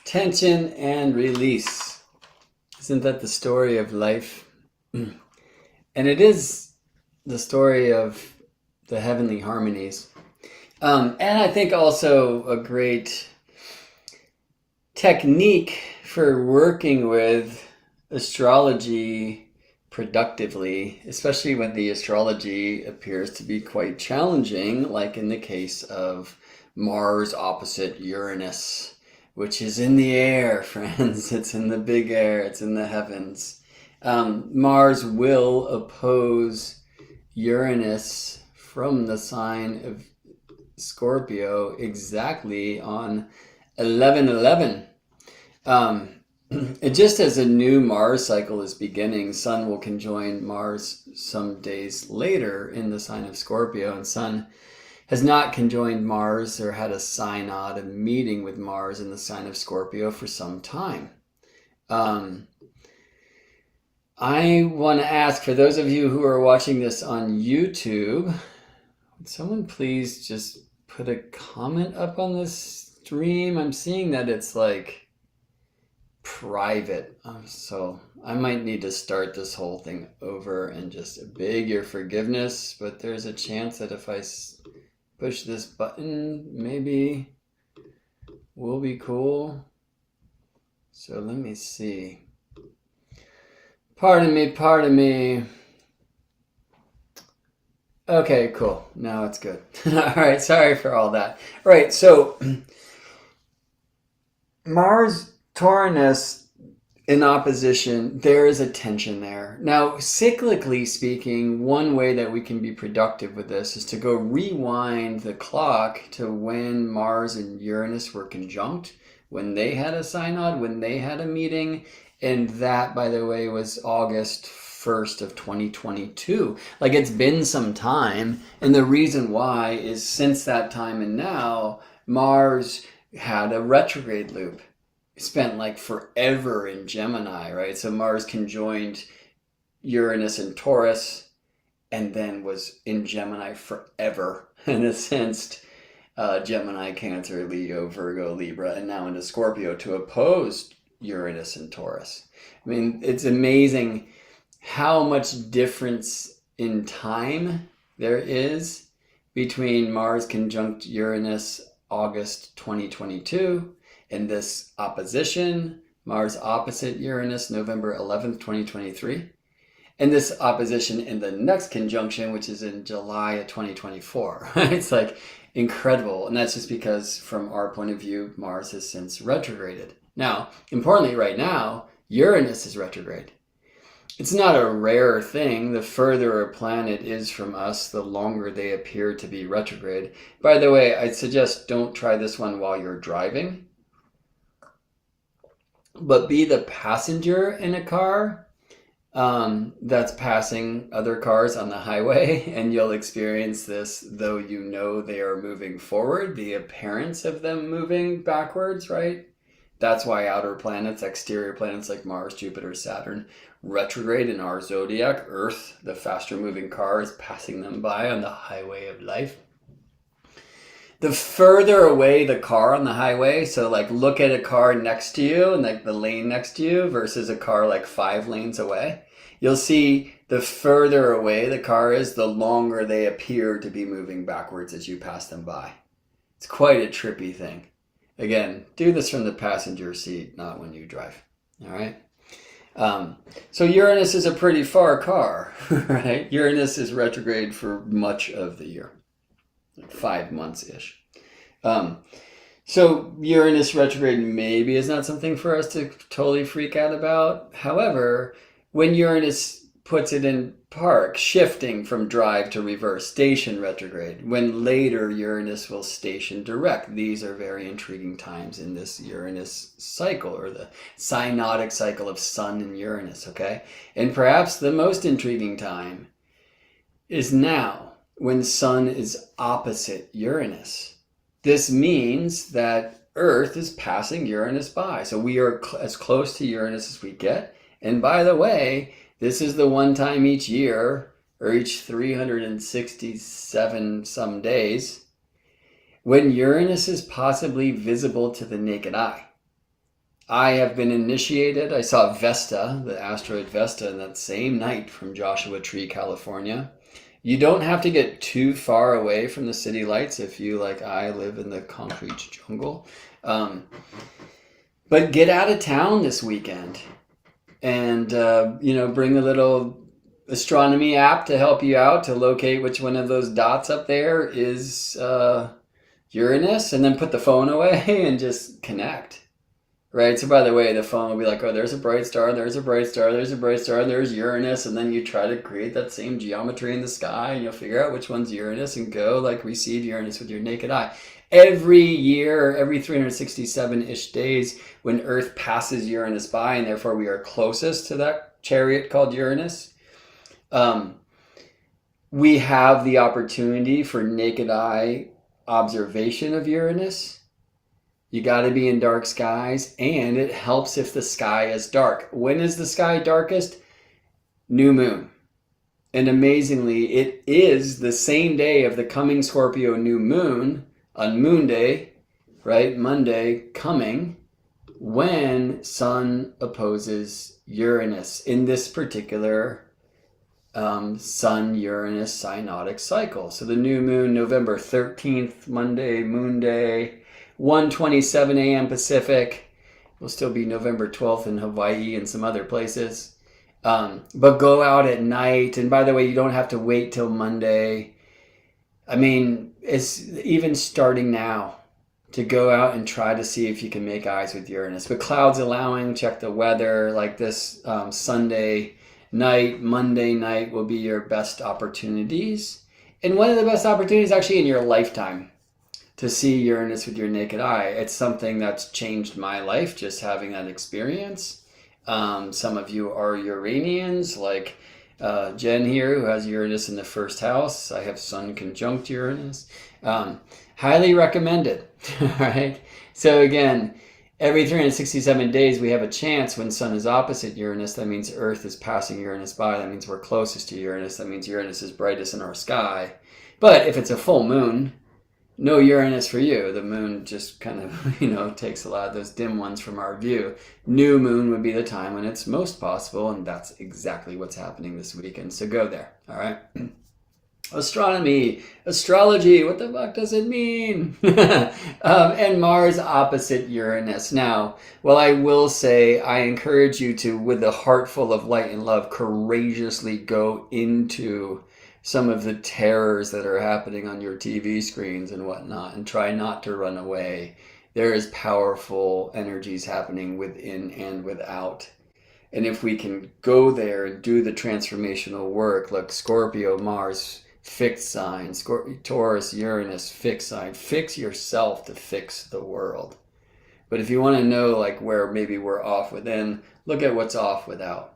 Tension and release. Isn't that the story of life? And it is the story of the heavenly harmonies. And I think also a great technique for working with astrology productively, especially when the astrology appears to be quite challenging, like in the case of Mars opposite Uranus, which is in the air, friends. It's in the big air. It's in the heavens. Mars will oppose Uranus from the sign of Scorpio exactly on 11/11. Just as a new Mars cycle is beginning, Sun will conjoin Mars some days later in the sign of Scorpio, and Sun has not conjoined Mars or had a synod, a meeting with Mars in the sign of Scorpio for some time. I want to ask, for those of you who are watching this on YouTube, would someone please just put a comment up on this stream? I'm seeing that it's like private, so I might need to start this whole thing over and just beg your forgiveness, but there's a chance that if I push this button, maybe we'll be cool. So let me see. Pardon me. Okay, cool. Now it's good. All right, sorry for all that. All right, so Mars, Taurus in opposition, there is a tension there. Now, cyclically speaking, one way that we can be productive with this is to go rewind the clock to when Mars and Uranus were conjunct, when they had a synod, when they had a meeting, and that, by the way, was August 1st of 2022. Like, it's been some time, and the reason why is since that time and now, Mars had a retrograde loop. Spent like forever in Gemini, right? So Mars conjoined Uranus and Taurus and then was in Gemini forever, in a sense, Gemini, Cancer, Leo, Virgo, Libra, and now into Scorpio to oppose Uranus and Taurus. I mean, it's amazing how much difference in time there is between Mars conjunct Uranus August 2022 and this opposition, Mars opposite Uranus, November 11th, 2023. And this opposition in the next conjunction, which is in July of 2024. It's like incredible. And that's just because from our point of view, Mars has since retrograded. Now, importantly right now, Uranus is retrograde. It's not a rare thing. The further a planet is from us, the longer they appear to be retrograde. By the way, I suggest don't try this one while you're driving, but be the passenger in a car that's passing other cars on the highway, and you'll experience this, though you know they are moving forward, the appearance of them moving backwards, right? That's why outer planets, exterior planets like Mars, Jupiter, Saturn, retrograde in our zodiac. Earth, the faster moving car, is passing them by on the highway of life. The further away the car on the highway, so like look at a car next to you and like the lane next to you versus a car like 5 lanes away, you'll see the further away the car is, the longer they appear to be moving backwards as you pass them by. It's quite a trippy thing. Again, do this from the passenger seat, not when you drive. All right. So Uranus is a pretty far car, right? Uranus is retrograde for much of the year. 5 months-ish. So Uranus retrograde maybe is not something for us to totally freak out about. However, when Uranus puts it in park, shifting from drive to reverse, station retrograde, when later Uranus will station direct. These are very intriguing times in this Uranus cycle, or the synodic cycle of Sun and Uranus, okay? And perhaps the most intriguing time is now, when Sun is opposite Uranus. This means that Earth is passing Uranus by. So we are as close to Uranus as we get. And by the way, this is the one time each year, or each 367 some days, when Uranus is possibly visible to the naked eye. I have been initiated. I saw Vesta, the asteroid Vesta, in that same night from Joshua Tree, California. You don't have to get too far away from the city lights if you, like I, live in the concrete jungle. But get out of town this weekend and, bring a little astronomy app to help you out to locate which one of those dots up there is Uranus, and then put the phone away and just connect. Right. So by the way, the phone will be like, oh, there's a bright star, there's a bright star, there's a bright star, there's Uranus. And then you try to create that same geometry in the sky and you'll figure out which one's Uranus and go like receive Uranus with your naked eye. Every year, every 367-ish days, when Earth passes Uranus by, and therefore we are closest to that chariot called Uranus, we have the opportunity for naked eye observation of Uranus. You got to be in dark skies, and it helps if the sky is dark. When is the sky darkest? New moon. And amazingly, it is the same day of the coming Scorpio new moon on Moon Day, right? Monday coming, when Sun opposes Uranus in this particular Sun-Uranus synodic cycle. So the new moon, November 13th, Monday, Moon Day, 1:27 a.m. Pacific. Will still be November 12th in Hawaii and some other places. But go out at night. And by the way, you don't have to wait till Monday. I mean, it's even starting now to go out and try to see if you can make eyes with Uranus. But clouds allowing, check the weather. Like this Sunday night, Monday night will be your best opportunities. And one of the best opportunities actually in your lifetime to see Uranus with your naked eye. It's something that's changed my life, just having that experience. Some of you are Uranians, like Jen here, who has Uranus in the first house. I have Sun conjunct Uranus. Highly recommended, right? So again, every 367 days we have a chance when Sun is opposite Uranus. That means Earth is passing Uranus by. That means we're closest to Uranus. That means Uranus is brightest in our sky. But if it's a full moon, no Uranus for you. The moon just kind of, takes a lot of those dim ones from our view. New moon would be the time when it's most possible, and that's exactly what's happening this weekend. So go there, all right? Astronomy, astrology, what the fuck does it mean? And Mars opposite Uranus. Now, well, I will say I encourage you to, with a heart full of light and love, courageously go into some of the terrors that are happening on your TV screens and whatnot, and try not to run away. There is powerful energies happening within and without. And if we can go there and do the transformational work, like Scorpio, Mars, fixed sign, Taurus, Uranus, fixed sign, fix yourself to fix the world. But if you want to know like where maybe we're off within, look at what's off without.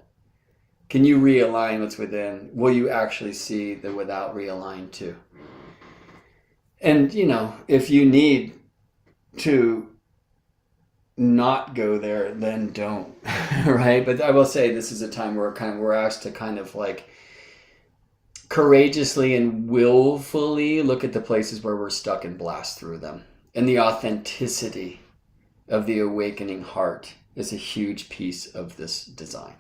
Can you realign what's within? Will you actually see the without realigned too? And, if you need to not go there, then don't, right? But I will say this is a time where we're asked to kind of like courageously and willfully look at the places where we're stuck and blast through them. And the authenticity of the awakening heart is a huge piece of this design.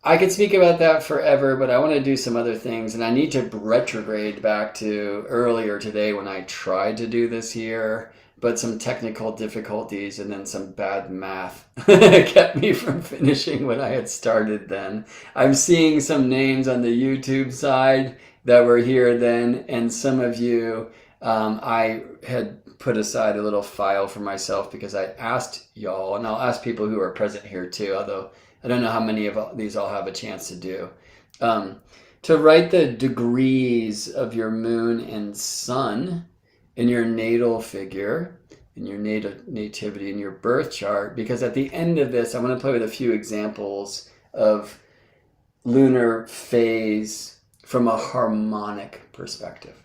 I could speak about that forever, but I want to do some other things, and I need to retrograde back to earlier today when I tried to do this here, but some technical difficulties and then some bad math kept me from finishing what I had started then. I'm seeing some names on the YouTube side that were here then, and some of you, I had put aside a little file for myself because I asked y'all, and I'll ask people who are present here too, although I don't know how many of these I'll have a chance to do. To write the degrees of your moon and sun in your natal figure, in your nativity, in your birth chart, because at the end of this, I want to play with a few examples of lunar phase from a harmonic perspective.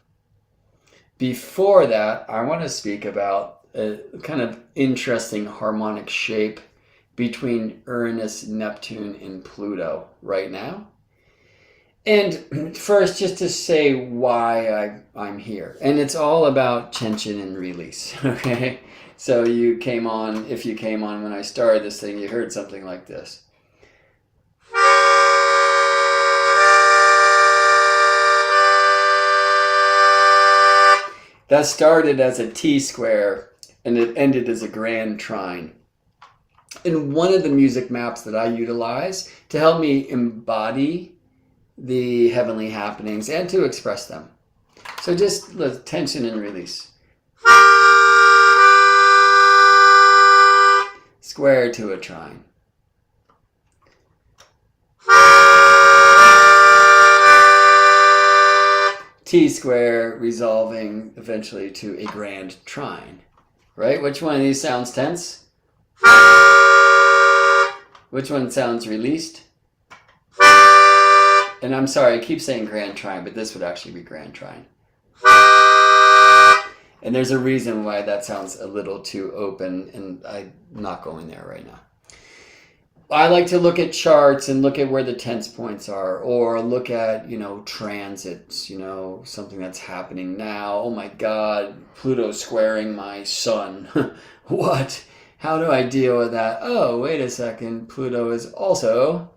Before that, I want to speak about a kind of interesting harmonic shape between Uranus, Neptune, and Pluto right now. And first, just to say why I'm here. And it's all about tension and release, okay? So you came on, if you came on when I started this thing, you heard something like this. That started as a T square and it ended as a grand trine. And one of the music maps that I utilize to help me embody the heavenly happenings and to express them. So just tension and release. Square to a trine. T square resolving eventually to a grand trine. Right? Which one of these sounds tense? Which one sounds released? And I'm sorry, I keep saying grand trine, but this would actually be grand trine. And there's a reason why that sounds a little too open, and I'm not going there right now. I like to look at charts and look at where the tense points are, or look at, transits, something that's happening now. Oh my God, Pluto's squaring my sun. What? How do I deal with that? Oh, wait a second. Pluto is also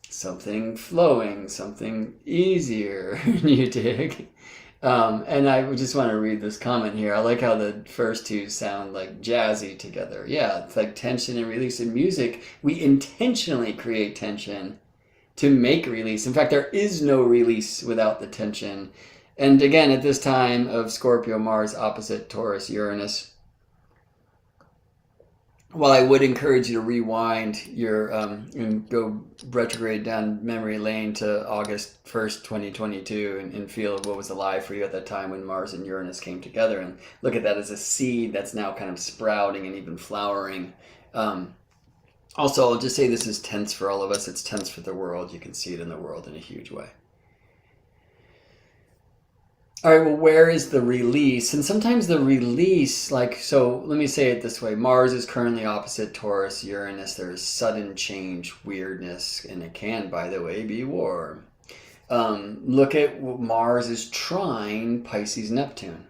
something flowing, something easier. You dig? And I just want to read this comment here. I like how the first two sound like jazzy together. Yeah, it's like tension and release. In music, we intentionally create tension to make release. In fact, there is no release without the tension. And again, at this time of Scorpio, Mars opposite Taurus, Uranus, well, I would encourage you to rewind your and go retrograde down memory lane to August 1st, 2022 and feel what was alive for you at that time when Mars and Uranus came together, and look at that as a seed that's now kind of sprouting and even flowering. Also, I'll just say this is tense for all of us. It's tense for the world. You can see it in the world in a huge way. All right, well, where is the release? And sometimes the release, so let me say it this way. Mars is currently opposite Taurus, Uranus. There's sudden change, weirdness, and it can, by the way, be war. Look at Mars is trine Pisces, Neptune.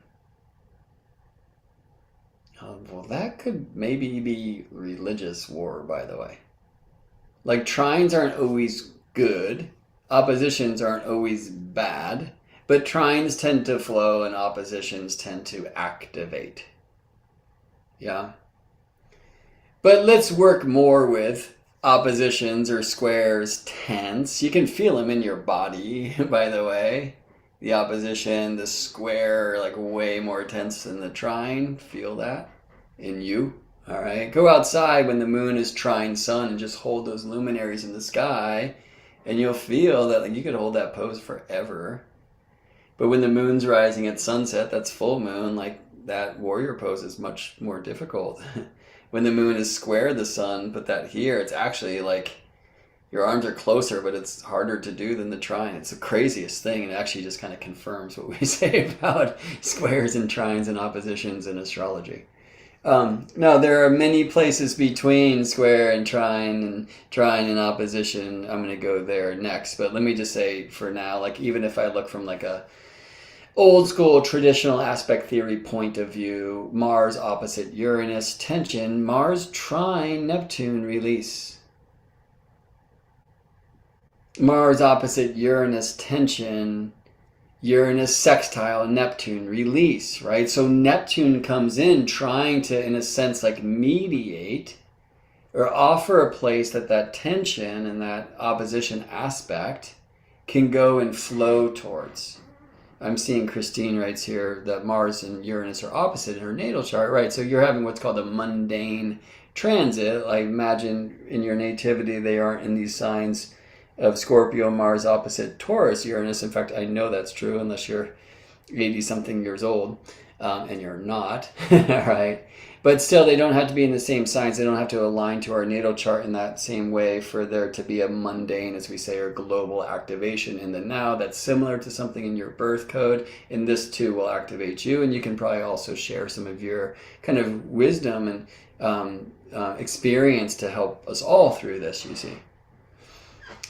Well, that could maybe be religious war, by the way. Like, trines aren't always good. Oppositions aren't always bad. But trines tend to flow and oppositions tend to activate. Yeah? But let's work more with oppositions or squares tense. You can feel them in your body, by the way. The opposition, the square, like way more tense than the trine. Feel that in you. All right? Go outside when the moon is trine sun and just hold those luminaries in the sky. And you'll feel that you could hold that pose forever. But when the moon's rising at sunset, that's full moon, that warrior pose is much more difficult. When the moon is square the sun, put that here, it's actually your arms are closer, but it's harder to do than the trine. It's the craziest thing, and it actually just kind of confirms what we say about squares and trines and oppositions in astrology. No, there are many places between square and trine and opposition. I'm going to go there next, but let me just say for now, even if I look from a old school traditional aspect theory point of view, Mars opposite Uranus, tension, Mars trine Neptune, release. Mars opposite Uranus, tension, Uranus sextile Neptune, release, right? So Neptune comes in trying to, in a sense, mediate or offer a place that tension and that opposition aspect can go and flow towards. I'm seeing Christine writes here that Mars and Uranus are opposite in her natal chart, right? So you're having what's called a mundane transit. I imagine in your nativity they aren't in these signs of Scorpio, Mars opposite Taurus, Uranus. In fact, I know that's true unless you're 80-something years old, and you're not, all right? But still, they don't have to be in the same signs. They don't have to align to our natal chart in that same way for there to be a mundane, as we say, or global activation in the now that's similar to something in your birth code. And this, too, will activate you. And you can probably also share some of your kind of wisdom and experience to help us all through this, you see.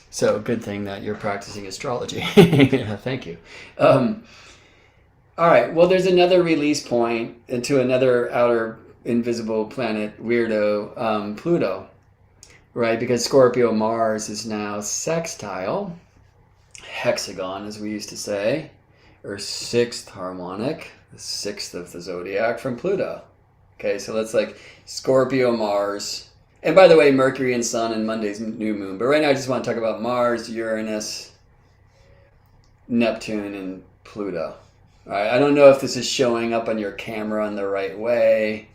So good thing that you're practicing astrology. Thank you. All right. Well, there's another release point into another outer invisible planet weirdo, Pluto, right? Because Scorpio Mars is now sextile, hexagon as we used to say, or sixth harmonic, the sixth of the zodiac from Pluto. Okay, so that's like Scorpio Mars. And by the way, Mercury and Sun and Monday's new moon. But right now I just want to talk about Mars, Uranus, Neptune, and Pluto. All right, I don't know if this is showing up on your camera in the right way,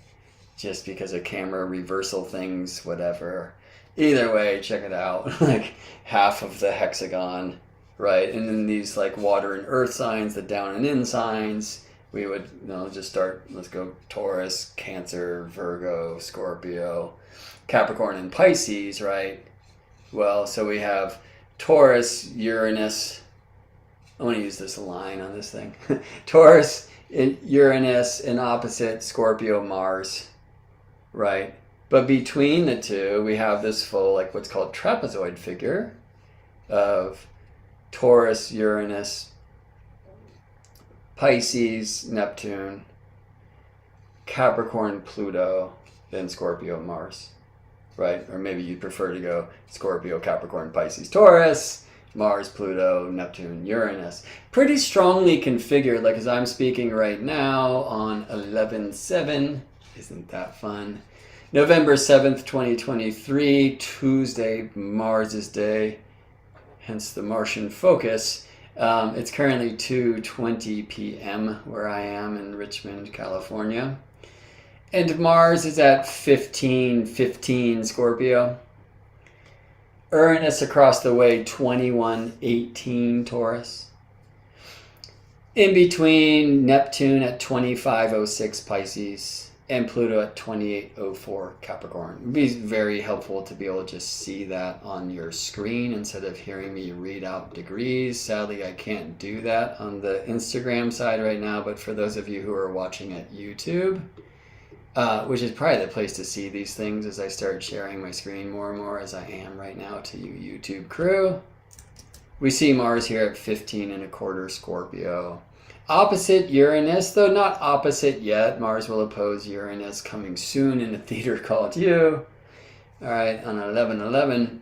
just because of camera reversal things, whatever. Either way, check it out. Like half of the hexagon, right? And then these like water and earth signs, the down and in signs, we would, just start, let's go Taurus, Cancer, Virgo, Scorpio, Capricorn, and Pisces, right? Well, so we have Taurus, Uranus. I want to use this line on this thing. Taurus, Uranus, in opposite Scorpio, Mars, right? But between the two, we have this full, like what's called trapezoid figure of Taurus, Uranus, Pisces, Neptune, Capricorn, Pluto, then Scorpio, Mars, right? Or maybe you prefer to go Scorpio, Capricorn, Pisces, Taurus, Mars, Pluto, Neptune, Uranus. Pretty strongly configured, like as I'm speaking right now on 11/7. Isn't that fun? November 7th, 2023, Tuesday, Mars's day, hence the Martian focus. It's currently 2:20 p.m. where I am in Richmond, California. And Mars is at 15:15 Scorpio. Uranus across the way, 21:18 Taurus. In between, Neptune at 25:06 Pisces. And Pluto at 28:04 Capricorn. It would be very helpful to be able to just see that on your screen instead of hearing me read out degrees. Sadly, I can't do that on the Instagram side right now, but for those of you who are watching at YouTube, which is probably the place to see these things as I start sharing my screen more and more, as I am right now to you YouTube crew, we see Mars here at 15:25 Scorpio. Opposite Uranus, though not opposite yet. Mars will oppose Uranus coming soon in a theater called You. All right, on 11/11.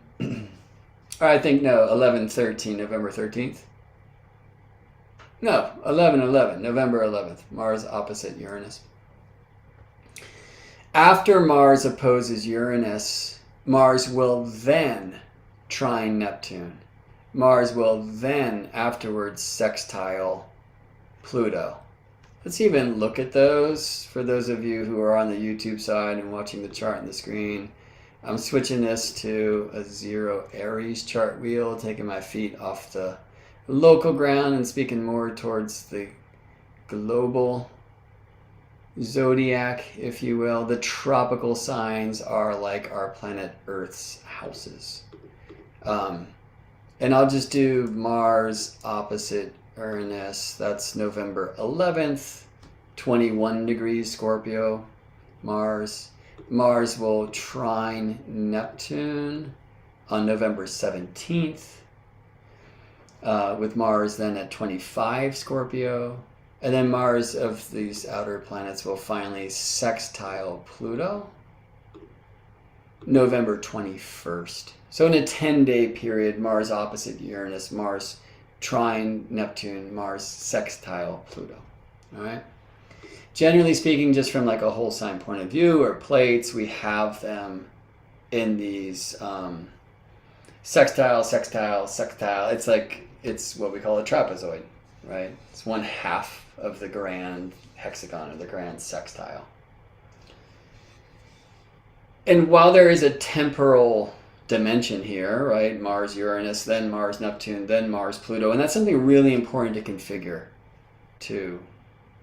Or I think, no, 11/13, November 13th. No, 11/11, November 11th. Mars opposite Uranus. After Mars opposes Uranus, Mars will then trine Neptune. Mars will then afterwards sextile Pluto. Let's even look at those for those of you who are on the YouTube side and watching the chart on the screen. I'm switching this to a 0 Aries chart wheel, taking my feet off the local ground and speaking more towards the global zodiac, if you will. The tropical signs are like our planet Earth's houses. And I'll just do Mars opposite Uranus. That's November 11th, 21 degrees Scorpio, Mars. Mars will trine Neptune on November 17th, with Mars then at 25 Scorpio. And then Mars of these outer planets will finally sextile Pluto November 21st. So in a 10-day period, Mars opposite Uranus, Mars trine Neptune, Mars sextile Pluto. All right. Generally speaking, just from like a whole sign point of view or plates, we have them in these sextile. It's what we call a trapezoid, right? It's one half of the grand hexagon or the grand sextile. And while there is a temporal dimension here, right? Mars, Uranus, then Mars, Neptune, then Mars, Pluto. And that's something really important to configure too.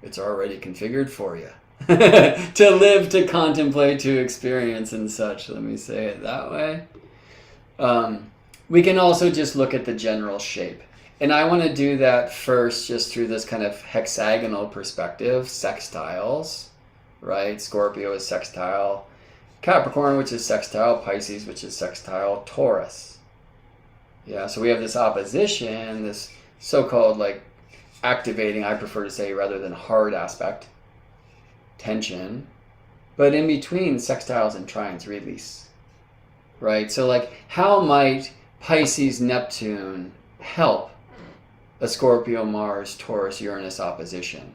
It's already configured for you. To live, to contemplate, to experience and such. Let me say it that way. We can also just look at the general shape. And I want to do that first just through this kind of hexagonal perspective, sextiles, right? Scorpio is sextile. Capricorn, which is sextile, Pisces, which is sextile, Taurus. Yeah, so we have this opposition, this so-called like activating, I prefer to say rather than hard aspect, tension, but in between sextiles and trines release, right? So like, how might Pisces Neptune help a Scorpio Mars Taurus Uranus opposition?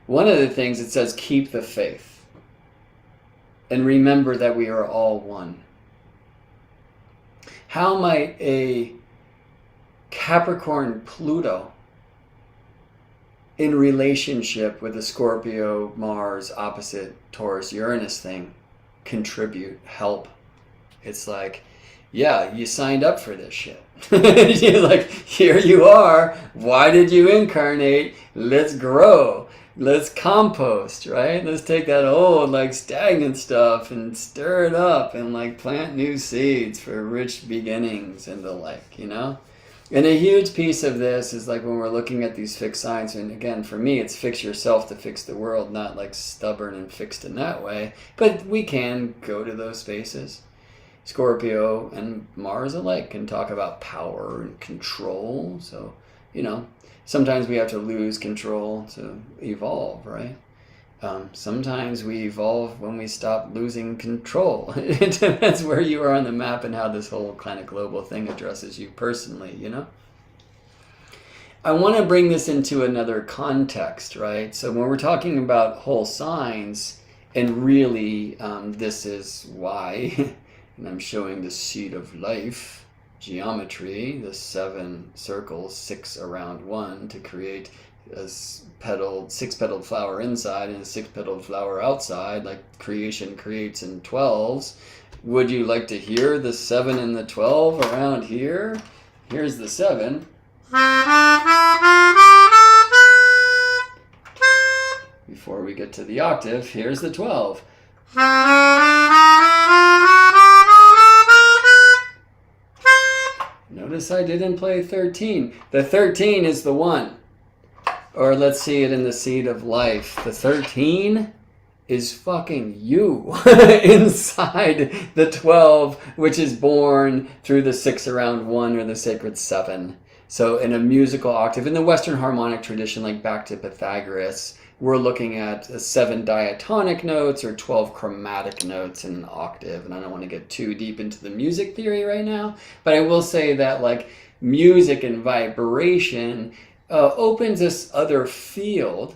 One of the things it says, keep the faith and remember that we are all one. How might a Capricorn Pluto in relationship with the Scorpio Mars opposite Taurus Uranus thing contribute, help? It's like, yeah, you signed up for this shit. You're like, here you are. Why did you incarnate? Let's grow. Let's compost, right? Let's take that old, like, stagnant stuff and stir it up and, like, plant new seeds for rich beginnings and the like, you know? And a huge piece of this is, like, when we're looking at these fixed signs, and again, for me, it's fix yourself to fix the world, not, like, stubborn and fixed in that way. But we can go to those spaces. Scorpio and Mars alike can talk about power and control. So, you know, sometimes we have to lose control to evolve, right? Sometimes we evolve when we stop losing control. It depends where you are on the map and how this whole kind of global thing addresses you personally, you know? I want to bring this into another context, right? So when we're talking about whole signs, and really this is why, and I'm showing the seed of life, geometry, the 7 circles, 6 around 1, to create a six-petaled flower inside and a 6-petaled flower outside, like creation creates in 12s. Would you like to hear the 7 and the 12 around here? Here's the 7. Before we get to the octave, here's the 12. Notice I didn't play 13. The 13 is the 1. Or let's see it in the seed of life. The 13 is fucking you inside the 12, which is born through the 6 around 1 or the sacred 7. So in a musical octave, in the Western harmonic tradition, like back to Pythagoras, we're looking at 7 diatonic notes or 12 chromatic notes in an octave. And I don't want to get too deep into the music theory right now, but I will say that, like, music and vibration opens this other field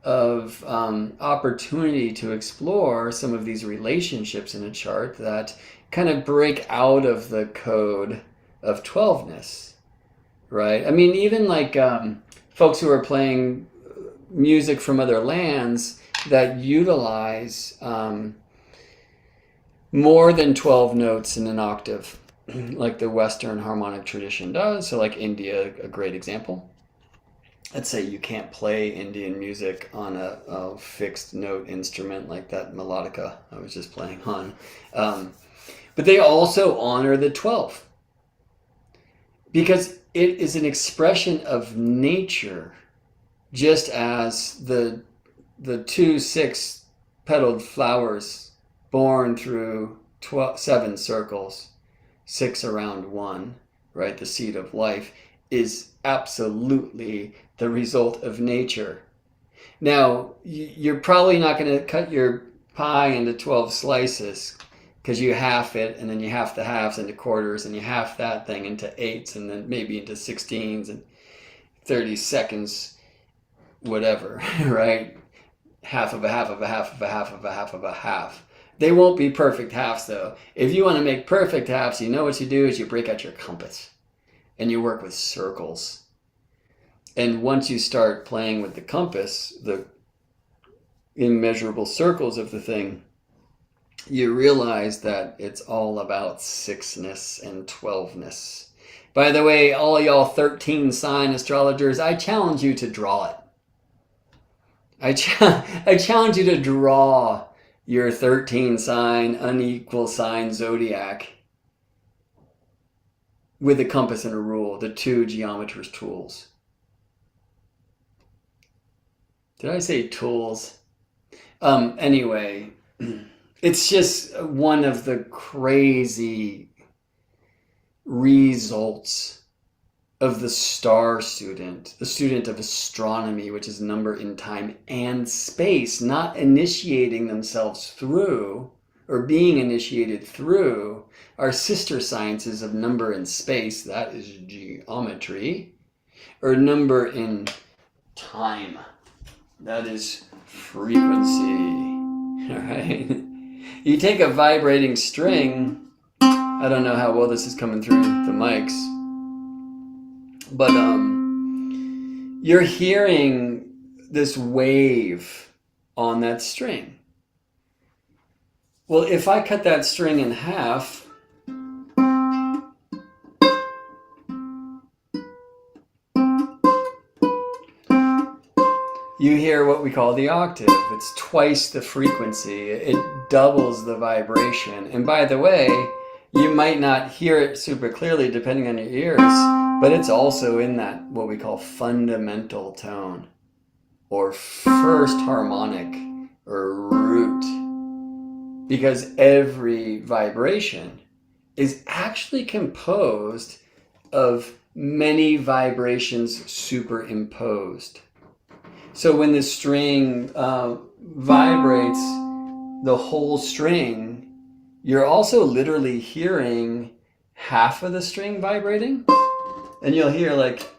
of opportunity to explore some of these relationships in a chart that kind of break out of the code of 12ness, right? I mean, even like folks who are playing music from other lands that utilize more than 12 notes in an octave, like the Western harmonic tradition does. So like India, a great example. Let's say you can't play Indian music on a fixed note instrument like that melodica I was just playing on. But they also honor the 12 because it is an expression of nature, just as the 2 6-petaled flowers born through 7 circles, 6 around 1, right? The seed of life is absolutely the result of nature. Now, you're probably not going to cut your pie into 12 slices because you half it, and then you half the halves into quarters, and you half that thing into 8s, and then maybe into 16s, and 30 seconds, whatever, right? Half of a half of a half of a half of a half of a half. They won't be perfect halves, though. If you want to make perfect halves, you know what you do is you break out your compass and you work with circles. And once you start playing with the compass, the immeasurable circles of the thing, you realize that it's all about 6ness and 12ness. By the way, all y'all 13 sign astrologers, I challenge you to draw it. I challenge you to draw your 13 sign, unequal sign zodiac with a compass and a rule, the 2 geometer's tools. Did I say tools? Anyway, it's just one of the crazy results of the star student, the student of astronomy, which is number in time and space, not initiating themselves through or being initiated through our sister sciences of number in space, that is geometry, or number in time, that is frequency. All right. You take a vibrating string. I don't know how well this is coming through the mics, but you're hearing this wave on that string. Well, if I cut that string in half, you hear what we call the octave. It's twice the frequency. It doubles the vibration. And by the way, you might not hear it super clearly depending on your ears, but it's also in that what we call fundamental tone, or first harmonic, or root. Because every vibration is actually composed of many vibrations superimposed. So when the string vibrates, the whole string, you're also literally hearing half of the string vibrating. And you'll hear like,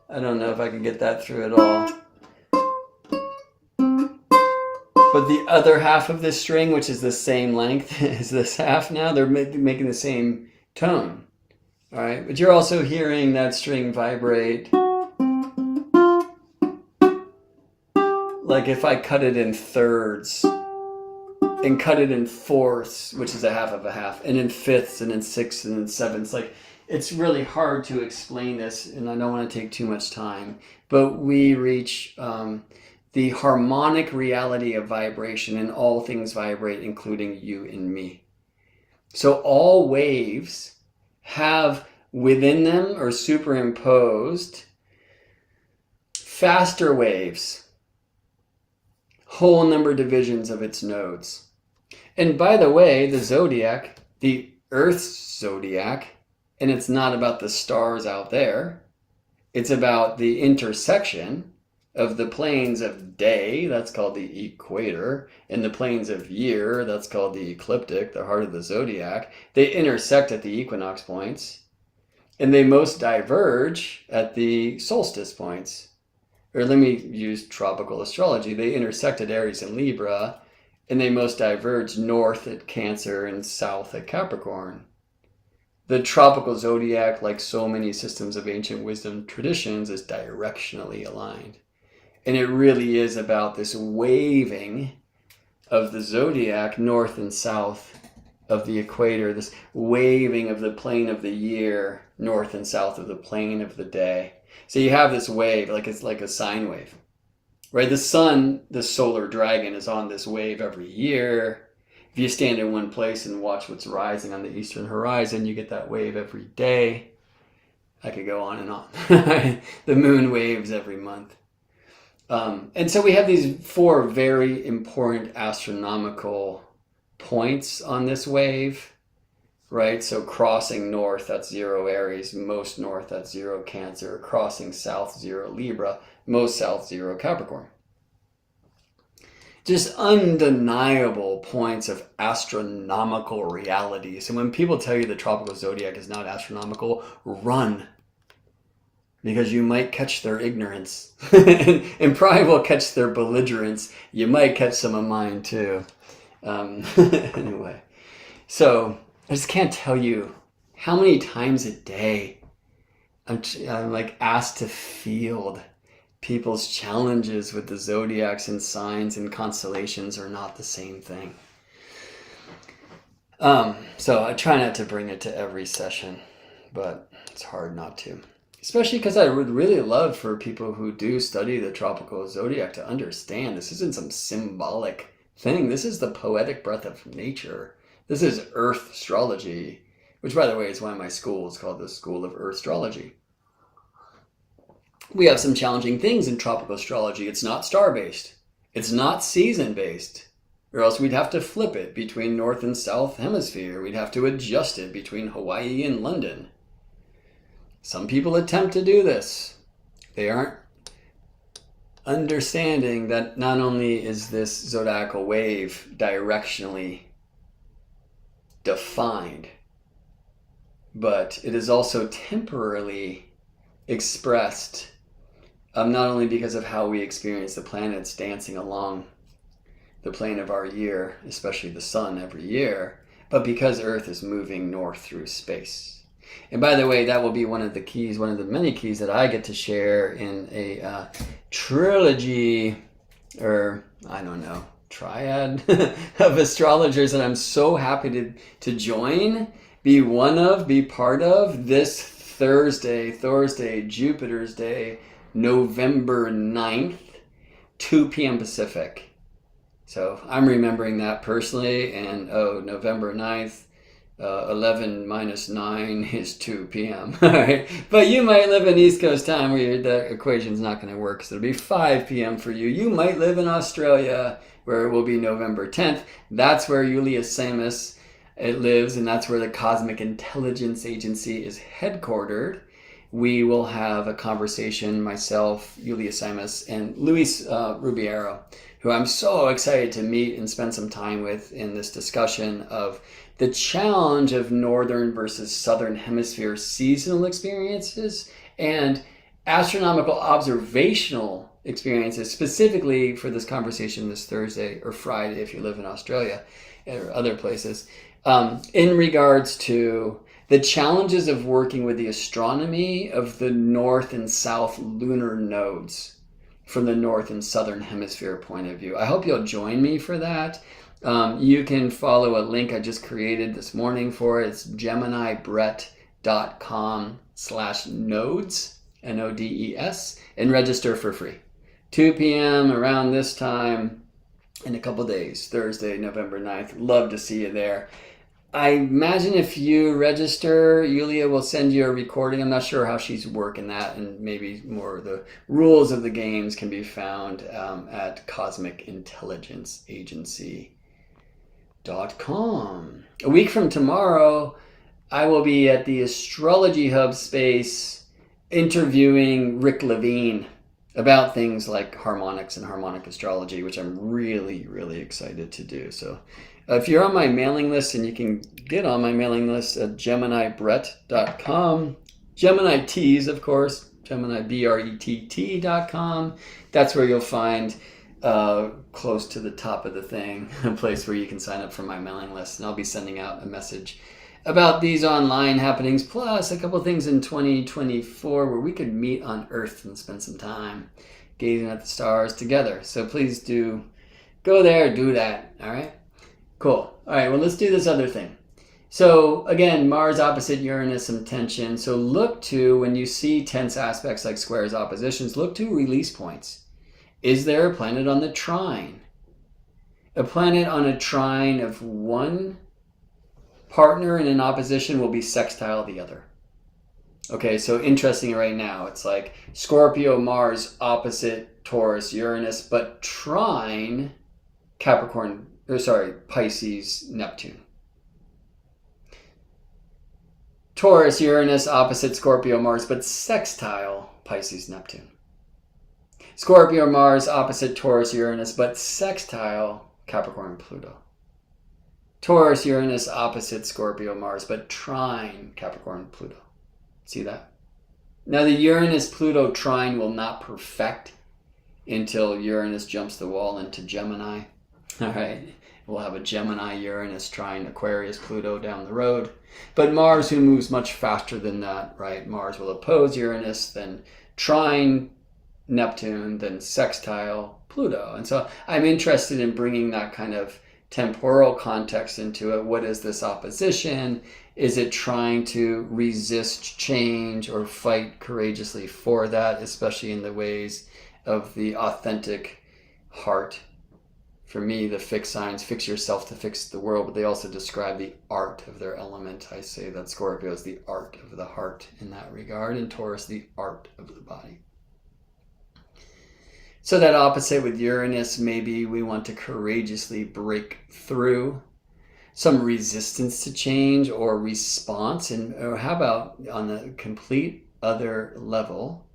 I don't know if I can get that through at all. But the other half of this string, which is the same length as this half now, they're making the same tone. All right, but you're also hearing that string vibrate. Like if I cut it in thirds and cut it in fourths, which is a half of a half, and in fifths and in sixths and in sevenths, like it's really hard to explain this, and I don't want to take too much time, but we reach the harmonic reality of vibration, and all things vibrate, including you and me. So all waves have within them or superimposed faster waves, whole number divisions of its nodes. And by the way, the zodiac, the Earth's zodiac, and it's not about the stars out there, it's about the intersection of the planes of day, that's called the equator, and the planes of year, that's called the ecliptic, the heart of the zodiac. They intersect at the equinox points, and they most diverge at the solstice points. Or let me use tropical astrology. They intersect at Aries and Libra, and they most diverge north at Cancer and south at Capricorn. The tropical zodiac, like so many systems of ancient wisdom traditions, is directionally aligned. And it really is about this waving of the zodiac north and south of the equator, this waving of the plane of the year north and south of the plane of the day. So you have this wave, like it's like a sine wave, right? The sun, the solar dragon, is on this wave every year. If you stand in one place and watch what's rising on the eastern horizon, you get that wave every day. I could go on and on. The moon waves every month. And so we have these four very important astronomical points on this wave, right? So crossing north, that's 0 Aries. Most north, that's 0 Cancer. Crossing south, 0 Libra. Most south, 0 Capricorn. Just undeniable points of astronomical reality. So when people tell you the tropical zodiac is not astronomical, run. Because you might catch their ignorance. And probably will catch their belligerence. You might catch some of mine too. Anyway. So I just can't tell you how many times a day I'm like asked to field people's challenges with the zodiacs and signs and constellations are not the same thing. So I try not to bring it to every session, but it's hard not to. Especially because I would really love for people who do study the tropical zodiac to understand this isn't some symbolic thing. This is the poetic breath of nature. This is Earth astrology, which, by the way, is why my school is called the School of Earth Astrology. We have some challenging things in tropical astrology. It's not star-based. It's not season-based. Or else we'd have to flip it between North and South Hemisphere. We'd have to adjust it between Hawaii and London. Some people attempt to do this. They aren't understanding that not only is this zodiacal wave directionally defined, but it is also temporarily expressed, not only because of how we experience the planets dancing along the plane of our year, especially the sun every year, but because Earth is moving north through space. And by the way, that will be one of the keys, one of the many keys that I get to share in a trilogy, or I don't know, triad of astrologers that I'm so happy to join, be one of, be part of this Thursday, Jupiter's Day, November 9th, 2 p.m. Pacific. So I'm remembering that personally, and November 9th, 11 minus 9 is 2 p.m. All right. But you might live in East Coast time where the equation's not going to work, so it'll be 5 p.m. for you. You might live in Australia where it will be November 10th. That's where Uranus lives, and that's where the Cosmic Intelligence Agency is headquartered. We will have a conversation, myself, Uranus, and Luis Rubiero, who I'm so excited to meet and spend some time with in this discussion of the challenge of northern versus southern hemisphere seasonal experiences and astronomical observational experiences, specifically for this conversation this Thursday or Friday if you live in Australia or other places, in regards to the challenges of working with the astronomy of the north and south lunar nodes from the north and southern hemisphere point of view. I hope you'll join me for that. You can follow a link I just created this morning for it. It's geminibrett.com/nodes, Nodes, and register for free. 2 p.m. around this time in a couple days, Thursday, November 9th. Love to see you there. I imagine if you register, Yulia will send you a recording. I'm not sure how she's working that, and maybe more of the rules of the games can be found at cosmicintelligenceagency.com. A week from tomorrow, I will be at the Astrology Hub space interviewing Rick Levine about things like harmonics and harmonic astrology, which I'm really, really excited to do. So if you're on my mailing list, and you can get on my mailing list at geminibrett.com, Gemini T's, of course, GeminiBrett.com. That's where you'll find, close to the top of the thing, a place where you can sign up for my mailing list. And I'll be sending out a message about these online happenings, plus a couple things in 2024 where we could meet on Earth and spend some time gazing at the stars together. So please do go there, do that, all right? Cool. All right, well, let's do this other thing. So again, Mars opposite Uranus, some tension. So look to, when you see tense aspects like squares, oppositions, look to release points. Is there a planet on the trine? A planet on a trine of one partner in an opposition will be sextile the other. Okay, so interesting right now. It's like Scorpio, Mars opposite Taurus, Uranus, but trine Pisces, Neptune. Taurus, Uranus, opposite Scorpio, Mars, but sextile Pisces, Neptune. Scorpio, Mars, opposite Taurus, Uranus, but sextile Capricorn, Pluto. Taurus, Uranus, opposite Scorpio, Mars, but trine Capricorn, Pluto. See that? Now the Uranus-Pluto trine will not perfect until Uranus jumps the wall into Gemini. All right. We'll have a Gemini, Uranus, trine, Aquarius, Pluto down the road. But Mars, who moves much faster than that, right? Mars will oppose Uranus, then trine Neptune, then sextile Pluto. And so I'm interested in bringing that kind of temporal context into it. What is this opposition? Is it trying to resist change or fight courageously for that, especially in the ways of the authentic heart? For me, the fixed signs, fix yourself to fix the world, but they also describe the art of their element. I say that Scorpio is the art of the heart in that regard, and Taurus, the art of the body. So that opposite with Uranus, maybe we want to courageously break through some resistance to change or response. Or how about on the complete other level,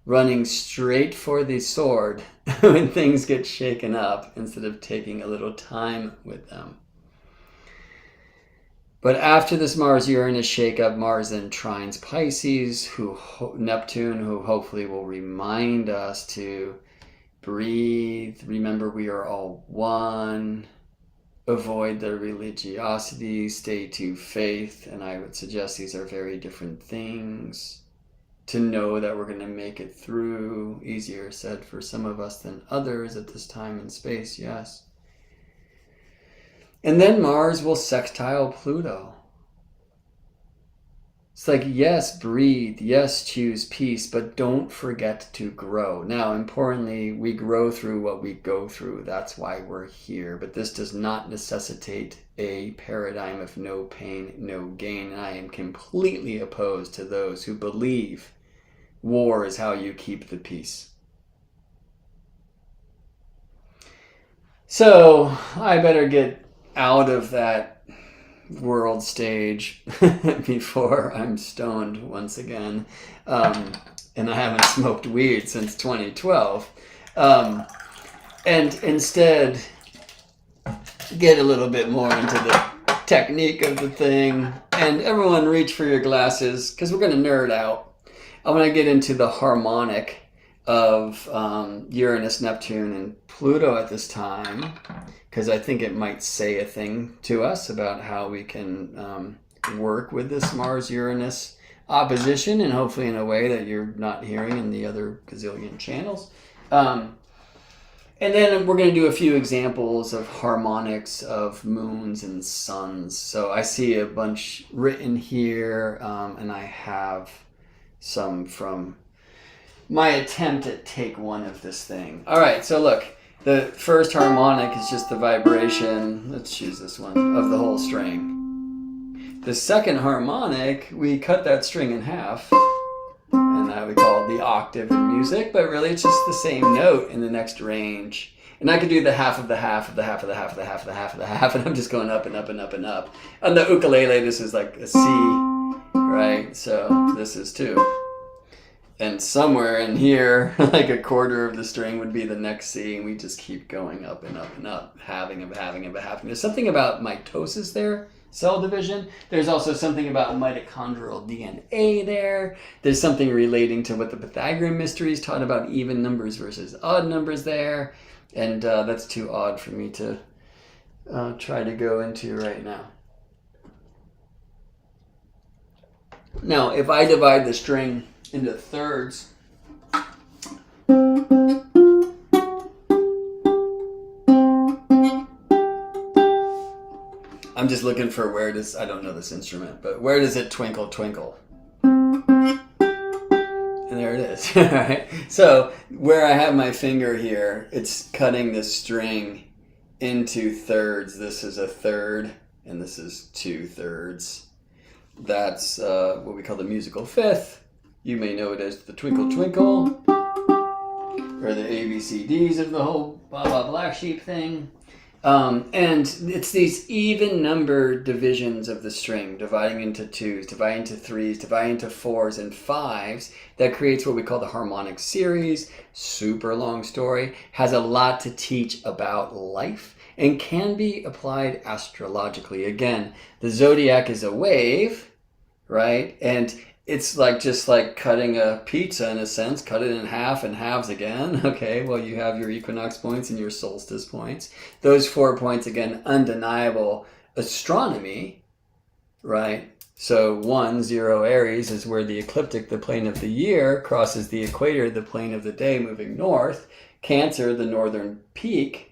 running straight for the sword when things get shaken up instead of taking a little time with them. But after this Mars-Uranus shakeup, Mars then trines Pisces, Neptune, who hopefully will remind us to breathe. Remember, we are all one. Avoid the religiosity, stay to faith, and I would suggest these are very different things. To know that we're going to make it through, easier said for some of us than others at this time and space, yes. And then Mars will sextile Pluto. It's like, yes, breathe, yes, choose peace, but don't forget to grow. Now, importantly, we grow through what we go through. That's why we're here. But this does not necessitate a paradigm of no pain, no gain. And I am completely opposed to those who believe war is how you keep the peace. So I better get out of that world stage before I'm stoned once again. And I haven't smoked weed since 2012. And instead get a little bit more into the technique of the thing. And everyone reach for your glasses because we're going to nerd out. I want to get into the harmonic of Uranus, Neptune, and Pluto at this time, because I think it might say a thing to us about how we can work with this Mars-Uranus opposition, and hopefully in a way that you're not hearing in the other gazillion channels. And then we're going to do a few examples of harmonics of moons and suns. So I see a bunch written here, and I have some from my attempt at take one of this thing. All right, so look, the first harmonic is just the vibration, let's choose this one, of the whole string. The second harmonic, we cut that string in half, and that we call the octave in music, but really it's just the same note in the next range. And I could do the half of the half of the half of the half of the half of the half of the half, and I'm just going up and up and up and up. On the ukulele, this is like a C, right? So this is 2. And somewhere in here, like a quarter of the string would be the next C, and we just keep going up and up and up, halving and halving and halving. There's something about mitosis there, cell division. There's also something about mitochondrial DNA there. There's something relating to what the Pythagorean mysteries taught about even numbers versus odd numbers there. And that's too odd for me to try to go into right now. Now, if I divide the string into thirds, I'm just looking for where does, I don't know this instrument, but where does it twinkle, twinkle? And there it is. All right. So where I have my finger here, it's cutting the string into thirds. This is a third, and this is 2/3. That's what we call the musical fifth. You may know it as the twinkle twinkle, or the ABCDs of the whole blah blah black sheep thing. And it's these even number divisions of the string, dividing into 2s, dividing into 3s, dividing into 4s and 5s, that creates what we call the harmonic series. Super long story, has a lot to teach about life, and can be applied astrologically. Again, the zodiac is a wave, right? And it's like just like cutting a pizza in a sense, cut it in half and halves again. Okay, well, you have your equinox points and your solstice points. Those 4 points, again, undeniable astronomy, right? So 1, 0 Aries is where the ecliptic, the plane of the year, crosses the equator, the plane of the day, moving north. Cancer, the northern peak.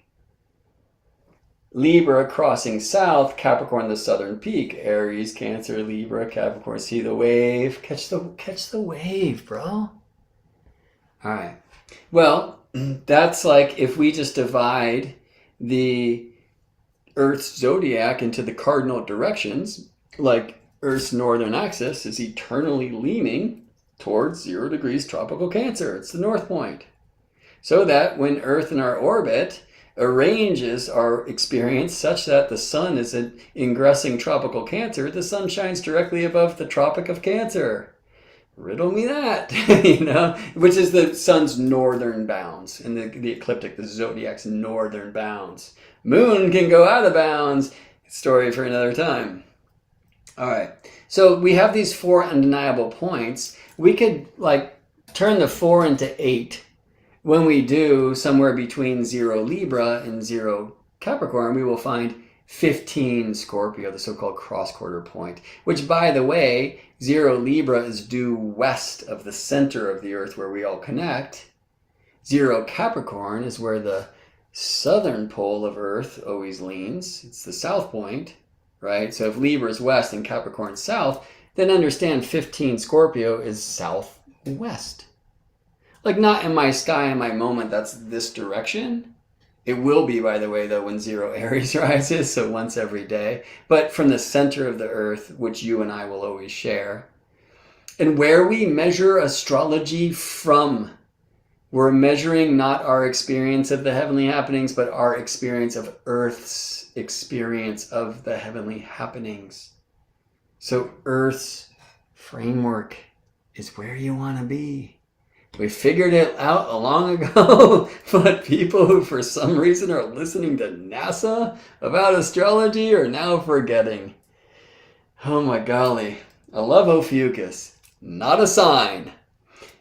Libra crossing south, Capricorn the southern peak, Aries, Cancer, Libra, Capricorn. See the wave? Catch the wave, bro. All right. Well, that's like if we just divide the Earth's zodiac into the cardinal directions, like Earth's northern axis is eternally leaning towards 0 degrees tropical Cancer. It's the north point. So that when Earth in our orbit arranges our experience such that the sun is ingressing tropical Cancer, the sun shines directly above the Tropic of Cancer, Riddle me that, which is the sun's northern bounds, and the ecliptic, the zodiac's northern bounds. Moon can go out of bounds. Story for another time. All right. So we have these 4 undeniable points. We could turn the 4 into 8. When we do, somewhere between 0 Libra and 0 Capricorn, we will find 15 Scorpio, the so-called cross-quarter point, which, by the way, 0 Libra is due west of the center of the Earth where we all connect. 0 Capricorn is where the southern pole of Earth always leans. It's the south point, right? So if Libra is west and Capricorn is south, then understand 15 Scorpio is southwest. Not in my sky in my moment, that's this direction. It will be, by the way, though, when 0 Aries rises, so once every day. But from the center of the Earth, which you and I will always share. And where we measure astrology from, we're measuring not our experience of the heavenly happenings, but our experience of Earth's experience of the heavenly happenings. So Earth's framework is where you want to be. We figured it out long ago, but people who for some reason are listening to NASA about astrology are now forgetting. Oh my golly. I love Ophiuchus. Not a sign.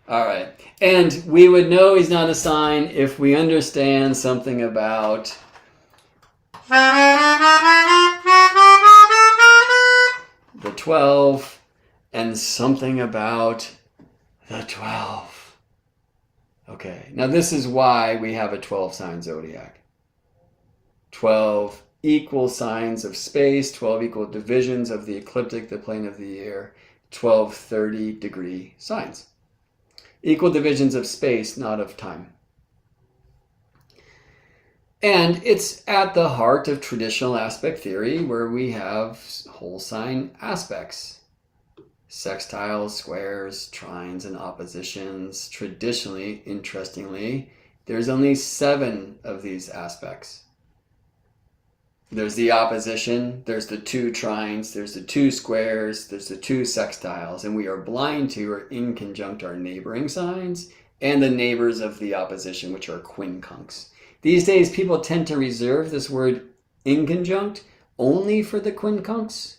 All right. And we would know he's not a sign if we understand something about the 12 and something about the 12. Okay, now this is why we have a 12-sign zodiac. 12 equal signs of space, 12 equal divisions of the ecliptic, the plane of the year, 12 30-degree signs. Equal divisions of space, not of time. And it's at the heart of traditional aspect theory, where we have whole sign aspects. Sextiles, squares, trines, and oppositions. Traditionally, interestingly, there's only 7 of these aspects. There's the opposition, there's the 2 trines, there's the 2 squares, there's the 2 sextiles, and we are blind to or inconjunct our neighboring signs and the neighbors of the opposition, which are quincunx. These days, people tend to reserve this word inconjunct only for the quincunx.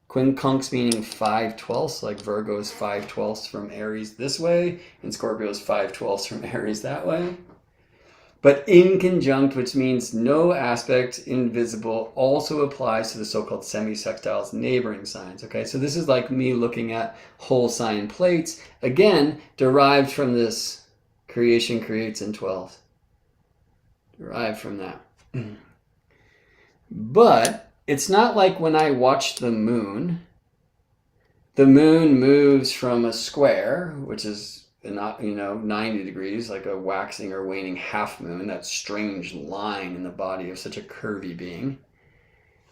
Quincunx meaning 5/12, like Virgo's 5/12 from Aries this way, and Scorpio's 5/12 from Aries that way. But inconjunct, which means no aspect invisible, also applies to the so-called semi-sextiles, neighboring signs. Okay, so this is like me looking at whole sign plates, again, derived from this creation creates in 12. Derived from that. But it's not like when I watch the moon moves from a square, which is 90 degrees, like a waxing or waning half moon, that strange line in the body of such a curvy being,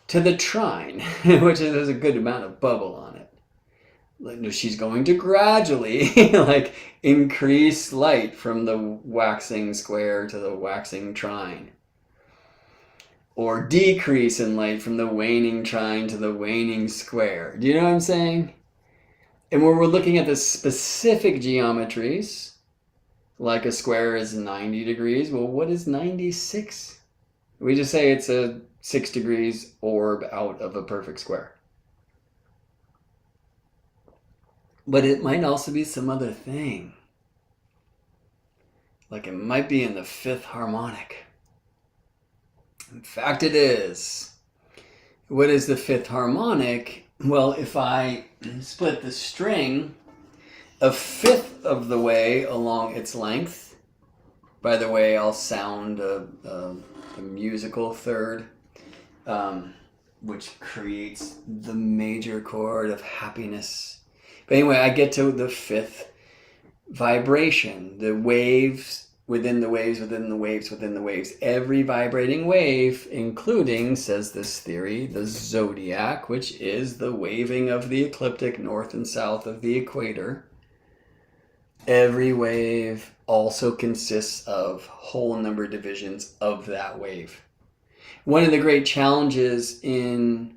to the trine, which has a good amount of bubble on it. She's going to gradually increase light from the waxing square to the waxing trine. Or decrease in light from the waning trine to the waning square. Do you know what I'm saying? And when we're looking at the specific geometries, like a square is 90 degrees, well, what is 96? We just say it's a 6 degrees orb out of a perfect square. But it might also be some other thing. Like it might be in the 5th harmonic. In fact, it is. What is the 5th harmonic? Well, if I split the string a 5th of the way along its length, by the way, I'll sound a musical third, which creates the major chord of happiness. But anyway, I get to the 5th vibration, the waves within the waves, within the waves, within the waves. Every vibrating wave, including, says this theory, the zodiac, which is the waving of the ecliptic north and south of the equator. Every wave also consists of whole number divisions of that wave. One of the great challenges in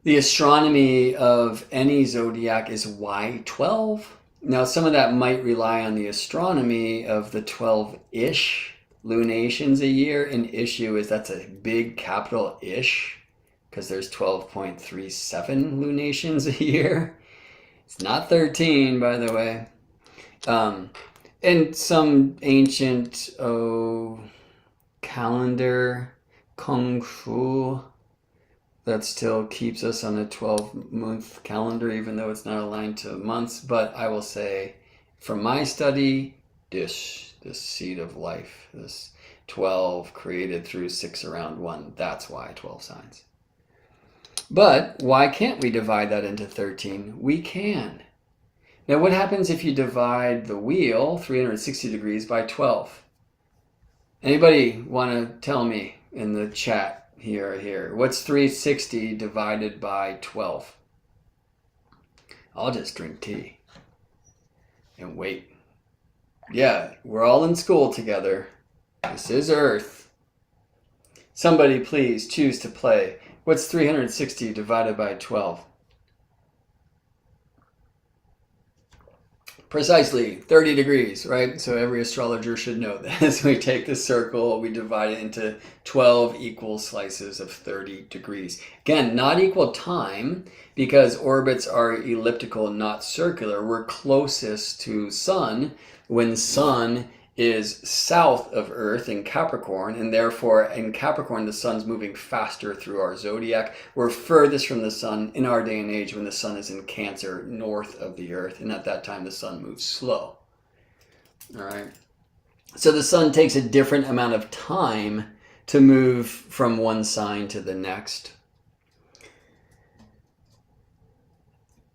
The astronomy of any zodiac is Y12. Now, some of that might rely on the astronomy of the 12-ish lunations a year. An issue is that's a big capital ish because there's 12.37 lunations a year. It's not 13, by the way. And some ancient calendar, Kung Fu, that still keeps us on a 12-month calendar, even though it's not aligned to months. But I will say, from my study, this seed of life, this 12 created through 6 around 1, that's why 12 signs. But why can't we divide that into 13? We can. Now, what happens if you divide the wheel 360 degrees by 12? Anybody want to tell me in the chat? Here. What's 360 divided by 12? I'll just drink tea and wait. Yeah, we're all in school together. This is Earth. Somebody please choose to play. What's 360 divided by 12? Precisely 30 degrees, right? So every astrologer should know this. We take the circle, we divide it into 12 equal slices of 30 degrees. Again, not equal time because orbits are elliptical, not circular. We're closest to Sun when Sun is south of Earth in Capricorn, and therefore in Capricorn the Sun's moving faster through our zodiac. We're furthest from the Sun in our day and age when the Sun is in Cancer, north of the Earth, and at that time the Sun moves slow. All right. So the Sun takes a different amount of time to move from one sign to the next.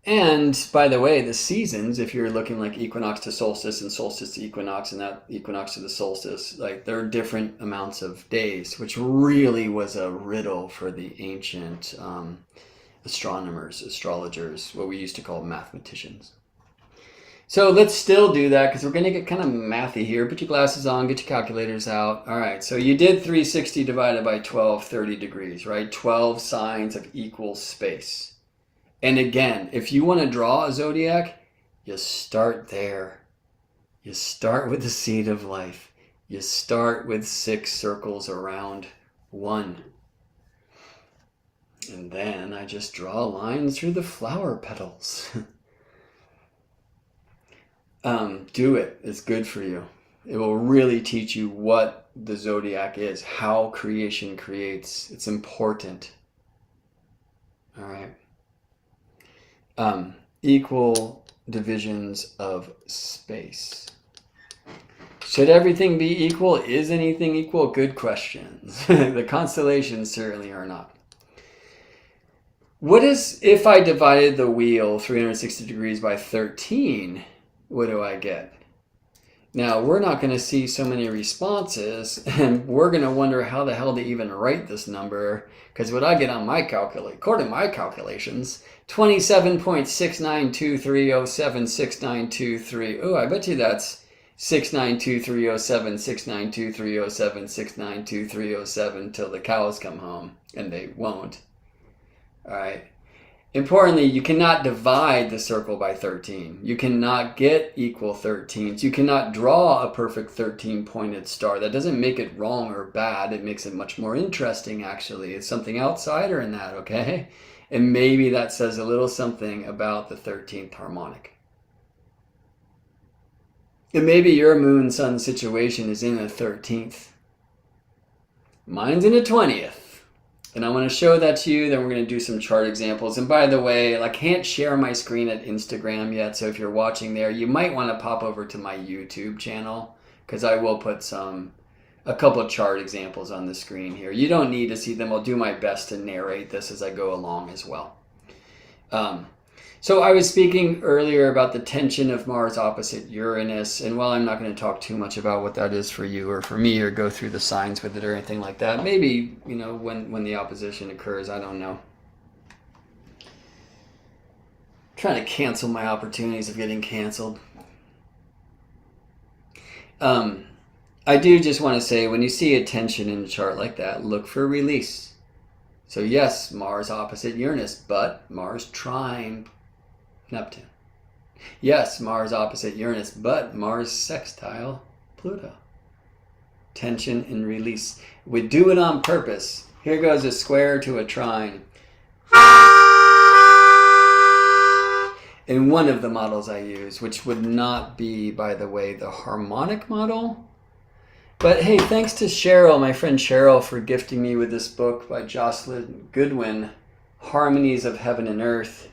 And by the way, the seasons, if you're looking like equinox to solstice and solstice to equinox and that equinox to the solstice, like there are different amounts of days, which really was a riddle for the ancient astronomers, astrologers, what we used to call mathematicians. So let's still do that because we're going to get kind of mathy here. Put your glasses on, get your calculators out. All right, so you did 360 divided by 12, 30 degrees, right? 12 signs of equal space. And again, if you want to draw a zodiac, you start there. You start with the seed of life. You start with 6 circles around 1. And then I just draw lines through the flower petals. Do it. It's good for you. It will really teach you what the zodiac is, how creation creates. It's important. All right. Equal divisions of space. Should everything be equal? Is anything equal? Good questions. The constellations certainly are not. What is, if I divided the wheel 360 degrees by 13, what do I get? Now, we're not going to see so many responses, and we're going to wonder how the hell to even write this number, because what I get on my calculator, according to my calculations, 27.6923076923. Oh, I bet you that's 692307692307692307 till the cows come home, and they won't. All right. Importantly, you cannot divide the circle by 13. You cannot get equal 13s. You cannot draw a perfect 13-pointed star. That doesn't make it wrong or bad. It makes it much more interesting, actually. It's something outsider in that, okay? And maybe that says a little something about the 13th harmonic. And maybe your moon-sun situation is in a 13th. Mine's in a 20th. And I want to show that to you, then we're going to do some chart examples. And by the way, I can't share my screen at Instagram yet, so if you're watching there, you might want to pop over to my YouTube channel, because I will put a couple of chart examples on the screen here. You don't need to see them. I'll do my best to narrate this as I go along as well. So I was speaking earlier about the tension of Mars opposite Uranus, and while I'm not going to talk too much about what that is for you or for me or go through the signs with it or anything like that, maybe, when the opposition occurs, I don't know. I'm trying to cancel my opportunities of getting canceled. I do just want to say, when you see a tension in a chart like that, look for release. So yes, Mars opposite Uranus, but Mars trine Neptune. Yes, Mars opposite Uranus, but Mars sextile Pluto. Tension and release. We do it on purpose. Here goes a square to a trine. In one of the models I use, which would not be, by the way, the harmonic model. But hey, thanks to Cheryl, my friend Cheryl, for gifting me with this book by Jocelyn Goodwin, Harmonies of Heaven and Earth.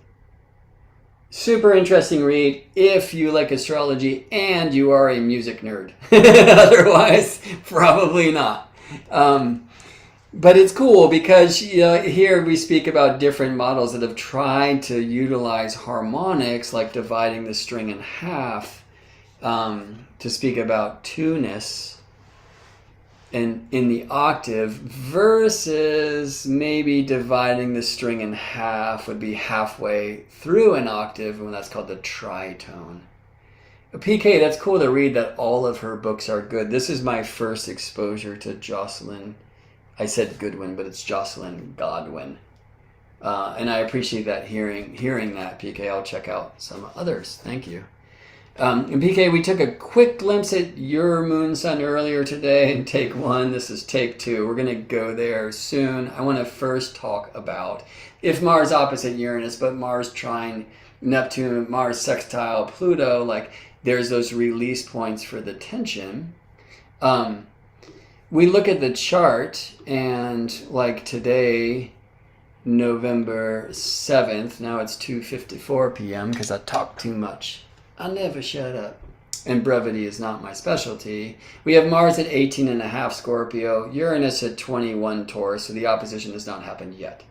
Super interesting read if you like astrology and you are a music nerd. Otherwise, probably not. But it's cool because here we speak about different models that have tried to utilize harmonics, like dividing the string in half, to speak about two-ness in the octave, versus maybe dividing the string in half would be halfway through an octave, and that's called the tritone. PK, that's cool to read that all of her books are good. This is my first exposure to Jocelyn. I said Goodwin, but it's Jocelyn Godwin. And I appreciate that hearing that, PK. I'll check out some others. Thank you. And PK, we took a quick glimpse at your moon sun earlier today in take 1. This is take 2. We're going to go there soon. I want to first talk about if Mars opposite Uranus, but Mars trine Neptune, Mars sextile Pluto, like there's those release points for the tension. We look at the chart, and like today, November 7th, now it's 2:54 p.m. because I talk too much. I never shut up. And brevity is not my specialty. We have Mars at 18.5 Scorpio, Uranus at 21 Taurus, so the opposition has not happened yet.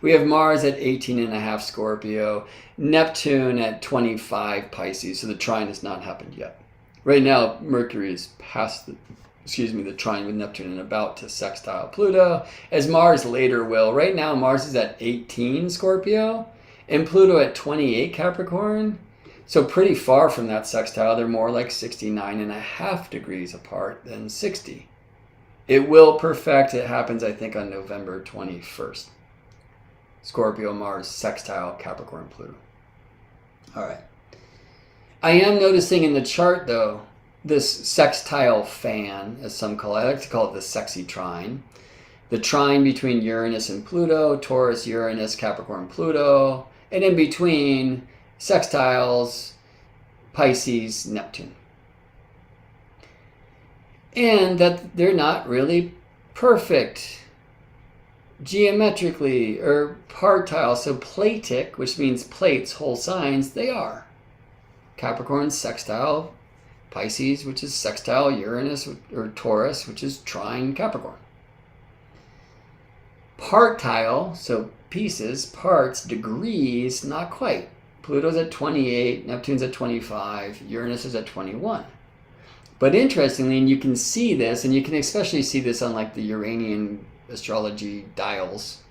We have Mars at 18.5 Scorpio, Neptune at 25 Pisces, so the trine has not happened yet. Right now, Mercury is past the trine with Neptune and about to sextile Pluto, as Mars later will. Right now, Mars is at 18 Scorpio and Pluto at 28 Capricorn. So pretty far from that sextile. They're more like 69.5 degrees apart than 60. It will perfect. It happens, I think, on November 21st. Scorpio, Mars, sextile, Capricorn, Pluto. All right. I am noticing in the chart, though, this sextile fan, as some call it. I like to call it the sexy trine. The trine between Uranus and Pluto, Taurus, Uranus, Capricorn, Pluto, and in between sextiles, Pisces, Neptune. And that they're not really perfect geometrically or partile. So platic, which means plates, whole signs, they are. Capricorn, sextile Pisces, which is sextile Uranus, or Taurus, which is trine Capricorn. Partile, so pieces, parts, degrees, not quite. Pluto's at 28, Neptune's at 25, Uranus is at 21. But interestingly, and you can see this, and you can especially see this on like the Uranian astrology dials,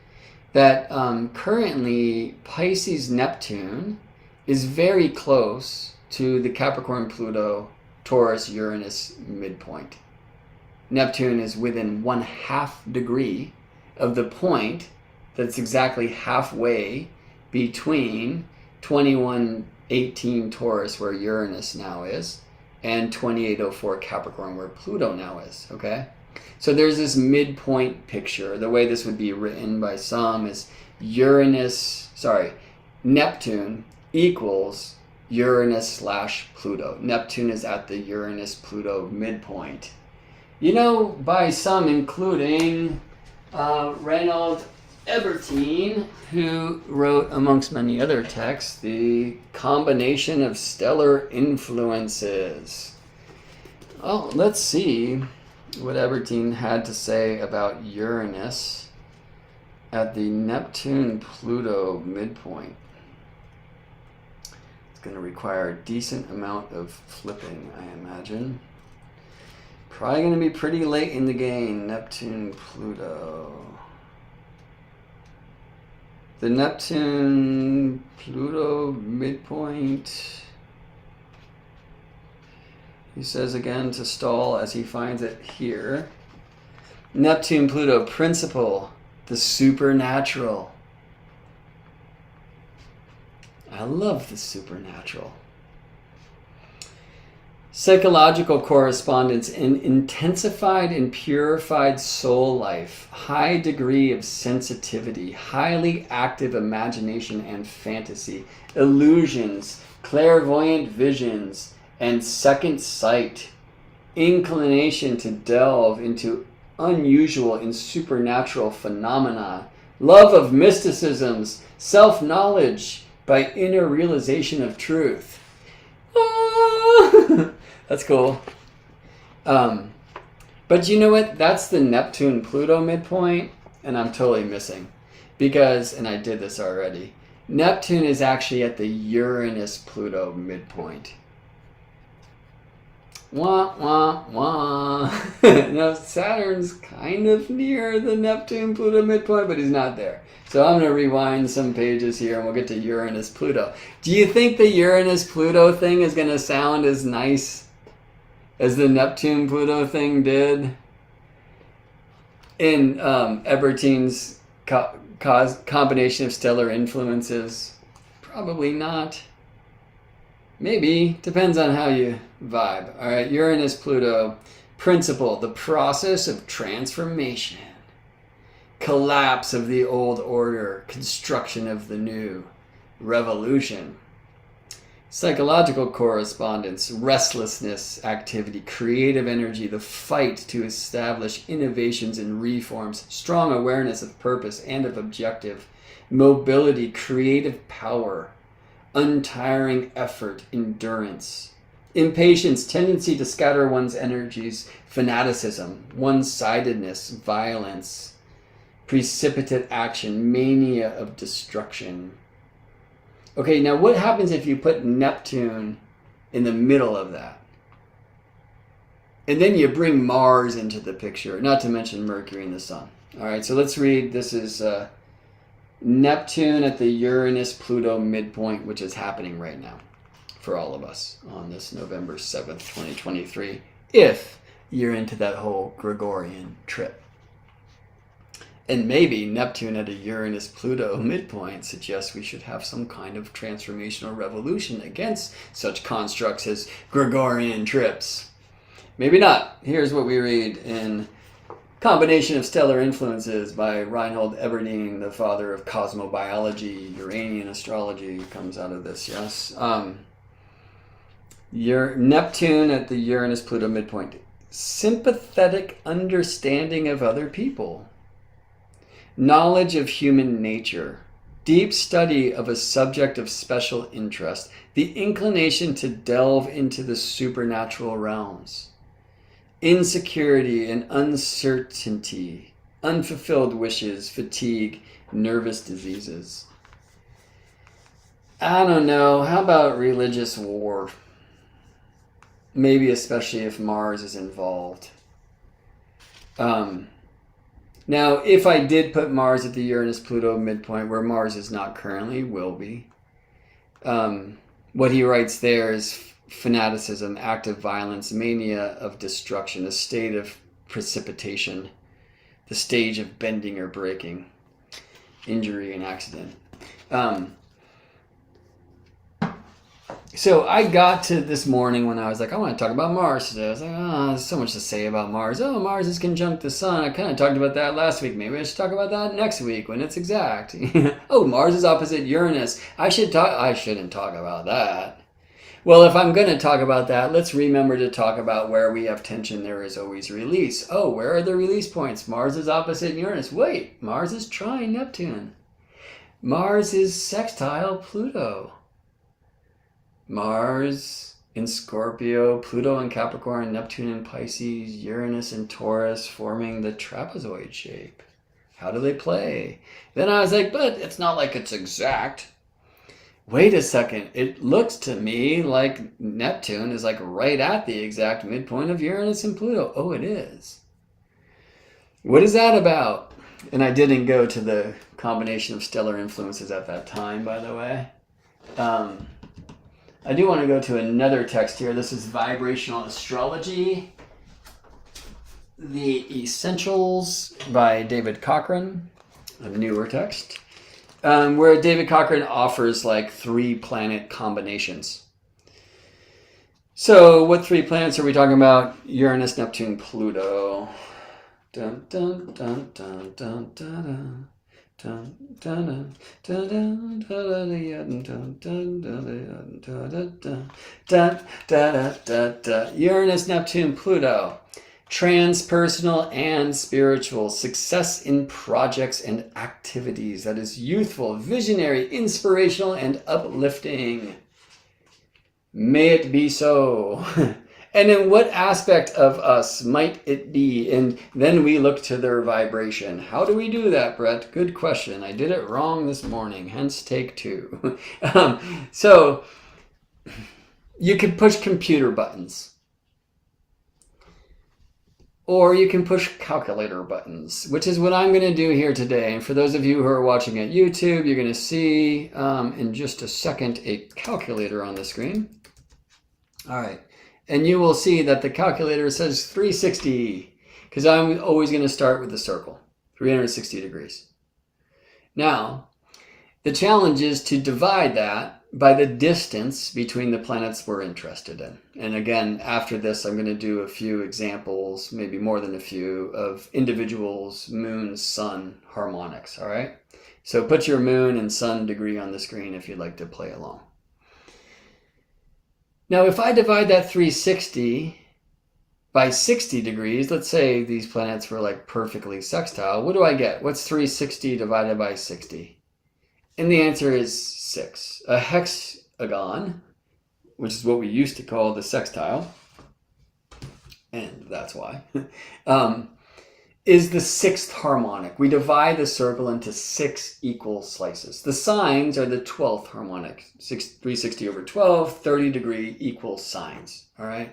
that currently Pisces Neptune is very close to the Capricorn Pluto Taurus Uranus midpoint. Neptune is within 1/2 degree of the point that's exactly halfway between 2118 Taurus, where Uranus now is, and 2804 Capricorn, where Pluto now is. Okay, so there's this midpoint picture. The way this would be written by some is Neptune equals Uranus/Pluto. Neptune is at the Uranus-Pluto midpoint. You know, by some, including Reynold Ebertine, who wrote, amongst many other texts, The Combination of Stellar Influences. Oh, let's see what Ebertine had to say about Uranus at the Neptune-Pluto midpoint. Going to require a decent amount of flipping, I imagine. Probably going to be pretty late in the game. Neptune, Pluto. The Neptune, Pluto midpoint. He says again to stall as he finds it here. Neptune, Pluto principle The supernatural. I love the supernatural. Psychological correspondence, an intensified and purified soul life, high degree of sensitivity, highly active imagination and fantasy, illusions, clairvoyant visions, and second sight, inclination to delve into unusual and supernatural phenomena, love of mysticisms, self-knowledge by inner realization of truth. That's cool. But you know what? That's the Neptune-Pluto midpoint, and I'm totally missing. Because, and I did this already, Neptune is actually at the Uranus-Pluto midpoint. Wah, wah, wah. Now, Saturn's kind of near the Neptune-Pluto midpoint, but he's not there. So I'm going to rewind some pages here, and we'll get to Uranus-Pluto. Do you think the Uranus-Pluto thing is going to sound as nice as the Neptune-Pluto thing did in Ebertein's combination of stellar influences? Probably not. Maybe. Depends on how you vibe. All right, Uranus-Pluto. Principle, the process of transformation. Collapse of the old order. Construction of the new. Revolution. Psychological correspondence, restlessness, activity, creative energy, the fight to establish innovations and reforms, strong awareness of purpose and of objective, mobility, creative power, untiring effort, endurance, impatience, tendency to scatter one's energies, fanaticism, one-sidedness, violence, precipitate action, mania of destruction. Okay, now what happens if you put Neptune in the middle of that? And then you bring Mars into the picture, not to mention Mercury and the Sun. All right, so let's read. This is Neptune at the Uranus-Pluto midpoint, which is happening right now for all of us on this November 7th, 2023, if you're into that whole Gregorian trip. And maybe Neptune at a Uranus-Pluto midpoint suggests we should have some kind of transformational revolution against such constructs as Gregorian trips. Maybe not. Here's what we read in Combination of Stellar Influences by Reinhold Everdeen, the father of cosmobiology. Uranian astrology comes out of this, yes. Neptune at the Uranus-Pluto midpoint. Sympathetic understanding of other people. Knowledge of human nature, deep study of a subject of special interest, the inclination to delve into the supernatural realms, insecurity and uncertainty, unfulfilled wishes, fatigue, nervous diseases. I don't know, how about religious war? Maybe especially if Mars is involved. Now, if I did put Mars at the Uranus-Pluto midpoint, where Mars is not currently, will be, what he writes there is fanaticism, active violence, mania of destruction, a state of precipitation, the stage of bending or breaking, injury and accident. So I got to this morning when I was like, I want to talk about Mars today. I was like, oh, there's so much to say about Mars. Oh, Mars is conjunct the sun. I kind of talked about that last week. Maybe I should talk about that next week when it's exact. Oh, Mars is opposite Uranus. I shouldn't talk about that. Well, if I'm going to talk about that, let's remember to talk about where we have tension, there is always release. Oh, where are the release points? Mars is opposite Uranus. Wait, Mars is trine Neptune. Mars is sextile Pluto. Mars in Scorpio, Pluto in Capricorn, Neptune in Pisces, Uranus in Taurus, forming the trapezoid shape. How do they play? Then I was like, but it's not like it's exact. Wait a second. It looks to me like Neptune is like right at the exact midpoint of Uranus and Pluto. Oh, it is. What is that about? And I didn't go to the combination of stellar influences at that time, by the way. I do want to go to another text here. This is Vibrational Astrology, The Essentials by David Cochran. a newer text, where David Cochran offers like 3 planet combinations. So what 3 planets are we talking about? Uranus, Neptune, Pluto. Dun, dun, dun, dun, dun, dun, dun. Uranus, Neptune, Pluto. Transpersonal and spiritual. Success in projects and activities. That is youthful, visionary, inspirational, and uplifting. May it be so. And in what aspect of us might it be? And then we look to their vibration. How do we do that, Brett? Good question. I did it wrong this morning, hence take 2. So you can push computer buttons. Or you can push calculator buttons, which is what I'm going to do here today. And for those of you who are watching at YouTube, you're going to see in just a second a calculator on the screen. All right. And you will see that the calculator says 360, because I'm always going to start with the circle, 360 degrees. Now, the challenge is to divide that by the distance between the planets we're interested in. And again, after this, I'm going to do a few examples, maybe more than a few, of individuals, moon, sun, harmonics, all right? So put your moon and sun degree on the screen if you'd like to play along. Now, if I divide that 360 by 60 degrees, let's say these planets were like perfectly sextile, what do I get? What's 360 divided by 60? And the answer is 6. A hexagon, which is what we used to call the sextile, and that's why, is the 6th harmonic. We divide the circle into 6 equal slices. The signs are the 12th harmonic. 360 over 12, 30 degree equal signs, all right?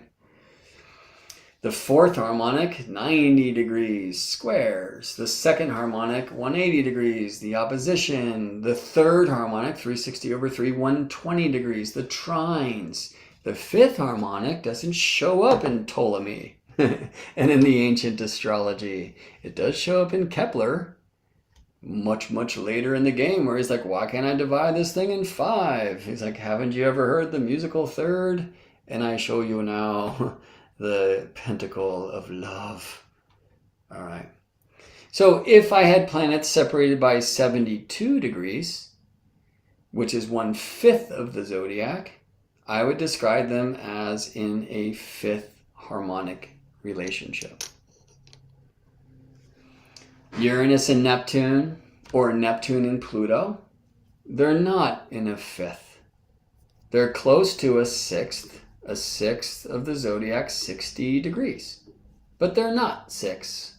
The 4th harmonic, 90 degrees, squares. The 2nd harmonic, 180 degrees, the opposition. The 3rd harmonic, 360 over 3, 120 degrees, the trines. The 5th harmonic doesn't show up in Ptolemy and in the ancient astrology. It does show up in Kepler much, much later in the game, where he's like, why can't I divide this thing in 5? He's like, haven't you ever heard the musical third? And I show you now the pentacle of love. All right. So if I had planets separated by 72 degrees, which is 1/5 of the zodiac, I would describe them as in a 5th harmonic relationship. Uranus and Neptune, or Neptune and Pluto, they're not in a 5th. They're close to a 6th. A 6th of the zodiac, 60 degrees. But they're not 6.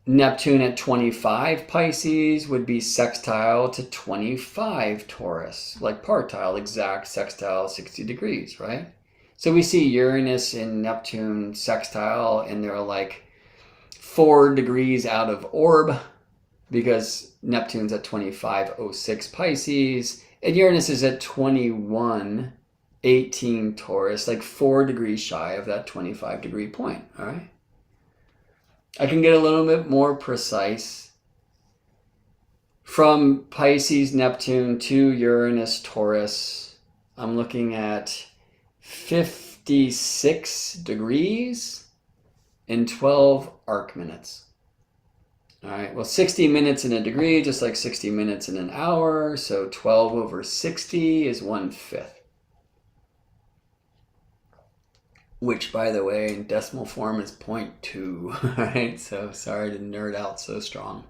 Neptune at 25 Pisces would be sextile to 25 Taurus, like partile, exact sextile, 60 degrees, right? So we see Uranus and Neptune sextile, and they're like 4 degrees out of orb, because Neptune's at 2506 Pisces, and Uranus is at 2118 Taurus, like 4 degrees shy of that 25 degree point, all right? I can get a little bit more precise. From Pisces, Neptune to Uranus, Taurus, I'm looking at 56 degrees and 12 arc minutes. All right, well, 60 minutes in a degree, just like 60 minutes in an hour. So 12 over 60 is 1/5. Which, by the way, in decimal form is 0.2. All right, so sorry to nerd out so strong.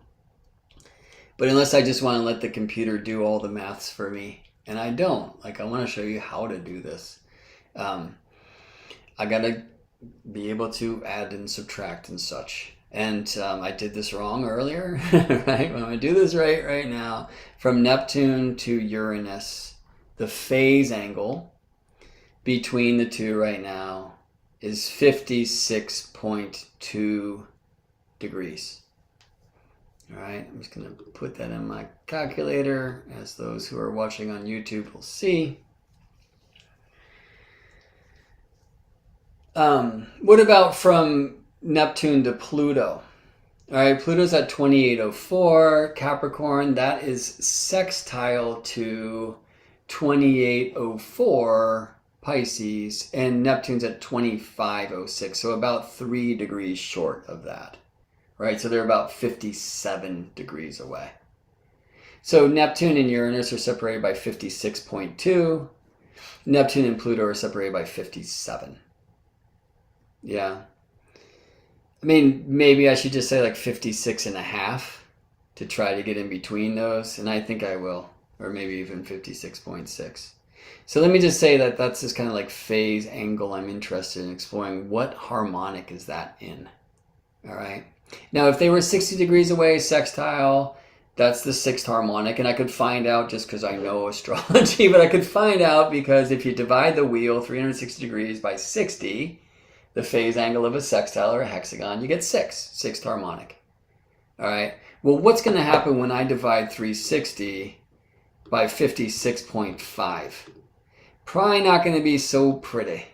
But unless I just want to let the computer do all the maths for me, and I don't. Like, I want to show you how to do this. I got to be able to add and subtract and such. And I did this wrong earlier, right? I'm going to do this right now. From Neptune to Uranus, the phase angle between the two right now is 56.2 degrees. All right, I'm just going to put that in my calculator, as those who are watching on YouTube will see. What about from Neptune to Pluto? All right, Pluto's at 2804 Capricorn. That is sextile to 2804 Pisces, and Neptune's at 2506, so about 3 degrees short of that. Right, so they're about 57 degrees away. So Neptune and Uranus are separated by 56.2. Neptune and Pluto are separated by 57. Yeah. I mean, maybe I should just say like 56 and a half to try to get in between those, and I think I will, or maybe even 56.6. So let me just say that that's this kind of like phase angle I'm interested in exploring. What harmonic is that in? All right. Now, if they were 60 degrees away, sextile, that's the 6th harmonic, and I could find out just because I know astrology, but I could find out because if you divide the wheel 360 degrees by 60, the phase angle of a sextile or a hexagon, you get 6th harmonic. All right. Well, what's going to happen when I divide 360 by 56.5? Probably not going to be so pretty.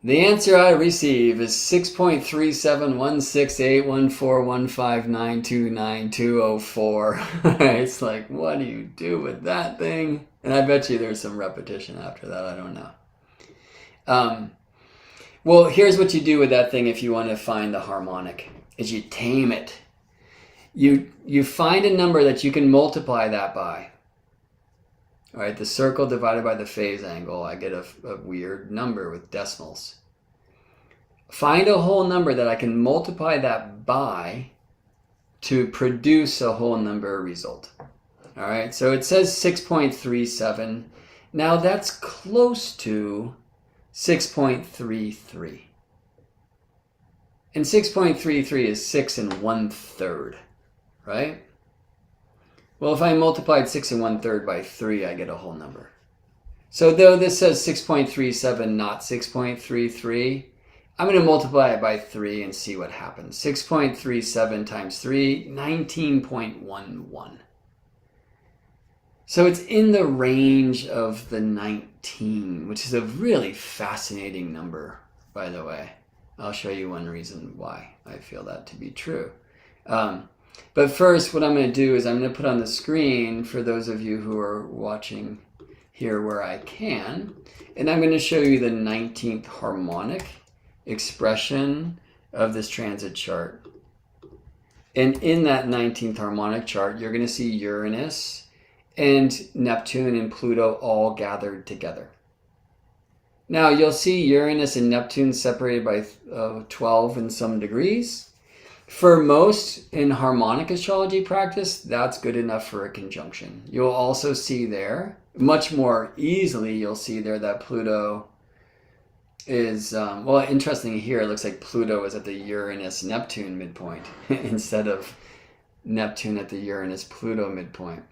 The answer I receive is 6.3716814159292004. It's like, what do you do with that thing? And I bet you there's some repetition after that. I don't know. Well, here's what you do with that thing if you want to find the harmonic, is you tame it. You find a number that you can multiply that by. All right, the circle divided by the phase angle, I get a weird number with decimals. Find a whole number that I can multiply that by to produce a whole number result. All right, so it says 6.37. Now that's close to 6.33. And 6.33 is 6 1/3, right? Well, if I multiplied 6 1/3 by 3, I get a whole number. So though this says 6.37, not 6.33, I'm going to multiply it by 3 and see what happens. 6.37 times 3, 19.11. So it's in the range of the 19, which is a really fascinating number, by the way. I'll show you one reason why I feel that to be true. But first, what I'm going to do is I'm going to put on the screen, for those of you who are watching here where I can, and I'm going to show you the 19th harmonic expression of this transit chart. And in that 19th harmonic chart, you're going to see Uranus and Neptune and Pluto all gathered together. Now, you'll see Uranus and Neptune separated by 12 and some degrees. For most in harmonic astrology practice, that's good enough for a conjunction. You'll also see there, much more easily, you'll see there that Pluto is, well, interesting here, it looks like Pluto is at the Uranus-Neptune midpoint instead of Neptune at the Uranus-Pluto midpoint.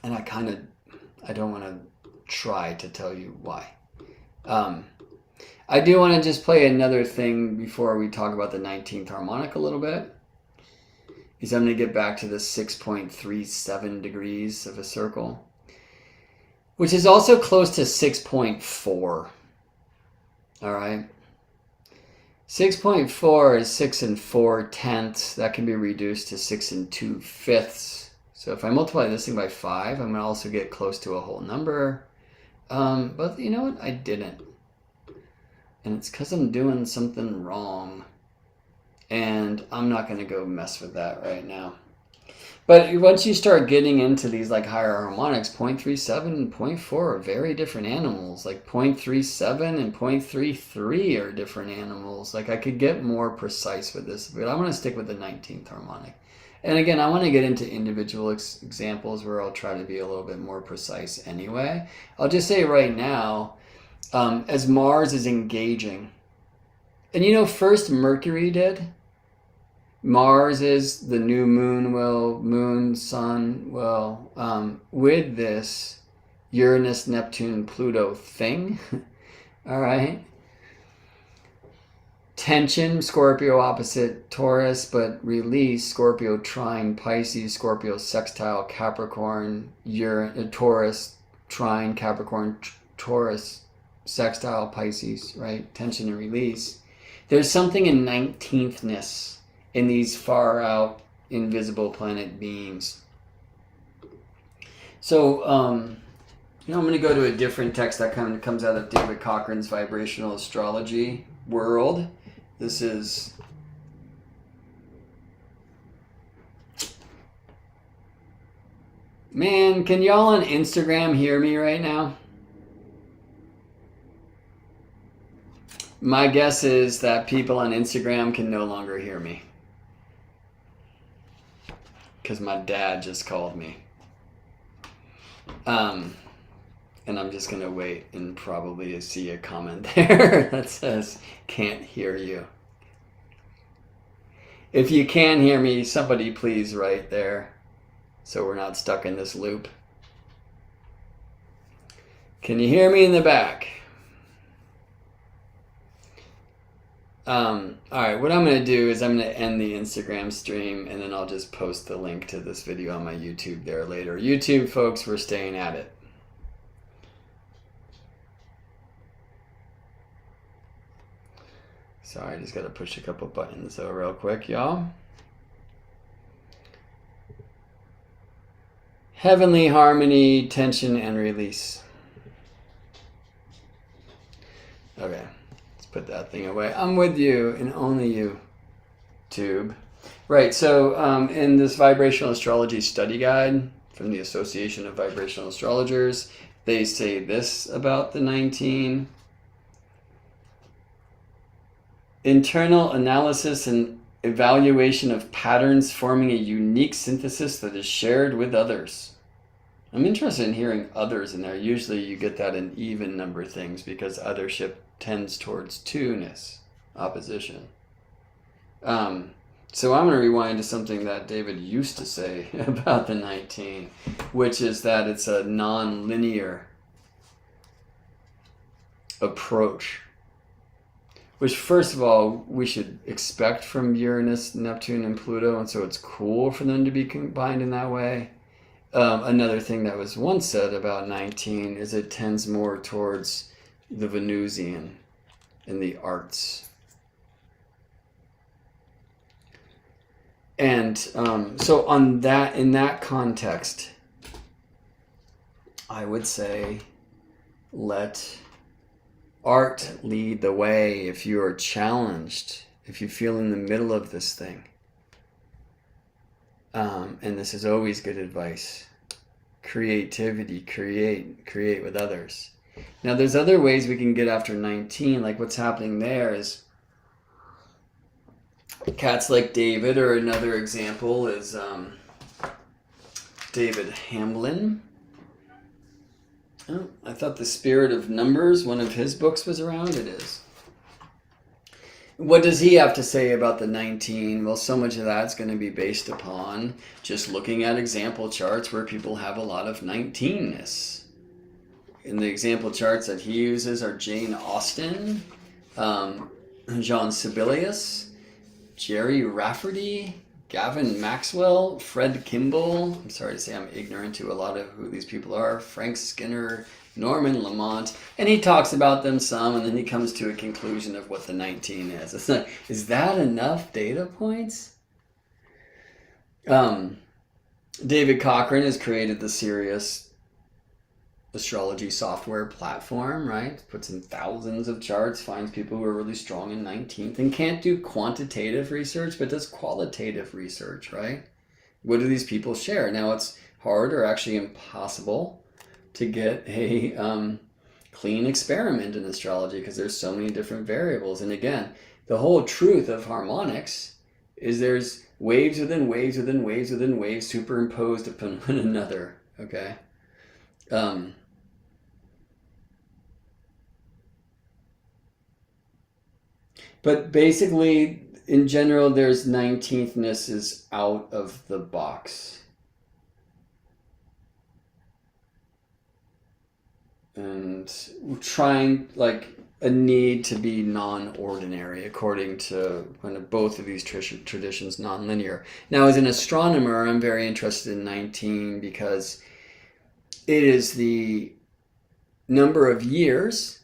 And I don't want to try to tell you why. I do want to just play another thing before we talk about the 19th harmonic a little bit. Is I'm going to get back to the 6.37 degrees of a circle, which is also close to 6.4. All right. 6.4 is 6 4/10. That can be reduced to 6 2/5. So if I multiply this thing by 5, I'm going to also get close to a whole number. But you know what? I didn't. And it's because I'm doing something wrong. And I'm not going to go mess with that right now. But once you start getting into these like higher harmonics, 0.37 and 0.4 are very different animals. Like 0.37 and 0.33 are different animals. Like I could get more precise with this, but I'm going to stick with the 19th harmonic. And again, I want to get into individual examples where I'll try to be a little bit more precise anyway. I'll just say right now, as Mars is engaging, and you know, first Mercury did. Mars is the new moon, moon, sun, with this Uranus, Neptune, Pluto thing, all right? Tension, Scorpio opposite Taurus, but release, Scorpio trine Pisces, Scorpio sextile Capricorn, Taurus trine Capricorn, Taurus sextile Pisces, right? Tension and release. There's something in 19thness in these far out invisible planet beings. So, I'm going to go to a different text that kind of comes out of David Cochran's vibrational astrology world. This is... Man, can y'all on Instagram hear me right now? My guess is that people on Instagram can no longer hear me. Because my dad just called me. And I'm just going to wait and probably see a comment there that says, can't hear you. If you can hear me, somebody please write there so we're not stuck in this loop. Can you hear me in the back? All right, what I'm going to do is I'm going to end the Instagram stream and then I'll just post the link to this video on my YouTube there later. YouTube folks, we're staying at it. Sorry, I just got to push a couple buttons though real quick, y'all. Heavenly harmony, tension, and release. Okay, let's put that thing away. I'm with you and only you, Tube. Right, so in this vibrational astrology study guide from the Association of Vibrational Astrologers, they say this about the 19. Internal analysis and evaluation of patterns forming a unique synthesis that is shared with others. I'm interested in hearing others in there. Usually you get that in even number things because othership tends towards two-ness, opposition. So I'm going to rewind to something that David used to say about the 19, which is that it's a non-linear approach. Which, first of all, we should expect from Uranus, Neptune, and Pluto, and so it's cool for them to be combined in that way. Another thing that was once said about 19 is it tends more towards the Venusian and the arts. And so on that, in that context, I would say let art lead the way if you are challenged, if you feel in the middle of this thing. And this is always good advice. Creativity, create with others. Now there's other ways we can get after 19, like what's happening there is cats like David, or another example is David Hamblin. Oh, I thought The Spirit of Numbers, one of his books, was around. It is. What does he have to say about the 19? Well, so much of that's going to be based upon just looking at example charts where people have a lot of 19-ness. And the example charts that he uses are Jane Austen, John Sibelius, Jerry Rafferty, Gavin Maxwell, Fred Kimball. I'm sorry to say I'm ignorant to a lot of who these people are. Frank Skinner, Norman Lamont. And he talks about them some, and then he comes to a conclusion of what the 19 is. It's like, is that enough data points? David Cochran has created the Sirius astrology software platform, right? Puts in thousands of charts, finds people who are really strong in 19th, and can't do quantitative research, but does qualitative research, right? What do these people share? Now, it's hard or actually impossible to get a clean experiment in astrology because there's so many different variables. And again, the whole truth of harmonics is there's waves within waves within waves within waves superimposed upon one another, okay? But basically, in general, there's 19thness is out of the box. And trying, like, a need to be non-ordinary, according to kind of both of these traditions, non-linear. Now, as an astronomer, I'm very interested in 19 because it is the number of years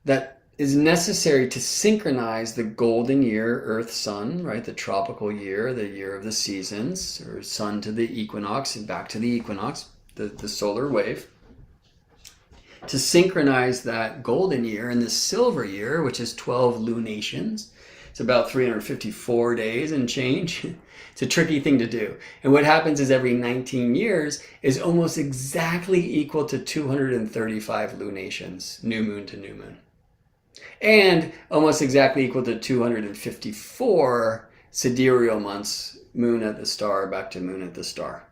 that is necessary to synchronize the golden year, Earth, Sun, right? The tropical year, the year of the seasons, or Sun to the equinox and back to the equinox, the solar wave. To synchronize that golden year and the silver year, which is 12 lunations. It's about 354 days and change. It's a tricky thing to do. And what happens is every 19 years is almost exactly equal to 235 lunations, new moon to new moon. And almost exactly equal to 254 sidereal months, moon at the star, back to moon at the star.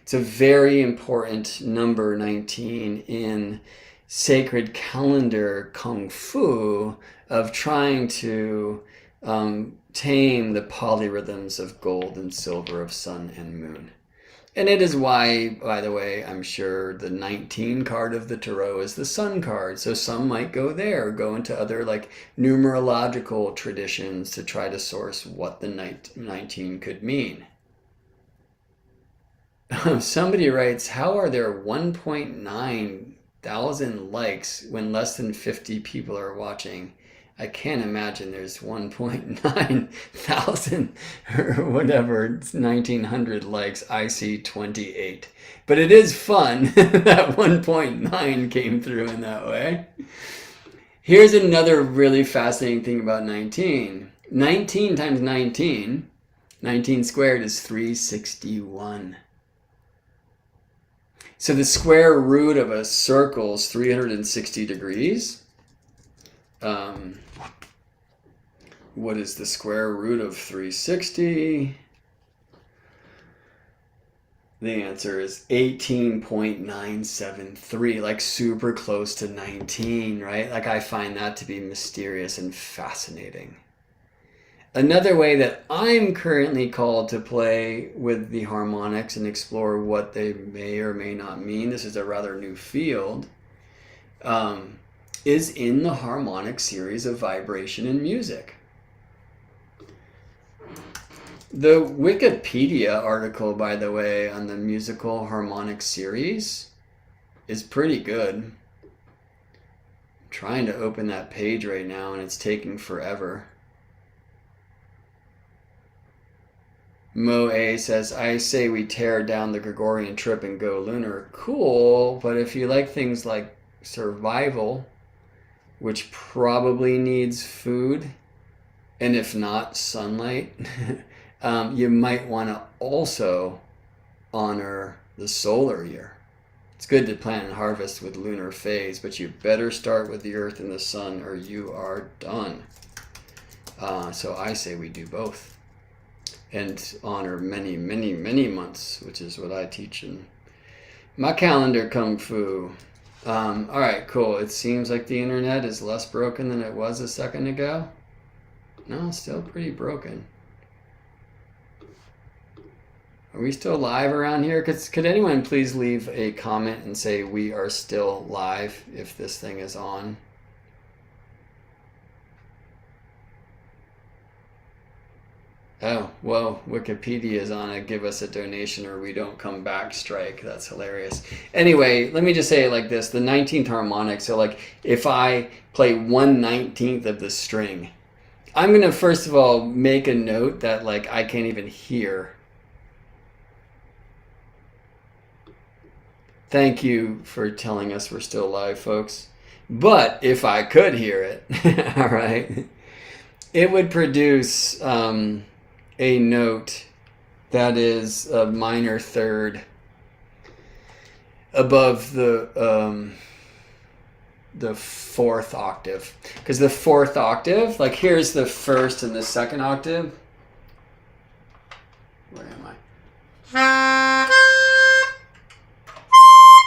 It's a very important number, 19, in sacred calendar kung fu of trying to tame the polyrhythms of gold and silver, of sun and moon. And it is why, by the way, I'm sure the 19 card of the tarot is the sun card. So some might go there, go into other like numerological traditions to try to source what the 19 could mean. Somebody writes, how are there 1.9 thousand likes when less than 50 people are watching? I can't imagine there's 1.9 thousand or whatever, it's 1900 likes. I see 28. But it is fun that 1.9 came through in that way. Here's another really fascinating thing about 19. 19 times 19, 19 squared is 361. So the square root of a circle is 360 degrees. What is the square root of 360? The answer is 18.973, like super close to 19, right? Like I find that to be mysterious and fascinating. Another way that I'm currently called to play with the harmonics and explore what they may or may not mean, this is a rather new field, is in the harmonic series of vibration and music. The Wikipedia article, by the way, on the musical harmonic series is pretty good. I'm trying to open that page right now and it's taking forever. Mo A says, I say we tear down the Gregorian trip and go lunar. Cool, but if you like things like survival, which probably needs food, and if not, sunlight, you might want to also honor the solar year. It's good to plant and harvest with lunar phase, but you better start with the earth and the sun or you are done. So I say we do both and honor many, many, many months, which is what I teach in my calendar kung fu. All right, cool. It seems like the internet is less broken than it was a second ago. No, still pretty broken. Are we still live around here? Could anyone please leave a comment and say we are still live if this thing is on? Oh, well, Wikipedia is on a give us a donation or we don't come back strike. That's hilarious. Anyway, let me just say it like this. The 19th harmonic, so like if I play 1/19 of the string, I'm going to first of all make a note that like I can't even hear. Thank you for telling us we're still live, folks. But if I could hear it, all right, it would produce a note that is a minor third above the fourth octave. Because the fourth octave, like here's the first and the second octave. Where am I?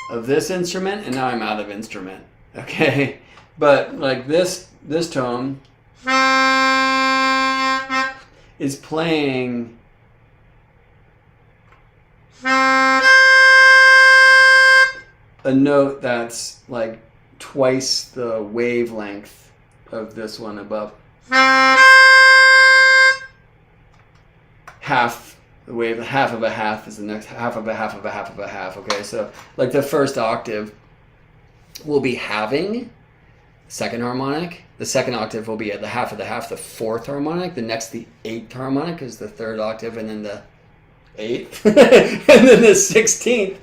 Of this instrument, and now I'm out of instrument. Okay, but like this tone is playing a note that's like twice the wavelength of this one above. Half the wave, half of a half is the next half of a half of a half of a half. Okay, so like the first octave will be having second harmonic. The second octave will be at the half of the half, the fourth harmonic. The next, the eighth harmonic, is the third octave, and then the eighth, and then the 16th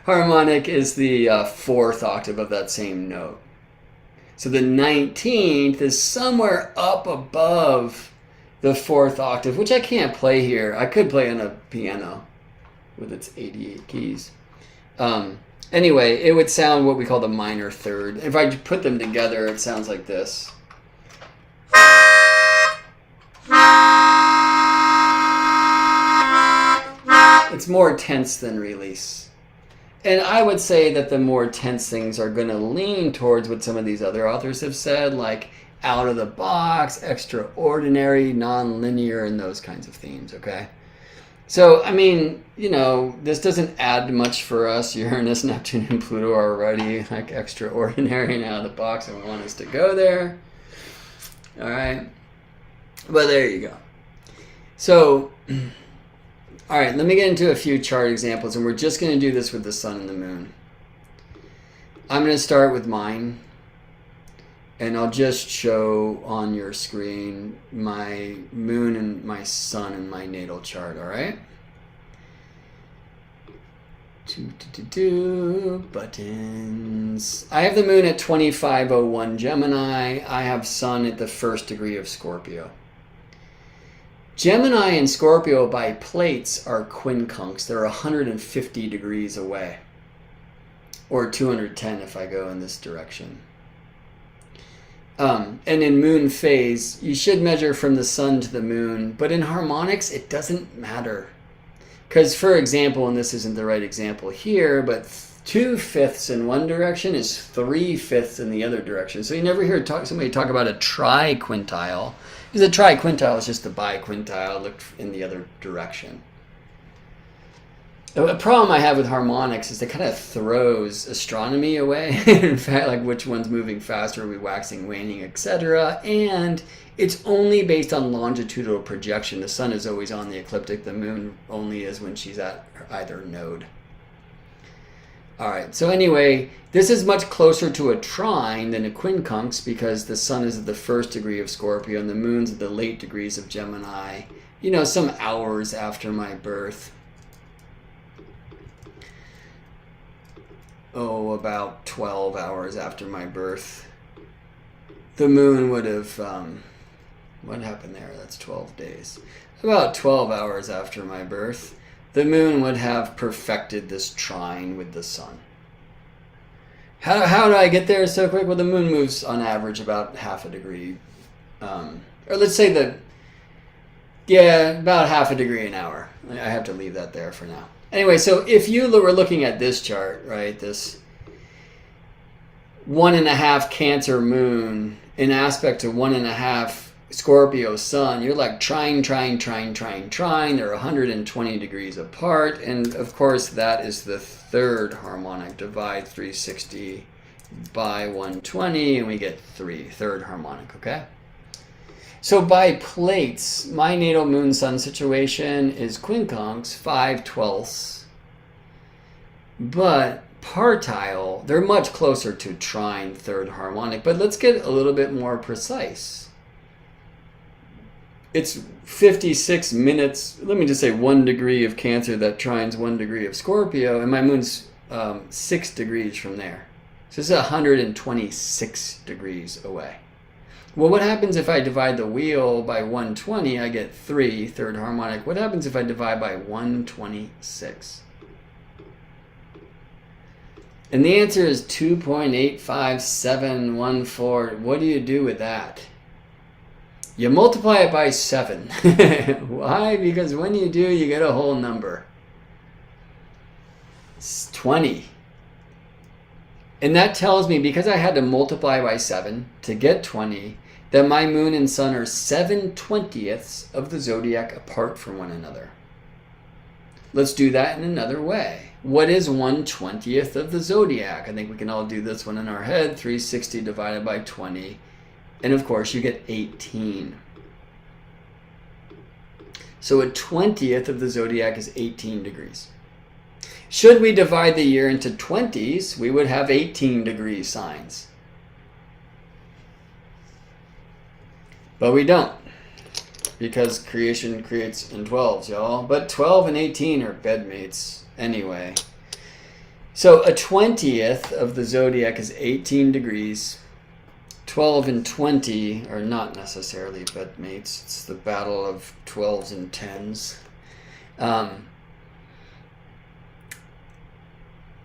harmonic is the fourth octave of that same note. So the 19th is somewhere up above the fourth octave, which I can't play here. I could play on a piano with its 88 keys. Anyway, it would sound what we call the minor third. If I put them together, it sounds like this. It's more tense than release. And I would say that the more tense things are going to lean towards what some of these other authors have said, like out of the box, extraordinary, non-linear, and those kinds of themes, okay? So, I mean, you know, this doesn't add much for us. Uranus, Neptune, and Pluto are already like extraordinary and out of the box and want us to go there. All right. But there you go. So, all right, let me get into a few chart examples, and we're just going to do this with the sun and the moon. I'm going to start with mine, and I'll just show on your screen my moon and my sun and my natal chart, all right? Buttons. I have the moon at 2501 Gemini. I have sun at the 1st degree of Scorpio. Gemini and Scorpio by plates are quincunx. They're 150 degrees away, or 210 if I go in this direction. And in moon phase, you should measure from the sun to the moon, but in harmonics, it doesn't matter. Because, for example, and this isn't the right example here, but 2/5 in one direction is 3/5 in the other direction. So you never hear somebody talk about a triquintile, because a triquintile is just a biquintile looked in the other direction. A problem I have with harmonics is it kind of throws astronomy away. In fact, like which one's moving faster, are we waxing, waning, etc. And it's only based on longitudinal projection. The sun is always on the ecliptic. The moon only is when she's at either node. All right, so anyway, this is much closer to a trine than a quincunx because the sun is at the 1st degree of Scorpio and the moon's at the late degrees of Gemini, you know, some hours after my birth. Oh, about 12 hours after my birth. The moon would have, what happened there? That's 12 days. About 12 hours after my birth, the moon would have perfected this trine with the sun. How do I get there so quick? Well, the moon moves on average about half a degree. Or let's say about half a degree an hour. I have to leave that there for now. Anyway, so if you were looking at this chart, right, this 1.5 Cancer moon in aspect to 1.5 Scorpio sun, you're like trine. They're 120 degrees apart. And of course, that is the 3rd harmonic. Divide 360 by 120, and we get 3rd harmonic, okay? So by plates, my natal moon sun situation is quincunx, 5/12. But partile, they're much closer to trine, 3rd harmonic. But let's get a little bit more precise. It's 56 minutes, let me just say 1 degree of Cancer that trines 1 degree of Scorpio, and my moon's 6 degrees from there. So this is 126 degrees away. Well, what happens if I divide the wheel by 120? I get 3, 3rd harmonic. What happens if I divide by 126? And the answer is 2.85714. What do you do with that? You multiply it by 7. Why? Because when you do, you get a whole number. It's 20. And that tells me, because I had to multiply by 7 to get 20, that my moon and sun are 7/20ths of the zodiac apart from one another. Let's do that in another way. What is 1/20th of the zodiac? I think we can all do this one in our head. 360 divided by 20. And of course, you get 18. So a 20th of the zodiac is 18 degrees. Should we divide the year into 20s, we would have 18 degree signs. But we don't, because creation creates in 12s, y'all. But 12 and 18 are bedmates anyway. So a 20th of the zodiac is 18 degrees. 12 and 20 are not necessarily bedmates. It's the battle of 12s and 10s.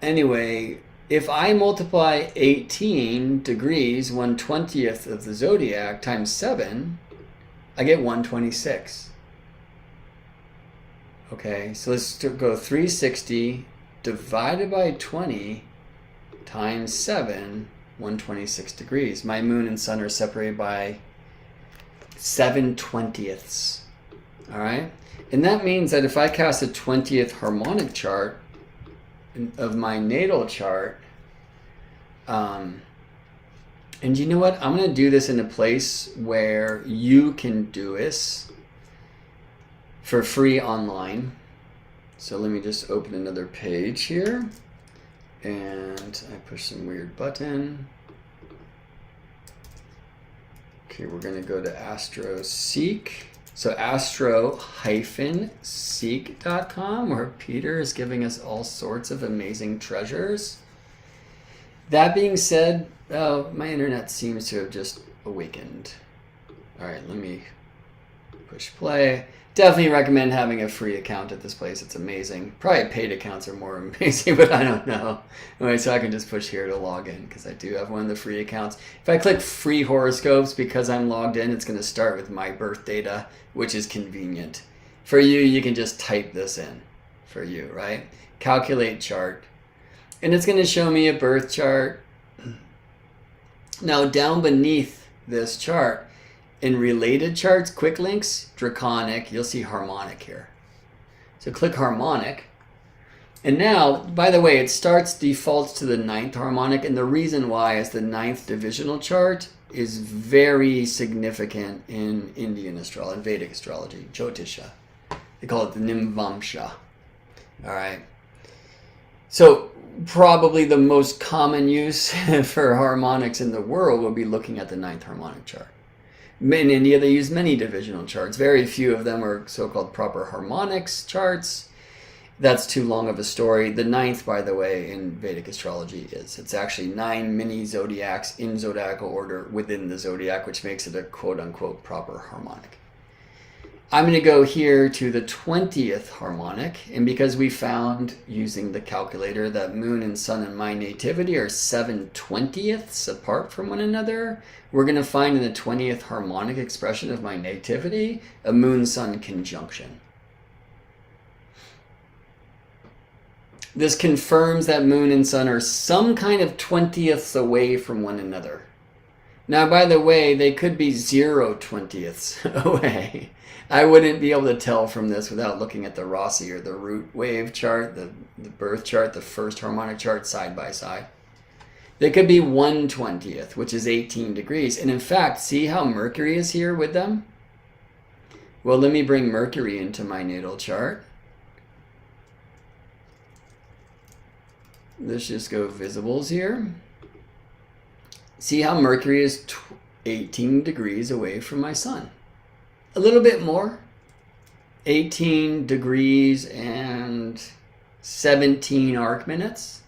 Anyway, if I multiply 18 degrees, 1/20th of the zodiac, times 7, I get 126. Okay, so let's go 360 divided by 20 times 7, 126 degrees. My moon and sun are separated by 7/20ths. All right? And that means that if I cast a 20th harmonic chart of my natal chart, and you know what? I'm going to do this in a place where you can do this for free online. So let me just open another page here. And I push some weird button. Okay, we're going to go to AstroSeek. So astro-seek.com, where Peter is giving us all sorts of amazing treasures. That being said, my internet seems to have just awakened. All right, let me push play. Definitely recommend having a free account at this place. It's amazing. Probably paid accounts are more amazing, but I don't know. Anyway, so I can just push here to log in because I do have one of the free accounts. If I click free horoscopes, because I'm logged in, it's going to start with my birth data, which is convenient. For you, you can just type this in for you, right? Calculate chart. And it's going to show me a birth chart. Now, down beneath this chart, in related charts, quick links, draconic, you'll see harmonic here. So click harmonic. And now, by the way, it defaults to the 9th harmonic. And the reason why is the 9th divisional chart is very significant in Indian astrology, Vedic astrology, Jyotisha. They call it the Nimvamsha. All right. So probably the most common use for harmonics in the world will be looking at the 9th harmonic chart. In India, they use many divisional charts. Very few of them are so-called proper harmonics charts. That's too long of a story. The 9th, by the way, in Vedic astrology is. It's actually 9 mini zodiacs in zodiacal order within the zodiac, which makes it a quote-unquote proper harmonic. I'm going to go here to the 20th harmonic, and because we found using the calculator that moon and sun in my nativity are 7/20ths apart from one another, we're going to find in the 20th harmonic expression of my nativity a moon-sun conjunction. This confirms that moon and sun are some kind of 20ths away from one another. Now, by the way, they could be 0/20ths away. I wouldn't be able to tell from this without looking at the Rossi or the root wave chart, the birth chart, the first harmonic chart side by side. They could be 1/20th, which is 18 degrees. And in fact, see how Mercury is here with them? Well, let me bring Mercury into my natal chart. Let's just go visibles here. See how Mercury is 18 degrees away from my sun. A little bit more. 18 degrees and 17 arc minutes.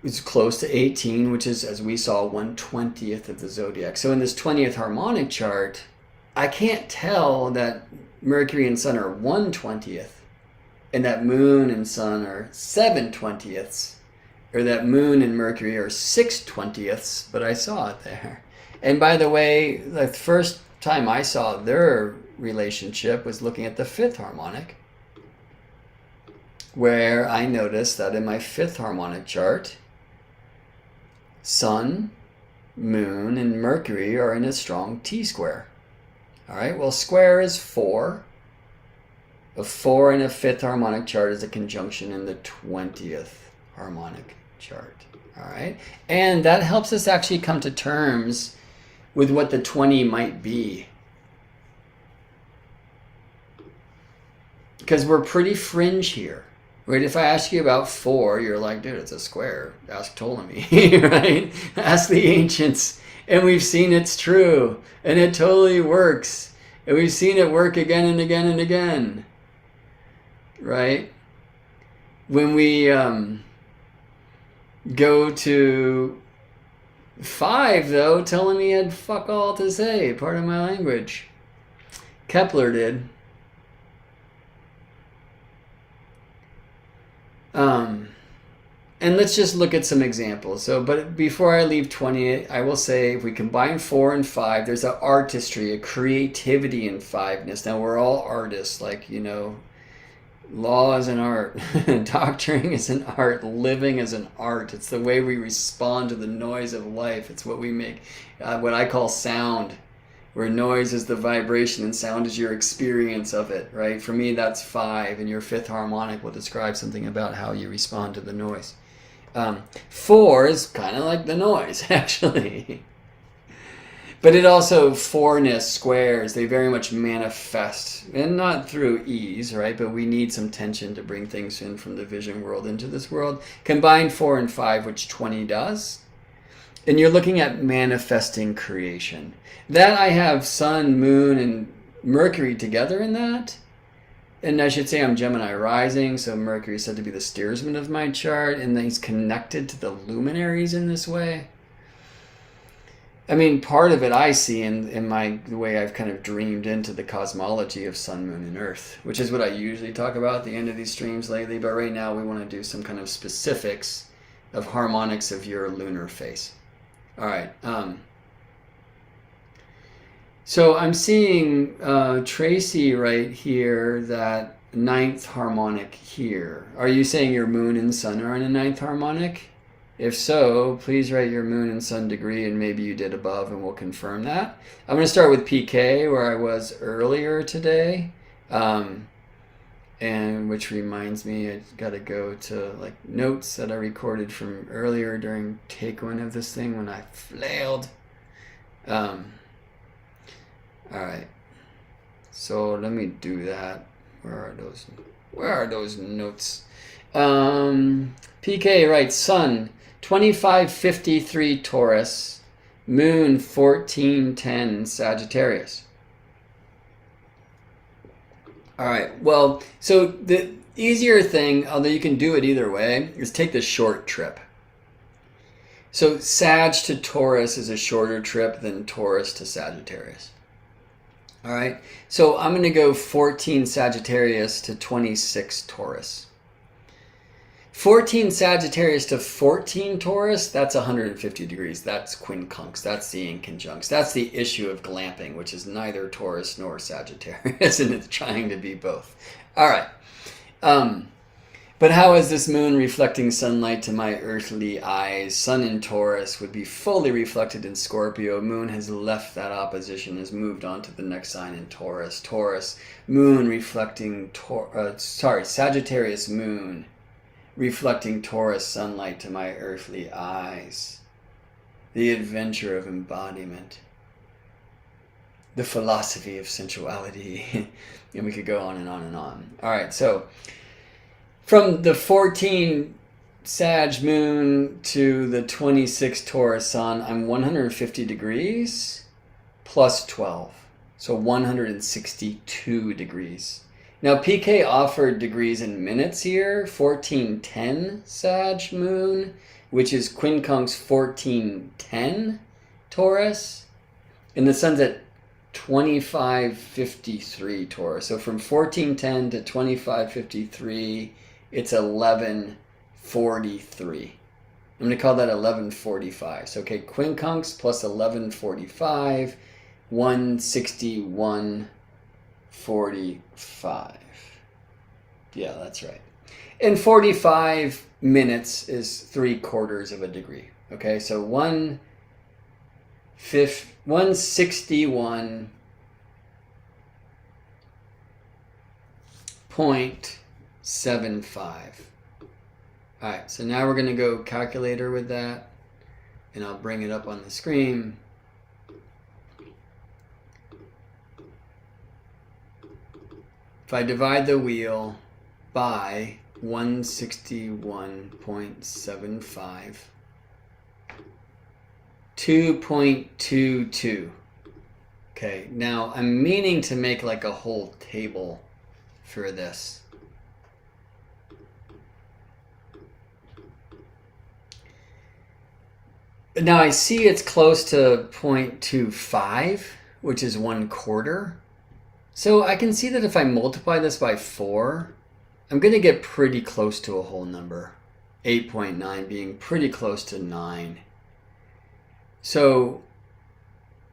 It's close to 18, which is, as we saw, 1/20th of the zodiac. So in this 20th harmonic chart, I can't tell that Mercury and sun are 1/20th and that moon and sun are 7/20ths, or that moon and Mercury are 6/20ths, but I saw it there. And by the way, the first time I saw their relationship was looking at the 5th harmonic, where I noticed that in my 5th harmonic chart, sun, moon, and Mercury are in a strong T-square. All right, well, square is 4. A 4 in a 5th harmonic chart is a conjunction in the 20th harmonic chart. All right, and that helps us actually come to terms with what the 20 might be. Because we're pretty fringe here. Right? If I ask you about 4, you're like, dude, it's a square. Ask Ptolemy, right? Ask the ancients. And we've seen it's true. And it totally works. And we've seen it work again and again and again. Right? When we go to 5, though, Ptolemy had fuck all to say. Pardon my language. Kepler did. And let's just look at some examples. So, but before I leave 20, I will say if we combine 4 and 5, there's an artistry, a creativity in 5ness. Now, we're all artists, like, you know, law is an art, doctoring is an art, living is an art. It's the way we respond to the noise of life. It's what we make, what I call sound, where noise is the vibration and sound is your experience of it, right? For me, that's 5, and your 5th harmonic will describe something about how you respond to the noise. 4 is kind of like the noise, actually. But it also, 4ness, squares, they very much manifest, and not through ease, right? But we need some tension to bring things in from the vision world into this world. Combine 4 and 5, which 20 does. And you're looking at manifesting creation. That I have Sun, Moon, and Mercury together in that. And I should say I'm Gemini rising, so Mercury is said to be the steersman of my chart, and then he's connected to the luminaries in this way. I mean, part of it I see in the way I've kind of dreamed into the cosmology of Sun, Moon, and Earth, which is what I usually talk about at the end of these streams lately. But right now we want to do some kind of specifics of harmonics of your lunar phase. All right. So I'm seeing Tracy right here, that 9th harmonic here. Are you saying your moon and sun are in a 9th harmonic? If so, please write your moon and sun degree, and maybe you did above, and we'll confirm that. I'm going to start with PK, where I was earlier today. And which reminds me, I got to go to like notes that I recorded from earlier during take 1 of this thing when I flailed. All right, so let me do that. Where are those notes? PK writes Sun 2553 Taurus, Moon 1410 Sagittarius. All right, well, so the easier thing, although you can do it either way, is take the short trip. So Sag to Taurus is a shorter trip than Taurus to Sagittarius. All right, so I'm going to go 14 Sagittarius to 26 Taurus. 14 Sagittarius to 14 Taurus, that's 150 degrees. That's quincunx. That's the inconjunx. That's the issue of glamping, which is neither Taurus nor Sagittarius, and it's trying to be both. All right. But how is this moon reflecting sunlight to my earthly eyes? Sun in Taurus would be fully reflected in Scorpio. Moon has left that opposition, has moved on to the next sign in Taurus. Taurus, moon reflecting, Sagittarius moon reflecting Taurus sunlight to my earthly eyes. The adventure of embodiment. The philosophy of sensuality. And we could go on and on and on. All right, so from the 14 Sag moon to the 26 Taurus sun, I'm 150 degrees plus 12. So 162 degrees. Now PK offered degrees in minutes here. 1410 Sag moon, which is quincunx 1410 Taurus. And the sun's at 2553 Taurus. So from 1410 to 2553, it's 1143. I'm going to call that 1145. So, okay, quincunx plus 1145, 161.45. Yeah, that's right. And 45 minutes is 3/4 of a degree. Okay, so 161.75. All right, so now we're going to go calculator with that, and I'll bring it up on the screen. If I divide the wheel by 161.75. 2.22. Okay, now I'm meaning to make like a whole table for this. Now I see it's close to 0.25, which is 1/4. So I can see that if I multiply this by 4, I'm going to get pretty close to a whole number. 8.9 being pretty close to 9. So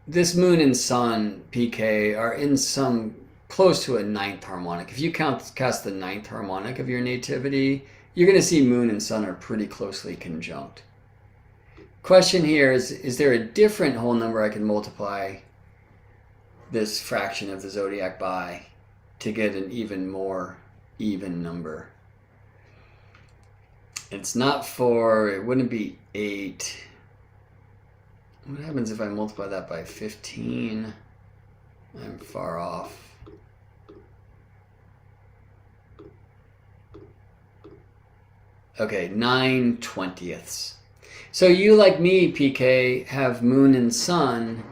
this moon and sun, PK, are in some close to a 9th harmonic. If you cast the 9th harmonic of your nativity, you're going to see moon and sun are pretty closely conjunct. Question here is there a different whole number I can multiply this fraction of the zodiac by to get an even more even number? It's not 4, it wouldn't be 8. What happens if I multiply that by 15? I'm far off. Okay, 9/20. So you, like me, PK, have moon and sun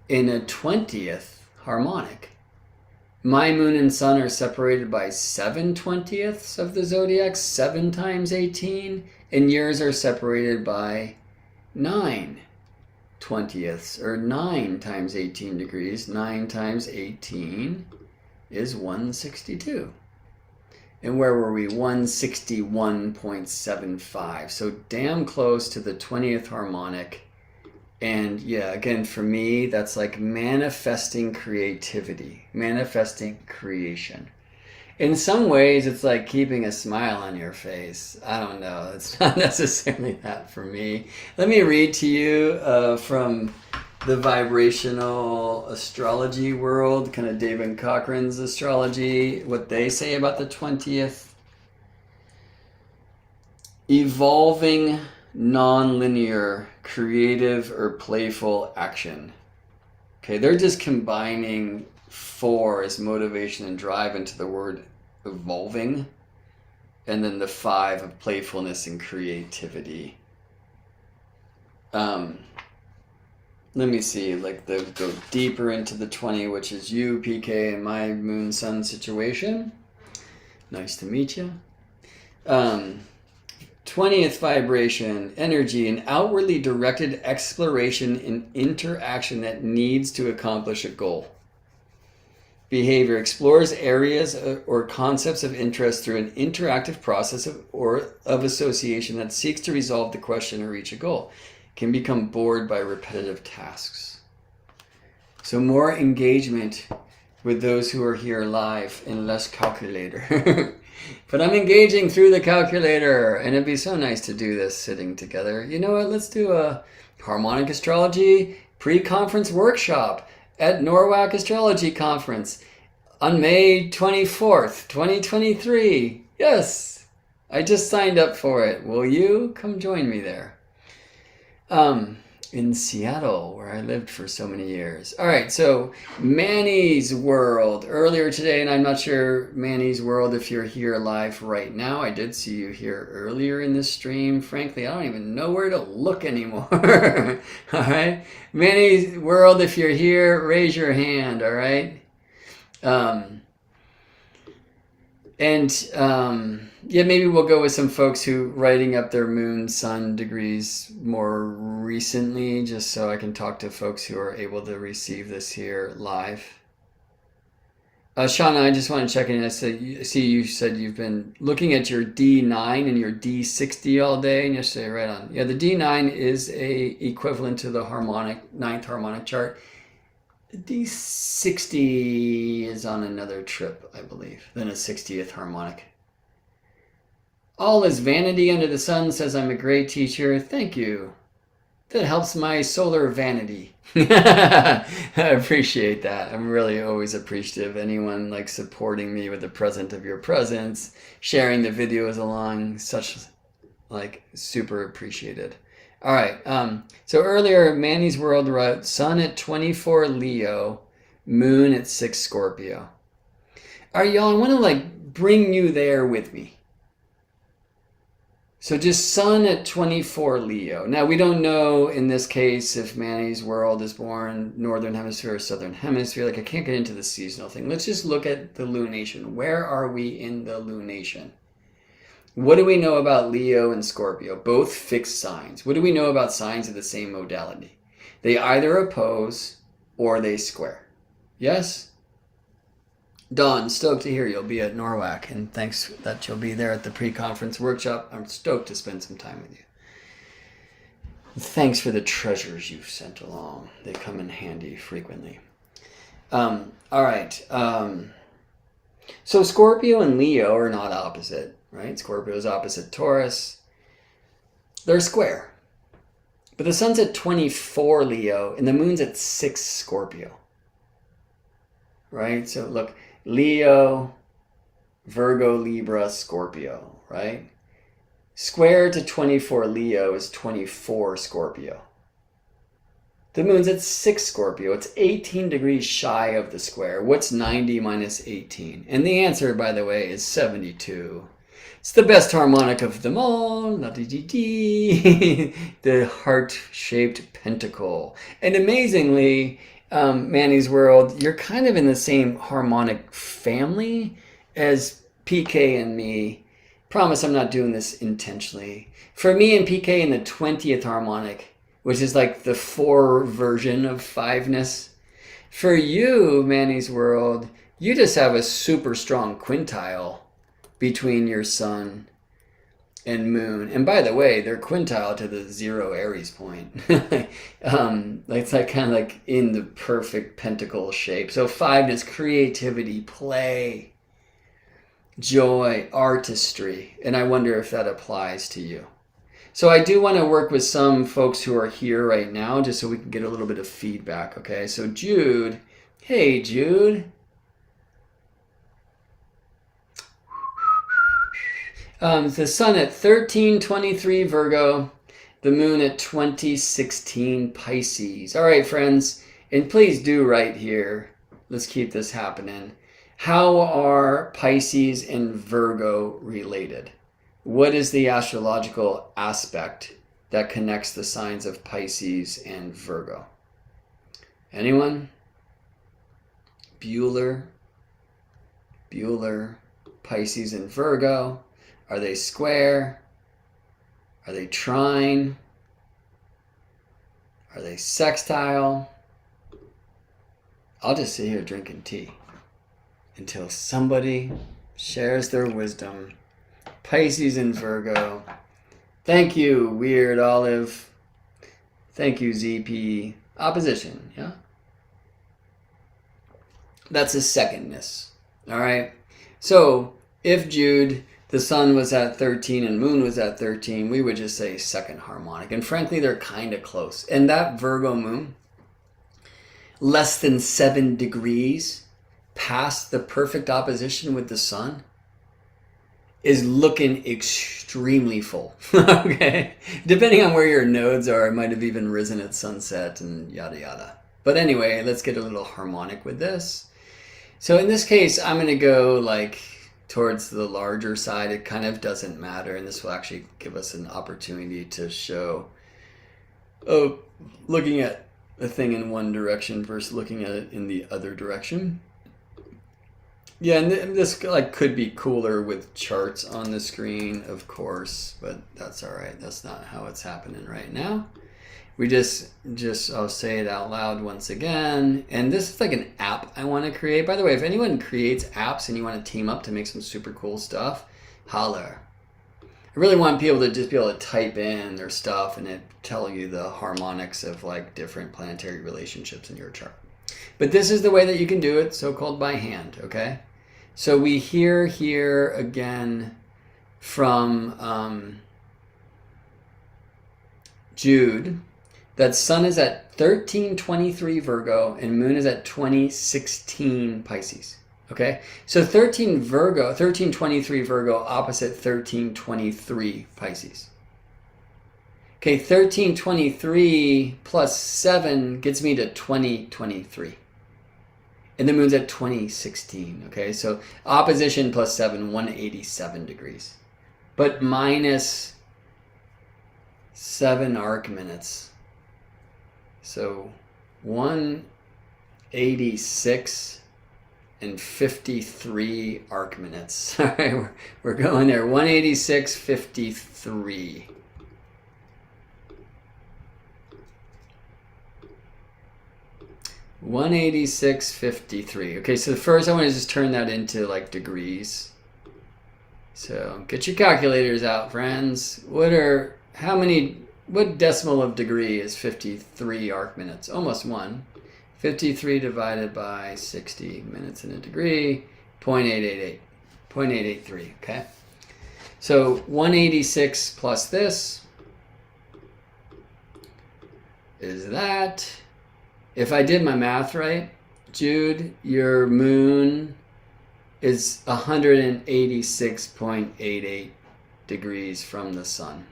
in a 20th harmonic. My moon and sun are separated by 7/20 of the zodiac, 7 times 18, and yours are separated by 9/20, or 9 times 18 degrees. 9 times 18 is 162. And where were we? 161.75. So damn close to the 20th harmonic. And yeah, again, for me, that's like manifesting creativity, manifesting creation. In some ways, it's like keeping a smile on your face. I don't know. It's not necessarily that for me. Let me read to you from the vibrational astrology world, kind of David Cochran's astrology, what they say about the 20th. Evolving, non-linear, creative or playful action. Okay, they're just combining 4 as motivation and drive into the word evolving, and then the 5 of playfulness and creativity. Let me see, like they go deeper into the 20, which is you, PK, and my moon sun situation. Nice to meet you. 20th vibration, energy, an outwardly directed exploration and interaction that needs to accomplish a goal. Behavior explores areas or concepts of interest through an interactive process of association that seeks to resolve the question or reach a goal. Can become bored by repetitive tasks. So more engagement with those who are here live and less calculator. But I'm engaging through the calculator, and it'd be so nice to do this sitting together. You know what? Let's do a harmonic astrology pre-conference workshop at Norwalk Astrology Conference on May 24th, 2023. Yes, I just signed up for it. Will you come join me there? In Seattle, where I lived for so many years. All right, so Manny's World earlier today, and I'm not sure Manny's World if you're here live right now. I did see you here earlier in this stream. Frankly, I don't even know where to look anymore. All right, Manny's World, if you're here, raise your hand. All right. Yeah, maybe we'll go with some folks who writing up their moon sun degrees more recently, just so I can talk to folks who are able to receive this here live. Shauna, I just want to check in. I see you said you've been looking at your D9 and your D60 all day, and yesterday, right on. Yeah, the D9 is equivalent to the 9th harmonic chart. D60 is on another trip, I believe, than a 60th harmonic. All is vanity under the sun, says I'm a great teacher. Thank you. That helps my solar vanity. I appreciate that. I'm really always appreciative. Anyone like supporting me with the present of your presence, sharing the videos along, such like super appreciated. All right. So earlier, Manny's World wrote Sun at 24 Leo, Moon at 6 Scorpio. All right, y'all. I want to like bring you there with me. So just Sun at 24 Leo. Now we don't know in this case if Manny's world is born Northern Hemisphere or Southern Hemisphere. Like I can't get into the seasonal thing. Let's just look at the lunation. Where are we in the lunation? What do we know about Leo and Scorpio? Both fixed signs. What do we know about signs of the same modality? They either oppose or they square. Yes? Dawn, stoked to hear you'll be at Norwalk, and thanks that you'll be there at the pre-conference workshop. I'm stoked to spend some time with you. Thanks for the treasures you've sent along. They come in handy frequently. All right. So Scorpio and Leo are not opposite, right? Scorpio is opposite Taurus. They're square. But the sun's at 24 Leo, and the moon's at 6 Scorpio. Right? So look, Leo, Virgo, Libra, Scorpio, right? Square to 24 Leo is 24 Scorpio. The moon's at 6 Scorpio. It's 18 degrees shy of the square. What's 90 minus 18? And the answer, by the way, is 72. It's the best harmonic of them all. The heart-shaped pentacle. And amazingly, Manny's world, you're kind of in the same harmonic family as PK and me. Promise I'm not doing this intentionally. For me and PK in the 20th harmonic, which is like the 4 version of 5-ness. For you, Manny's world, you just have a super strong quintile between your sun and moon. And by the way, they're quintile to the 0 Aries point. It's like kind of like in the perfect pentacle shape. So 5-ness, creativity, play, joy, artistry. And I wonder if that applies to you. So I do want to work with some folks who are here right now just so we can get a little bit of feedback, okay? So Jude, hey Jude. The sun at 1323 Virgo, the moon at 2016 Pisces. All right, friends, and please do write here. Let's keep this happening. How are Pisces and Virgo related? What is the astrological aspect that connects the signs of Pisces and Virgo? Anyone? Bueller, Pisces and Virgo. Are they square? Are they trine? Are they sextile? I'll just sit here drinking tea until somebody shares their wisdom. Pisces and Virgo. Thank you, Weird Olive. Thank you, ZP. Opposition, yeah? That's a secondness, all right? So if Jude, the sun was at 13 and moon was at 13, we would just say second harmonic. And frankly, they're kind of close. And that Virgo moon, less than 7 degrees past the perfect opposition with the sun, is looking extremely full, okay? Depending on where your nodes are, it might have even risen at sunset and yada yada. But anyway, let's get a little harmonic with this. So in this case, I'm going to go like towards the larger side. It kind of doesn't matter, and this will actually give us an opportunity to show, looking at a thing in one direction versus looking at it in the other direction. Yeah, and this like could be cooler with charts on the screen, of course, but that's all right. That's not how it's happening right now. We just I'll say it out loud once again. And this is like an app I want to create. By the way, if anyone creates apps and you want to team up to make some super cool stuff, holler. I really want people to just be able to type in their stuff and it tell you the harmonics of like different planetary relationships in your chart. But this is the way that you can do it, so-called by hand, okay? So we hear here again from Jude that sun is at 1323 Virgo and moon is at 2016 Pisces. Okay, so 1323 Virgo opposite 1323 Pisces. Okay, 1323 plus 7 gets me to 2023. And the moon's at 2016, okay? So opposition plus 7, 187 degrees. But minus 7 arc minutes. So 186 and 53 arc minutes. All right, we're going there. 186.53. Okay, so first I want to just turn that into like degrees. So get your calculators out, friends. What decimal of degree is 53 arc minutes? Almost 1. 53 divided by 60 minutes in a degree, 0.888, 0.883, okay? So 186 plus this is that. If I did my math right, Jude, your moon is 186.88 degrees from the sun.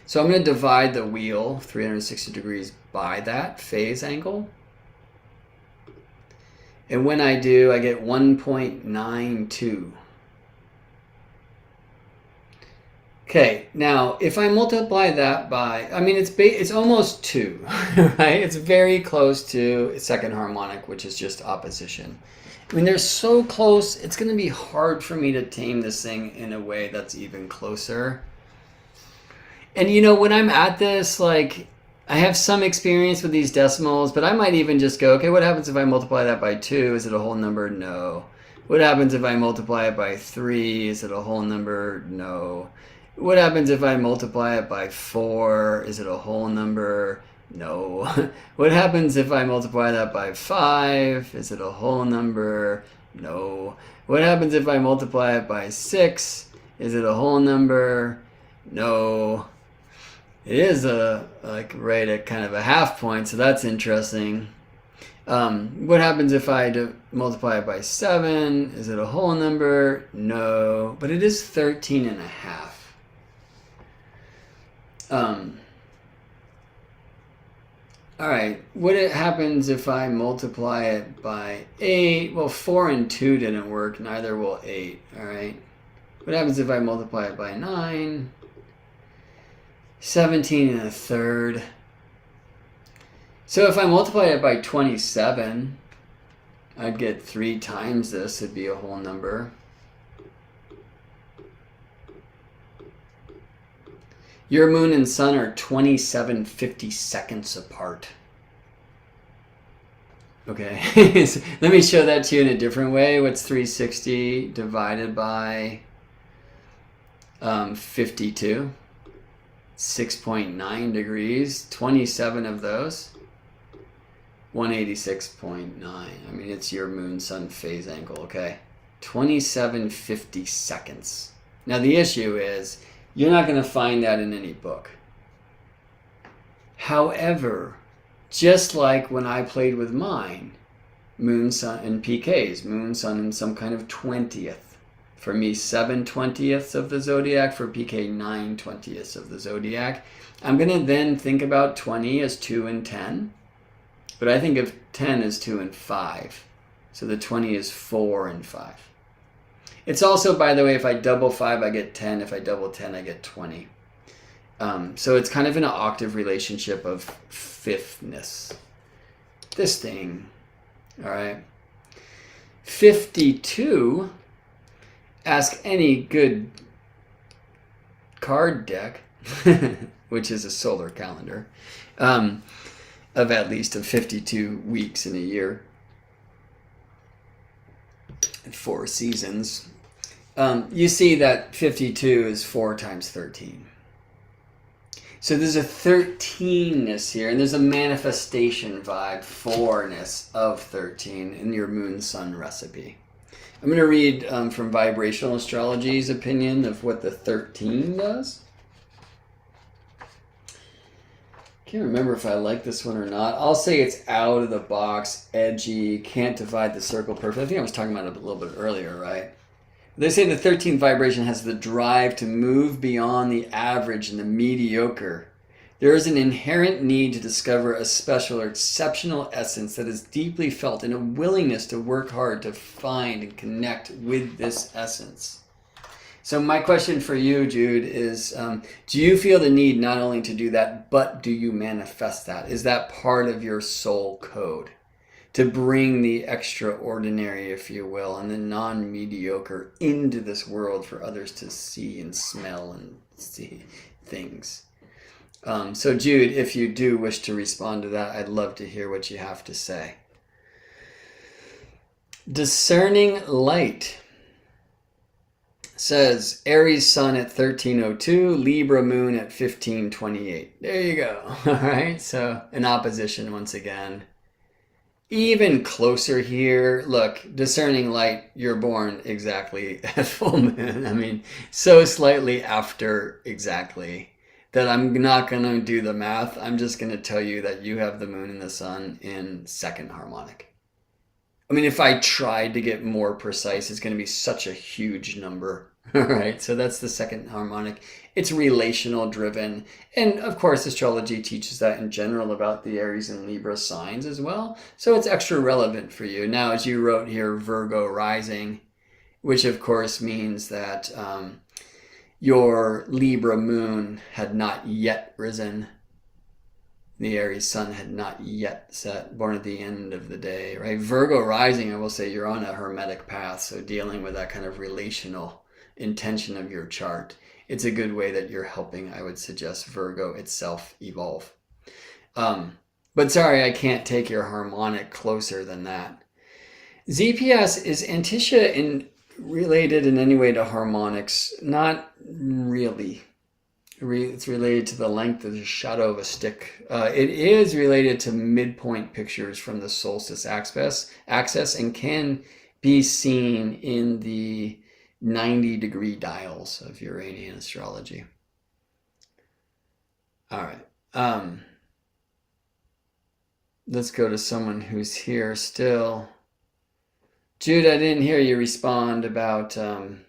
So I'm going to divide the wheel, 360 degrees, by that phase angle. And when I do, I get 1.92. Okay, now if I multiply that by, I mean, it's almost 2, right? It's very close to second harmonic, which is just opposition. I mean, they're so close, it's going to be hard for me to tame this thing in a way that's even closer. And you know, when I'm at this, like, I have some experience with these decimals, but I might even just go, okay, what happens if I multiply that by 2? Is it a whole number? No. What happens if I multiply it by 3? Is it a whole number? No. What happens if I multiply it by 4? Is it a whole number? No. What happens if I multiply that by 5? Is it a whole number? No. What happens if I multiply it by 6? Is it a whole number? No. It is like right at kind of a half point, so that's interesting. What happens if I multiply it by 7? Is it a whole number? No. But it is 13 and a half. All right, what happens if I multiply it by 8? Well, 4 and 2 didn't work, neither will 8, all right? What happens if I multiply it by 9? 17 and a third. So if I multiply it by 27, I'd get 3 times this, it'd be a whole number. Your moon and sun are 27 50-seconds apart. Okay, so let me show that to you in a different way. What's 360 divided by 52? 6.9 degrees, 27 of those. 186.9. I mean, it's your moon sun phase angle, okay? 27 50-seconds. Now the issue is, you're not going to find that in any book. However, just like when I played with mine, moon, sun, and PKs, moon, sun, and some kind of 20th. For me, 7/20ths of the zodiac. For PK, 9/20ths of the zodiac. I'm going to then think about 20 as 2 and 10. But I think of 10 as 2 and 5. So the 20 is 4 and 5. It's also, by the way, if I double 5, I get 10. If I double 10, I get 20. So it's kind of in an octave relationship of fifthnesss. This thing, all right. 52, ask any good card deck, which is a solar calendar, of at least of 52 weeks in a year. 4 seasons. You see that 52 is 4 times 13. So there's a 13ness here, and there's a manifestation vibe, 4ness of 13 in your moon-sun recipe. I'm going to read from Vibrational Astrology's opinion of what the 13 does. Can't remember if I like this one or not. I'll say it's out of the box, edgy, can't divide the circle perfect. I think I was talking about it a little bit earlier, right? They say the 13th vibration has the drive to move beyond the average and the mediocre. There is an inherent need to discover a special or exceptional essence that is deeply felt and a willingness to work hard to find and connect with this essence. So my question for you, Jude, is do you feel the need not only to do that, but do you manifest that? Is that part of your soul code? To bring the extraordinary, if you will, and the non-mediocre into this world for others to see and smell and see things. So Jude, if you do wish to respond to that, I'd love to hear what you have to say. Discerning light says Aries sun at 1302, Libra moon at 1528. There you go. All right, so an opposition once again. Even closer here, look, discerning light, you're born exactly at full moon. I mean, so slightly after exactly that I'm not going to do the math. I'm just going to tell you that you have the moon and the sun in second harmonic. I mean, if I tried to get more precise, it's going to be such a huge number. All right, so that's the second harmonic. It's relational driven. And of course, astrology teaches that in general about the Aries and Libra signs as well. So it's extra relevant for you. Now, as you wrote here, Virgo rising, which of course means that your Libra moon had not yet risen. The Aries sun had not yet set, born at the end of the day, right? Virgo rising, I will say you're on a hermetic path. So dealing with that kind of relational intention of your chart, it's a good way that you're helping, I would suggest, Virgo itself evolve. But sorry, I can't take your harmonic closer than that. ZPS, is Antisha related in any way to harmonics? Not really. It's related to the length of the shadow of a stick. It is related to midpoint pictures from the solstice axis and can be seen in the 90-degree dials of Uranian astrology. All right. Let's go to someone who's here still. Jude, I didn't hear you respond about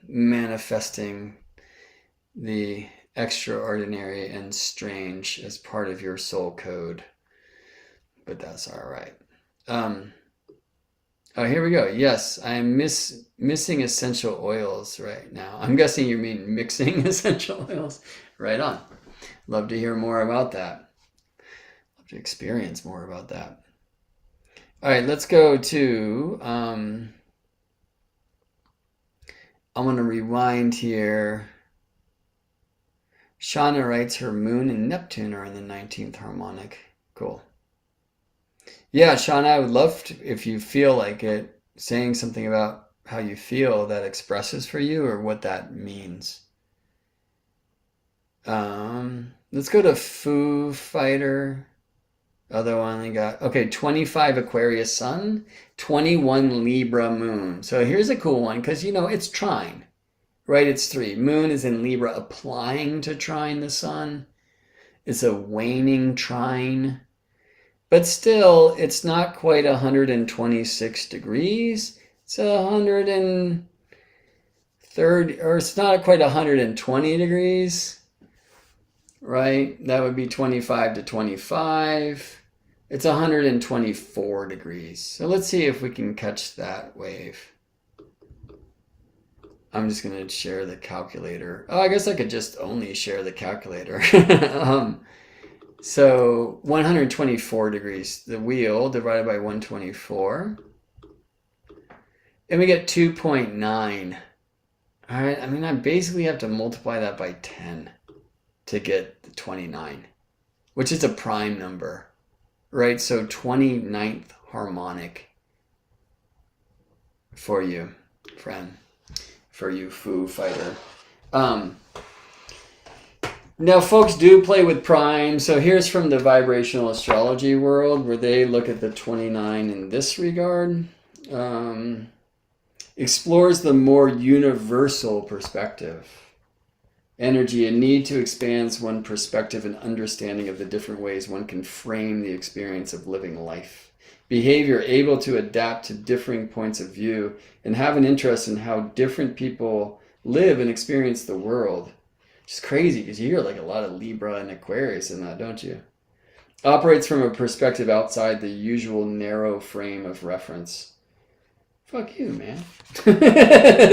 manifesting the extraordinary and strange as part of your soul code, but that's all right. Oh, here we go. Yes, I am missing essential oils right now. I'm guessing you mean mixing essential oils. Right on. Love to hear more about that. Love to experience more about that. All right, let's go to, I'm going to rewind here. Shauna writes her moon and Neptune are in the 19th harmonic. Cool. Yeah, Shauna, I would love to, if you feel like it, saying something about how you feel that expresses for you or what that means. Let's go to Foo Fighter. Although I only got, okay, 25 Aquarius sun, 21 Libra moon. So here's a cool one because, you know, it's trine. Right, it's 3. Moon is in Libra, applying to trine the sun. It's a waning trine. But still, it's not quite 126 degrees. It's 130, or it's not quite 120 degrees. Right? That would be 25 to 25. It's 124 degrees. So let's see if we can catch that wave. I'm just going to share the calculator. Oh, I guess I could just only share the calculator. So 124 degrees, the wheel divided by 124. And we get 2.9. All right, I mean, I basically have to multiply that by 10 to get the 29, which is a prime number, right? So 29th harmonic for you, friend. For you, Foo Fighter. Now, folks do play with prime. So here's from the vibrational astrology world where they look at the 29 in this regard. Explores the more universal perspective. Energy, a need to expand one's perspective and understanding of the different ways one can frame the experience of living life. Behavior, able to adapt to differing points of view and have an interest in how different people live and experience the world. It's crazy because you hear like a lot of Libra and Aquarius in that, don't you? Operates from a perspective outside the usual narrow frame of reference. Fuck you, man.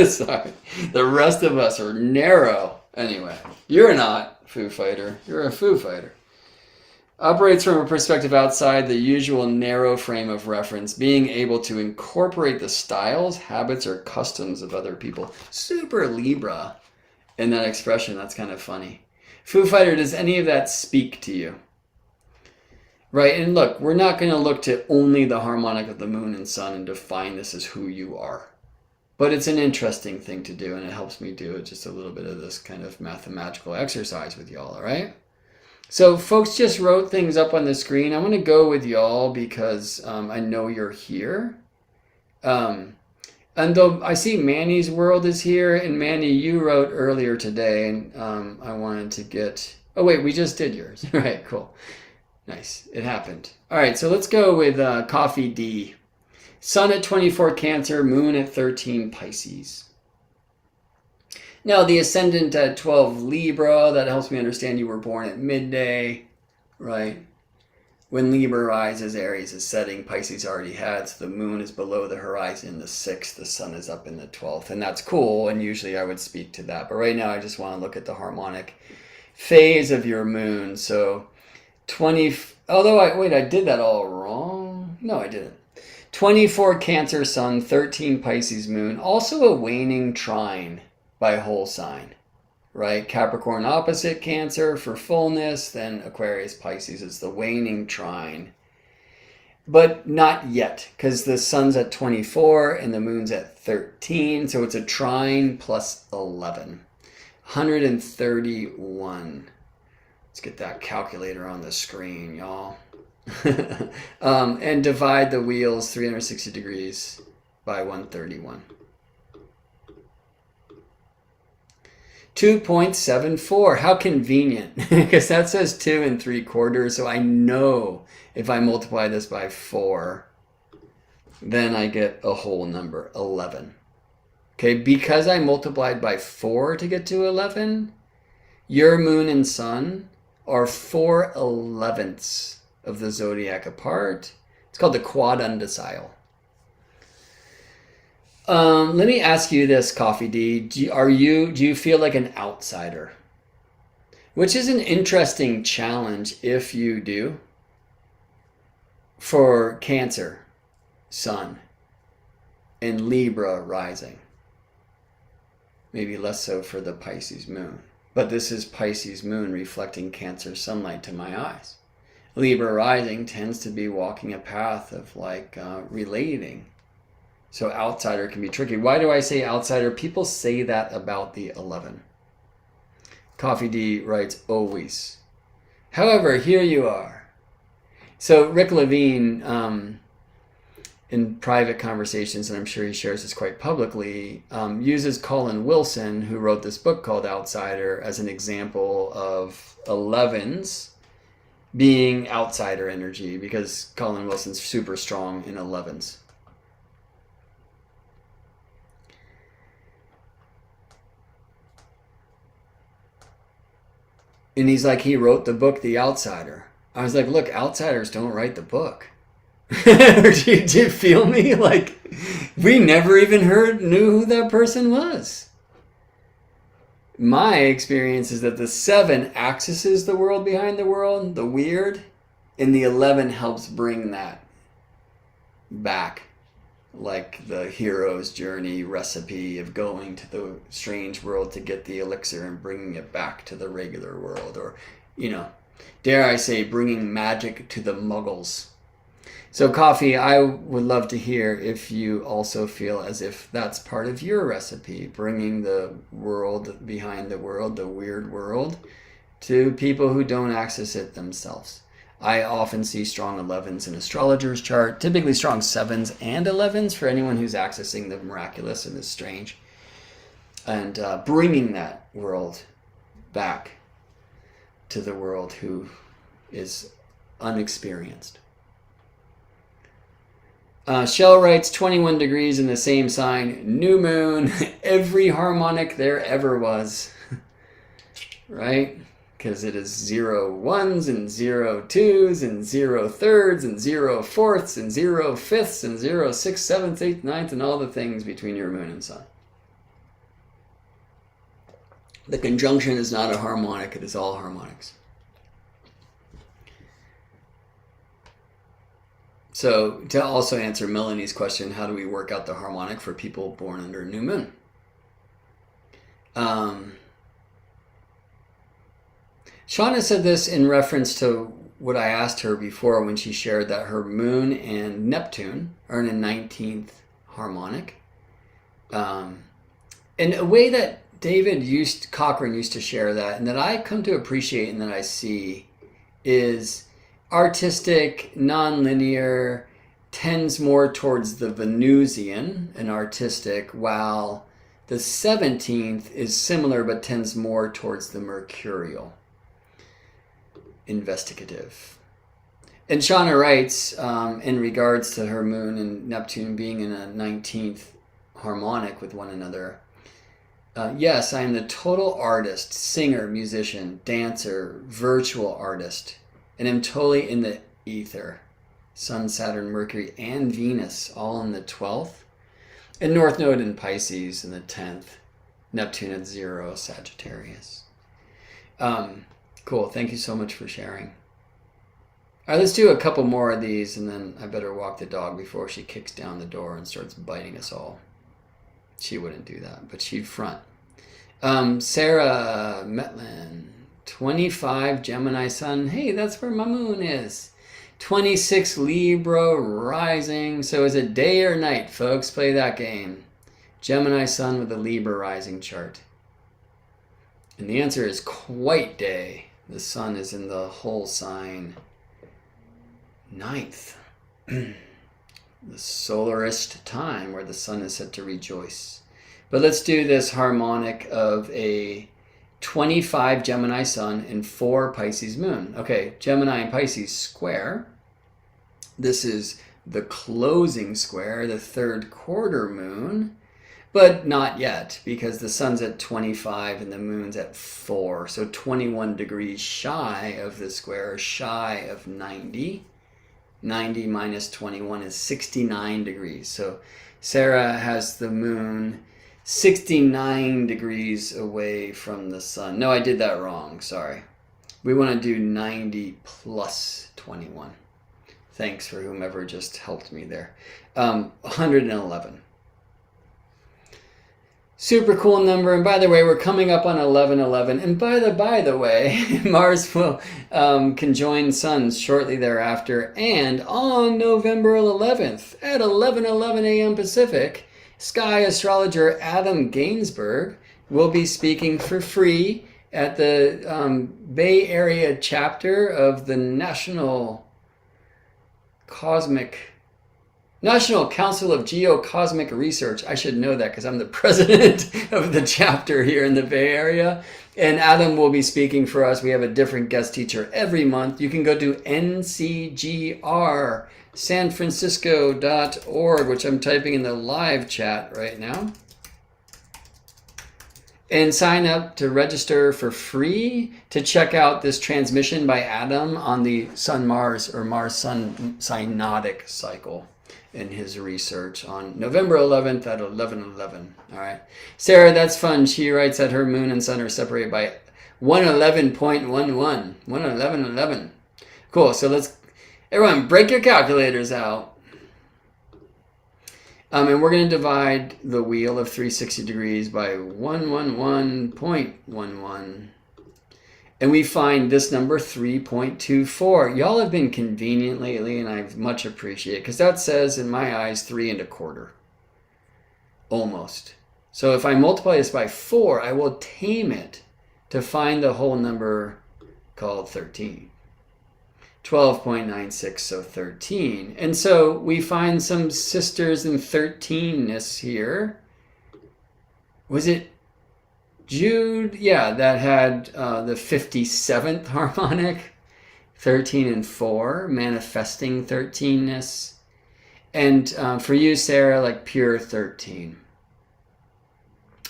Sorry. The rest of us are narrow. Anyway, you're not Foo Fighter. You're a Foo Fighter. Operates from a perspective outside the usual narrow frame of reference, being able to incorporate the styles, habits, or customs of other people. Super Libra in that expression. That's kind of funny. Foo Fighter, does any of that speak to you? Right, and look, we're not going to look to only the harmonic of the moon and sun and define this as who you are. But it's an interesting thing to do, and it helps me do just a little bit of this kind of mathematical exercise with y'all, all right? So folks just wrote things up on the screen. I'm going to go with y'all because I know you're here. And though I see Manny's world is here, and Manny, you wrote earlier today, and I wanted to get... Oh, wait, we just did yours. Right, cool. Nice. It happened. All right, so let's go with Coffee D. Sun at 24 Cancer, Moon at 13 Pisces. Now, the ascendant at 12 Libra, that helps me understand you were born at midday, right? When Libra rises, Aries is setting, Pisces already had, so the moon is below the horizon in the 6th, the sun is up in the 12th, and that's cool, and usually I would speak to that. But right now, I just want to look at the harmonic phase of your moon, so... I did that all wrong. No, I didn't. 24 Cancer Sun, 13 Pisces Moon. Also a waning trine by whole sign, right? Capricorn opposite Cancer for fullness, then Aquarius Pisces is the waning trine. But not yet, because the sun's at 24 and the moon's at 13, so it's a trine plus 11. 131. Let's get that calculator on the screen, y'all. And divide the wheels 360 degrees by 131. 2.74. How convenient. Because that says 2 3/4. So I know if I multiply this by 4, then I get a whole number, 11. Okay, because I multiplied by 4 to get to 11, your moon and sun are 4/11ths of the zodiac apart. It's called the quadundicile. Let me ask you this, Coffee D. Do you feel like an outsider? Which is an interesting challenge if you do. For Cancer, Sun, and Libra rising. Maybe less so for the Pisces moon. But this is Pisces moon reflecting Cancer sunlight to my eyes. Libra rising tends to be walking a path of relating. So outsider can be tricky. Why do I say outsider? People say that about the 11. Coffee D writes, always. However, here you are. So Rick Levine, in private conversations, and I'm sure he shares this quite publicly, uses Colin Wilson, who wrote this book called Outsider, as an example of 11s being outsider energy, because Colin Wilson's super strong in 11s. And he's like, he wrote the book, The Outsider. I was like, look, outsiders don't write the book. do you feel me? Like, we never even knew who that person was. My experience is that the 7 accesses the world behind the world, the weird, and the 11 helps bring that back. Like the hero's journey recipe of going to the strange world to get the elixir and bringing it back to the regular world. Or, dare I say, bringing magic to the muggles. So Coffee, I would love to hear if you also feel as if that's part of your recipe, bringing the world behind the world, the weird world, to people who don't access it themselves. I often see strong 11s in astrologers' chart, typically strong 7s and 11s for anyone who's accessing the miraculous and the strange, and bringing that world back to the world who is unexperienced. Shell writes 21 degrees in the same sign, new moon, every harmonic there ever was. Right? because it is 0 1s and 0 2s and 0 3rds and 0 4ths and 0 5ths and 0 6 7th 8th 9th and all the things between your moon and sun. The conjunction is not a harmonic, it is all harmonics. So to also answer Melanie's question, how do we work out the harmonic for people born under a new moon? Shauna said this in reference to what I asked her before when she shared that her moon and Neptune are in a 19th harmonic. In a way that Cochran used to share that, and that I come to appreciate and that I see, is artistic, non-linear, tends more towards the Venusian and artistic, while the 17th is similar but tends more towards the mercurial, investigative. And Shauna writes, in regards to her moon and Neptune being in a 19th harmonic with one another, yes, I am the total artist, singer, musician, dancer, virtual artist, and am totally in the ether. Sun, Saturn, Mercury, and Venus all in the 12th. And North Node in Pisces in the 10th. Neptune at 0, Sagittarius. Cool, thank you so much for sharing. All right, let's do a couple more of these, and then I better walk the dog before she kicks down the door and starts biting us all. She wouldn't do that, but she'd front. Sarah Metlin, 25 Gemini Sun. Hey, that's where my moon is. 26 Libra rising. So is it day or night, folks? Play that game. Gemini Sun with a Libra rising chart. And the answer is quite day. The sun is in the whole sign 9th. The solarist time where the sun is set to rejoice. But let's do this harmonic of a 25 Gemini Sun and 4 Pisces Moon. Okay, Gemini and Pisces square. This is the closing square, the 3rd quarter moon, but not yet because the sun's at 25 and the moon's at 4. So 21 degrees shy of the square, shy of 90. 90 minus 21 is 69 degrees. So Sarah has the moon 69 degrees away from the sun. No, I did that wrong. Sorry. We want to do 90 plus 21. Thanks for whomever just helped me there. 111. Super cool number. And by the way, we're coming up on 1111. And by the way, Mars will conjoin suns shortly thereafter. And on November 11th at 11:11 a.m. Pacific, Sky astrologer Adam Gainsbourg will be speaking for free at the Bay Area chapter of the National Council of Geocosmic Research. I should know that because I'm the president of the chapter here in the Bay Area. And Adam will be speaking for us. We have a different guest teacher every month. You can go to ncgrsanfrancisco.org, which I'm typing in the live chat right now, and sign up to register for free to check out this transmission by Adam on the Sun-Mars or Mars-Sun synodic cycle in his research on November 11th at 11:11. All right. Sarah, that's fun. She writes that her moon and sun are separated by 111.11. 111.11. Cool. So let's, everyone, break your calculators out. And we're going to divide the wheel of 360 degrees by 111.11. And we find this number 3.24. Y'all have been convenient lately, and I much appreciate it, because that says, in my eyes, 3 1/4. Almost. So if I multiply this by 4, I will tame it to find the whole number called 13. 12.96, so 13. And so we find some sisters in 13ness here. Was it Jude? Yeah, that had the 57th harmonic, 13 and 4, manifesting 13ness. And for you, Sarah, like pure 13.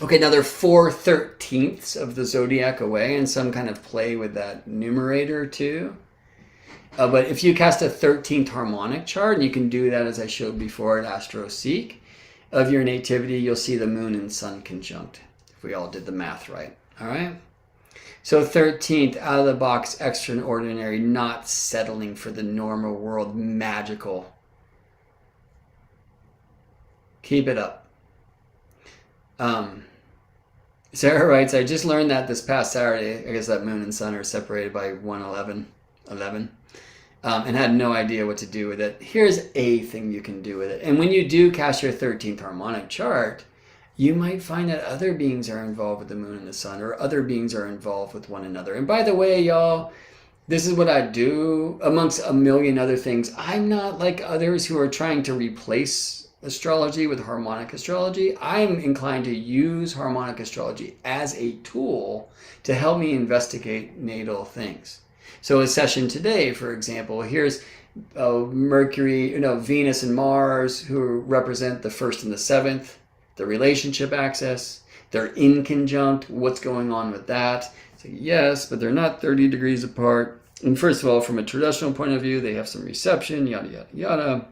Okay, now they're 4/13ths of the zodiac away, and some kind of play with that numerator too. But if you cast a 13th harmonic chart, and you can do that as I showed before at AstroSeek, of your nativity, you'll see the moon and sun conjunct, if we all did the math right. All right? So 13th, out of the box, extraordinary, not settling for the normal world, magical. Keep it up. Sarah writes, I just learned that this past Saturday. I guess that moon and sun are separated by 111, and had no idea what to do with it. Here's a thing you can do with it. And when you do cast your 13th harmonic chart, you might find that other beings are involved with the moon and the sun, or other beings are involved with one another. And by the way, y'all, this is what I do amongst a million other things. I'm not like others who are trying to replace astrology with harmonic astrology. I'm inclined to use harmonic astrology as a tool to help me investigate natal things. So a session today, for example, here's Mercury, Venus and Mars, who represent the 1st and the 7th, the relationship axis. They're in conjunct. What's going on with that? So yes, but they're not 30 degrees apart. And first of all, from a traditional point of view, they have some reception, yada, yada, yada.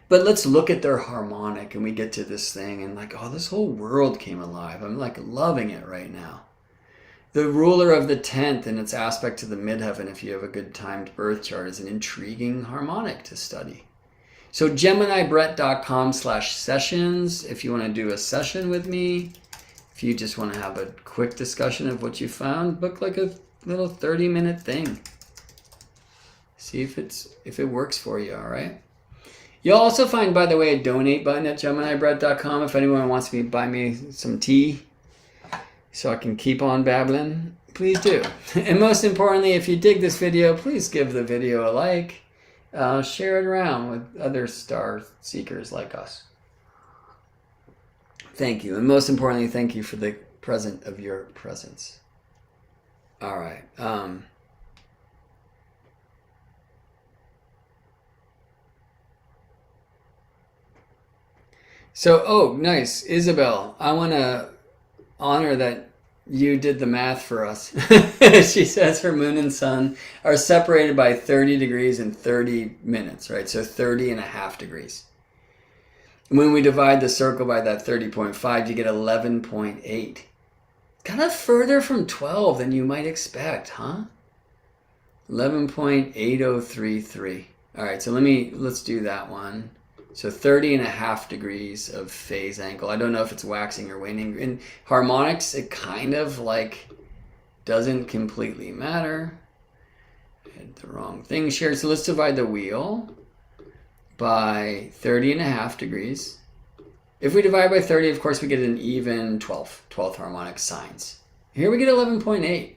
But let's look at their harmonic, and we get to this thing, and like, oh, this whole world came alive. I'm like loving it right now. The ruler of the 10th and its aspect to the midheaven, if you have a good timed birth chart, is an intriguing harmonic to study. So GeminiBrett.com/sessions, if you want to do a session with me, if you just want to have a quick discussion of what you found, book like a little 30-minute thing. See if it works for you, all right? You'll also find, by the way, a donate button at GeminiBrett.com if anyone wants to buy me some tea so I can keep on babbling. Please do. And most importantly, if you dig this video, please give the video a like. Share it around with other star seekers like us. Thank you. And most importantly, thank you for the present of your presence. All right. So, oh, nice. Isabel, I want to honor that you did the math for us. She says her moon and sun are separated by 30 degrees and 30 minutes, right? So 30.5 degrees. When we divide the circle by that 30.5, you get 11.8. Kind of further from 12 than you might expect, huh? 11.8033. All right, so let's do that one. So 30.5 degrees of phase angle. I don't know if it's waxing or waning. In harmonics, it kind of like doesn't completely matter. I had the wrong thing shared. So let's divide the wheel by 30.5 degrees. If we divide by 30, of course, we get an even 12th harmonic signs. Here we get 11.8.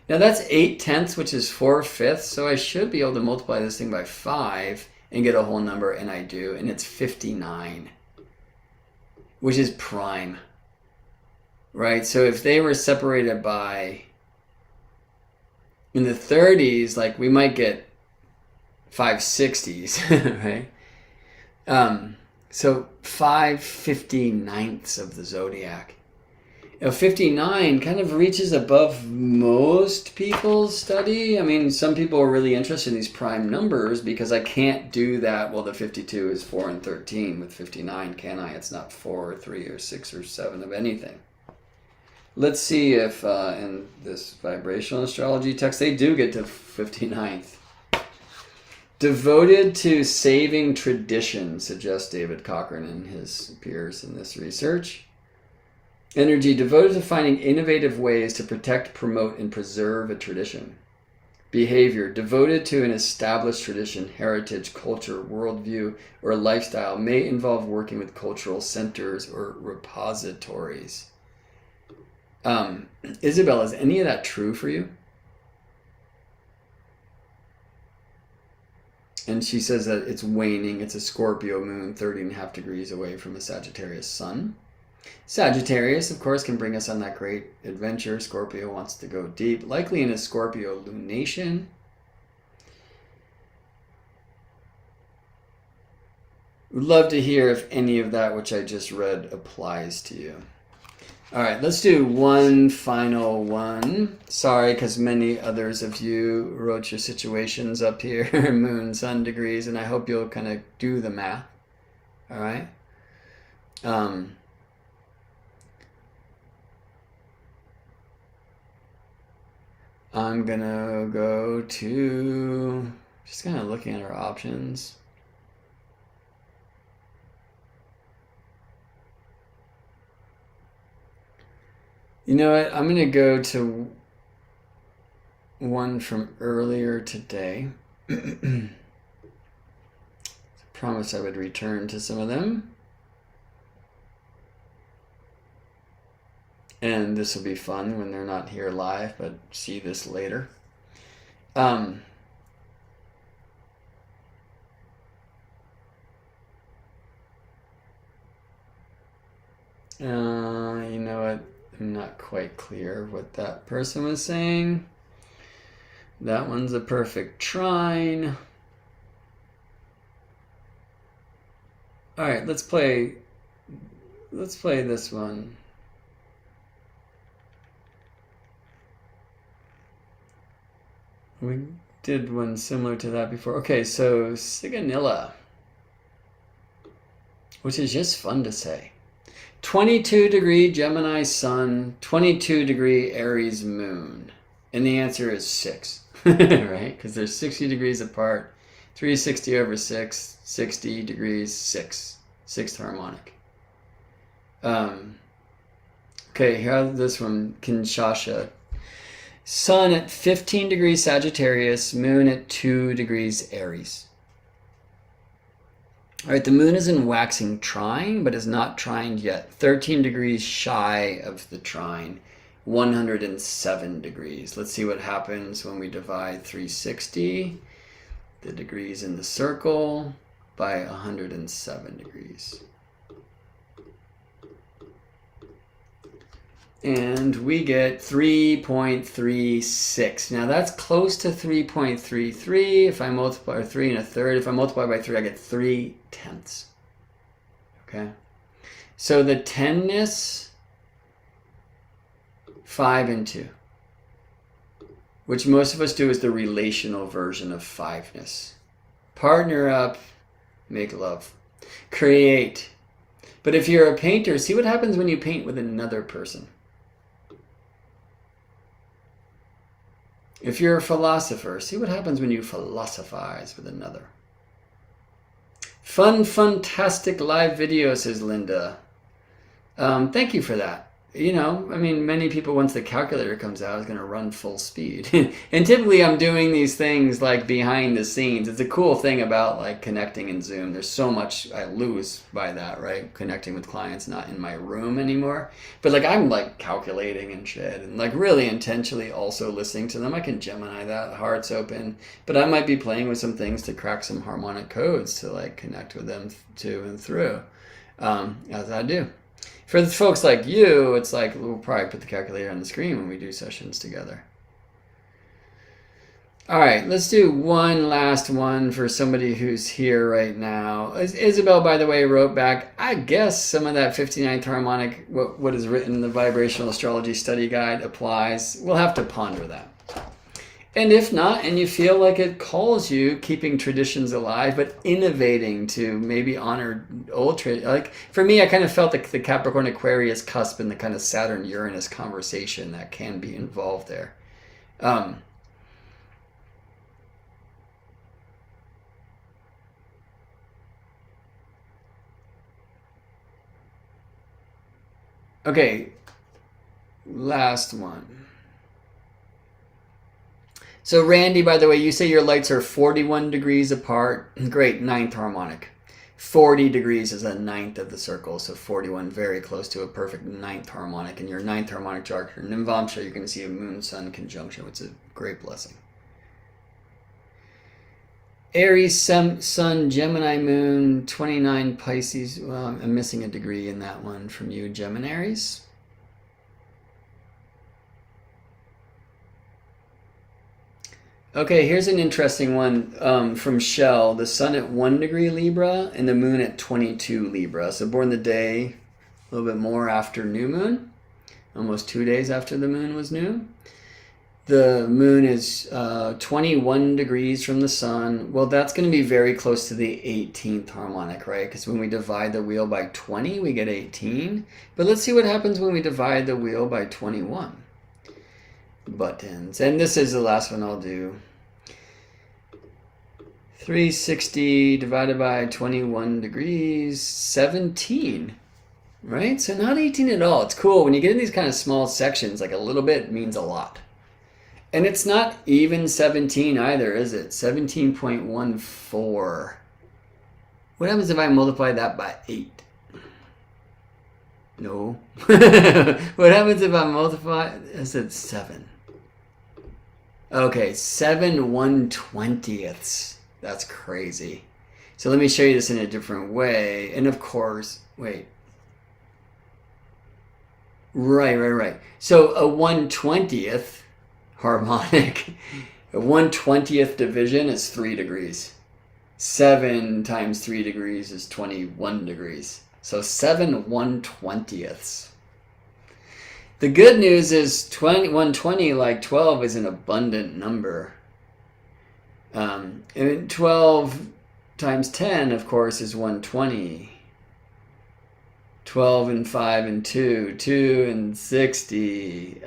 Now that's 8/10, which is 4/5. So I should be able to multiply this thing by 5 and get a whole number, and I do, and it's 59, which is prime, right? So if they were separated by, in the 30s, like we might get 5/60s, right? So 5/59ths of the zodiac. 59 kind of reaches above most people's study. I mean, some people are really interested in these prime numbers because I can't do that. Well, the 52 is 4 and 13 with 59, can I? It's not 4 or 3 or 6 or 7 of anything. Let's see if in this vibrational astrology text, they do get to 59th. Devoted to saving tradition, suggests David Cochran and his peers in this research. Energy devoted to finding innovative ways to protect, promote, and preserve a tradition. Behavior devoted to an established tradition, heritage, culture, worldview, or lifestyle may involve working with cultural centers or repositories. Isabel, is any of that true for you? And she says that it's waning. It's a Scorpio moon, 30.5 degrees away from a Sagittarius sun. Sagittarius, of course, can bring us on that great adventure. Scorpio wants to go deep, likely in a Scorpio lunation. Would love to hear if any of that which I just read applies to you. All right, let's do one final one. Sorry, because many others of you wrote your situations up here, moon, sun, degrees, and I hope you'll kind of do the math. All right. I'm gonna go to, just kind of looking at our options. You know what? I'm gonna go to one from earlier today. I promised I would return to some of them. And this will be fun when they're not here live, but see this later. You know what? I'm not quite clear what that person was saying. That one's a perfect trine. All right, let's play this one. We did one similar to that before. Okay, so Sigonilla, which is just fun to say. 22-degree Gemini sun, 22-degree Aries moon. And the answer is 6, right? Because they're 60 degrees apart. 360 over 6, 60 degrees, 6. Sixth harmonic. Okay, here's this one, Kinshasa. Sun at 15 degrees Sagittarius, moon at 2 degrees Aries. All right, the moon is in waxing trine, but is not trined yet. 13 degrees shy of the trine, 107 degrees. Let's see what happens when we divide 360, the degrees in the circle, by 107 degrees. And we get 3.36. Now that's close to 3.33. If I multiply, or 3 1/3, if I multiply by 3, I get 3/10. Okay. So the 10ness, 5 and 2. Which most of us do is the relational version of 5ness. Partner up, make love. Create. But if you're a painter, see what happens when you paint with another person. If you're a philosopher, see what happens when you philosophize with another. Fun, fantastic live video, says Linda. Thank you for that. You know, I mean, many people, once the calculator comes out, is going to run full speed. And typically I'm doing these things like behind the scenes. It's a cool thing about like connecting in Zoom. There's so much I lose by that, right? Connecting with clients, not in my room anymore. But like I'm like calculating and shit and like really intentionally also listening to them. I can Gemini that, heart's open. But I might be playing with some things to crack some harmonic codes to like connect with them to and through, as I do. For the folks like you, it's like we'll probably put the calculator on the screen when we do sessions together. All right, let's do one last one for somebody who's here right now. Isabel, by the way, wrote back, I guess some of that 59th harmonic, what is written in the Vibrational Astrology Study Guide applies. We'll have to ponder that. And if not, and you feel like it calls you, keeping traditions alive, but innovating to maybe honor old traditions. Like for me, I kind of felt like the Capricorn Aquarius cusp and the kind of Saturn Uranus conversation that can be involved there. Okay, last one. So Randy, by the way, you say your lights are 41 degrees apart. Great, 9th harmonic. 40 degrees is a 9th of the circle, so 41, very close to a perfect 9th harmonic. And your 9th harmonic chart, your Nivamsha, you're going to see a moon-sun conjunction, which is a great blessing. Aries, Sun, Gemini, Moon, 29 Pisces. Well, I'm missing a degree in that one from you, Gemini-Aries. Okay, here's an interesting one from Shell. The sun at 1 degree Libra and the moon at 22 Libra. So born the day a little bit more after new moon, almost 2 days after the moon was new. The moon is 21 degrees from the sun. Well, that's going to be very close to the 18th harmonic, right? Because when we divide the wheel by 20, we get 18. But let's see what happens when we divide the wheel by 21. Buttons. And this is the last one I'll do. 360 divided by 21 degrees, 17. Right? So not 18 at all. It's cool. When you get in these kind of small sections, like a little bit means a lot. And it's not even 17 either, is it? 17.14. What happens if I multiply that by 8? No. What happens if I multiply? I said 7. Okay, 7 1/20ths. That's crazy. So let me show you this in a different way. And of course, wait. Right. So a 1/20th harmonic, a 1/20th division is 3 degrees. 7 times 3 degrees is 21 degrees. So 7 1/20ths. The good news is 120, like 12, is an abundant number. And 12 times 10, of course, is 120. 12 and 5 and 2, 2 and 60.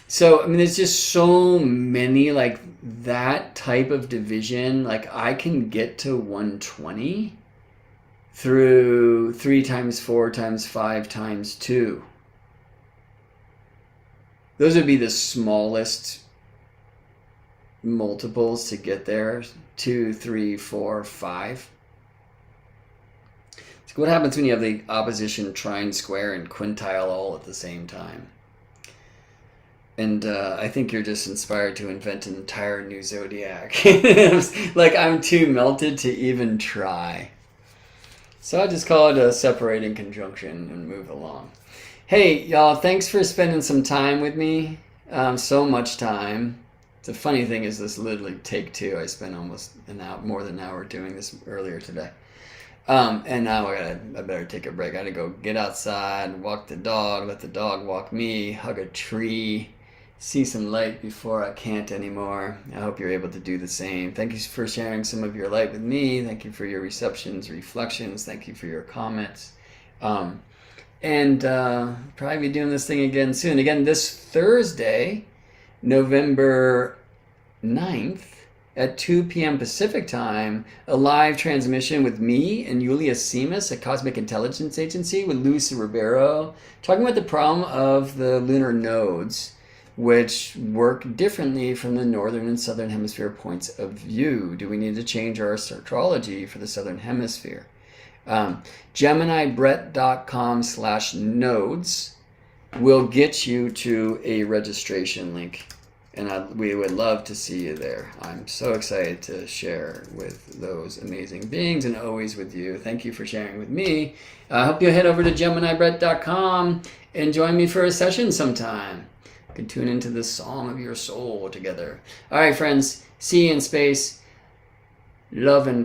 So, I mean, there's just so many, like, that type of division. Like, I can get to 120 through 3 times 4 times 5 times 2. Those would be the smallest multiples to get there. 2, 3, 4, 5. So what happens when you have the opposition, trine, square, and quintile all at the same time? And I think you're just inspired to invent an entire new zodiac. Like, I'm too melted to even try. So I just call it a separating conjunction and move along. Hey, y'all, thanks for spending some time with me. So much time. The funny thing is this literally take 2. I spent almost more than an hour doing this earlier today. And now I better take a break. I gotta go get outside, walk the dog, let the dog walk me, hug a tree, see some light before I can't anymore. I hope you're able to do the same. Thank you for sharing some of your light with me. Thank you for your receptions, reflections. Thank you for your comments. And probably be doing this thing again soon. Again, this Thursday, November 9th, at 2 p.m. Pacific time, a live transmission with me and Yulia Simas at Cosmic Intelligence Agency with Luis Ribeiro, talking about the problem of the lunar nodes, which work differently from the northern and southern hemisphere points of view. Do we need to change our astrology for the southern hemisphere? GeminiBrett.com/nodes will get you to a registration link. And we would love to see you there. I'm so excited to share with those amazing beings and always with you. Thank you for sharing with me. I hope you'll head over to GeminiBrett.com and join me for a session sometime. You can tune into the song of your soul together. All right, friends. See you in space. Love and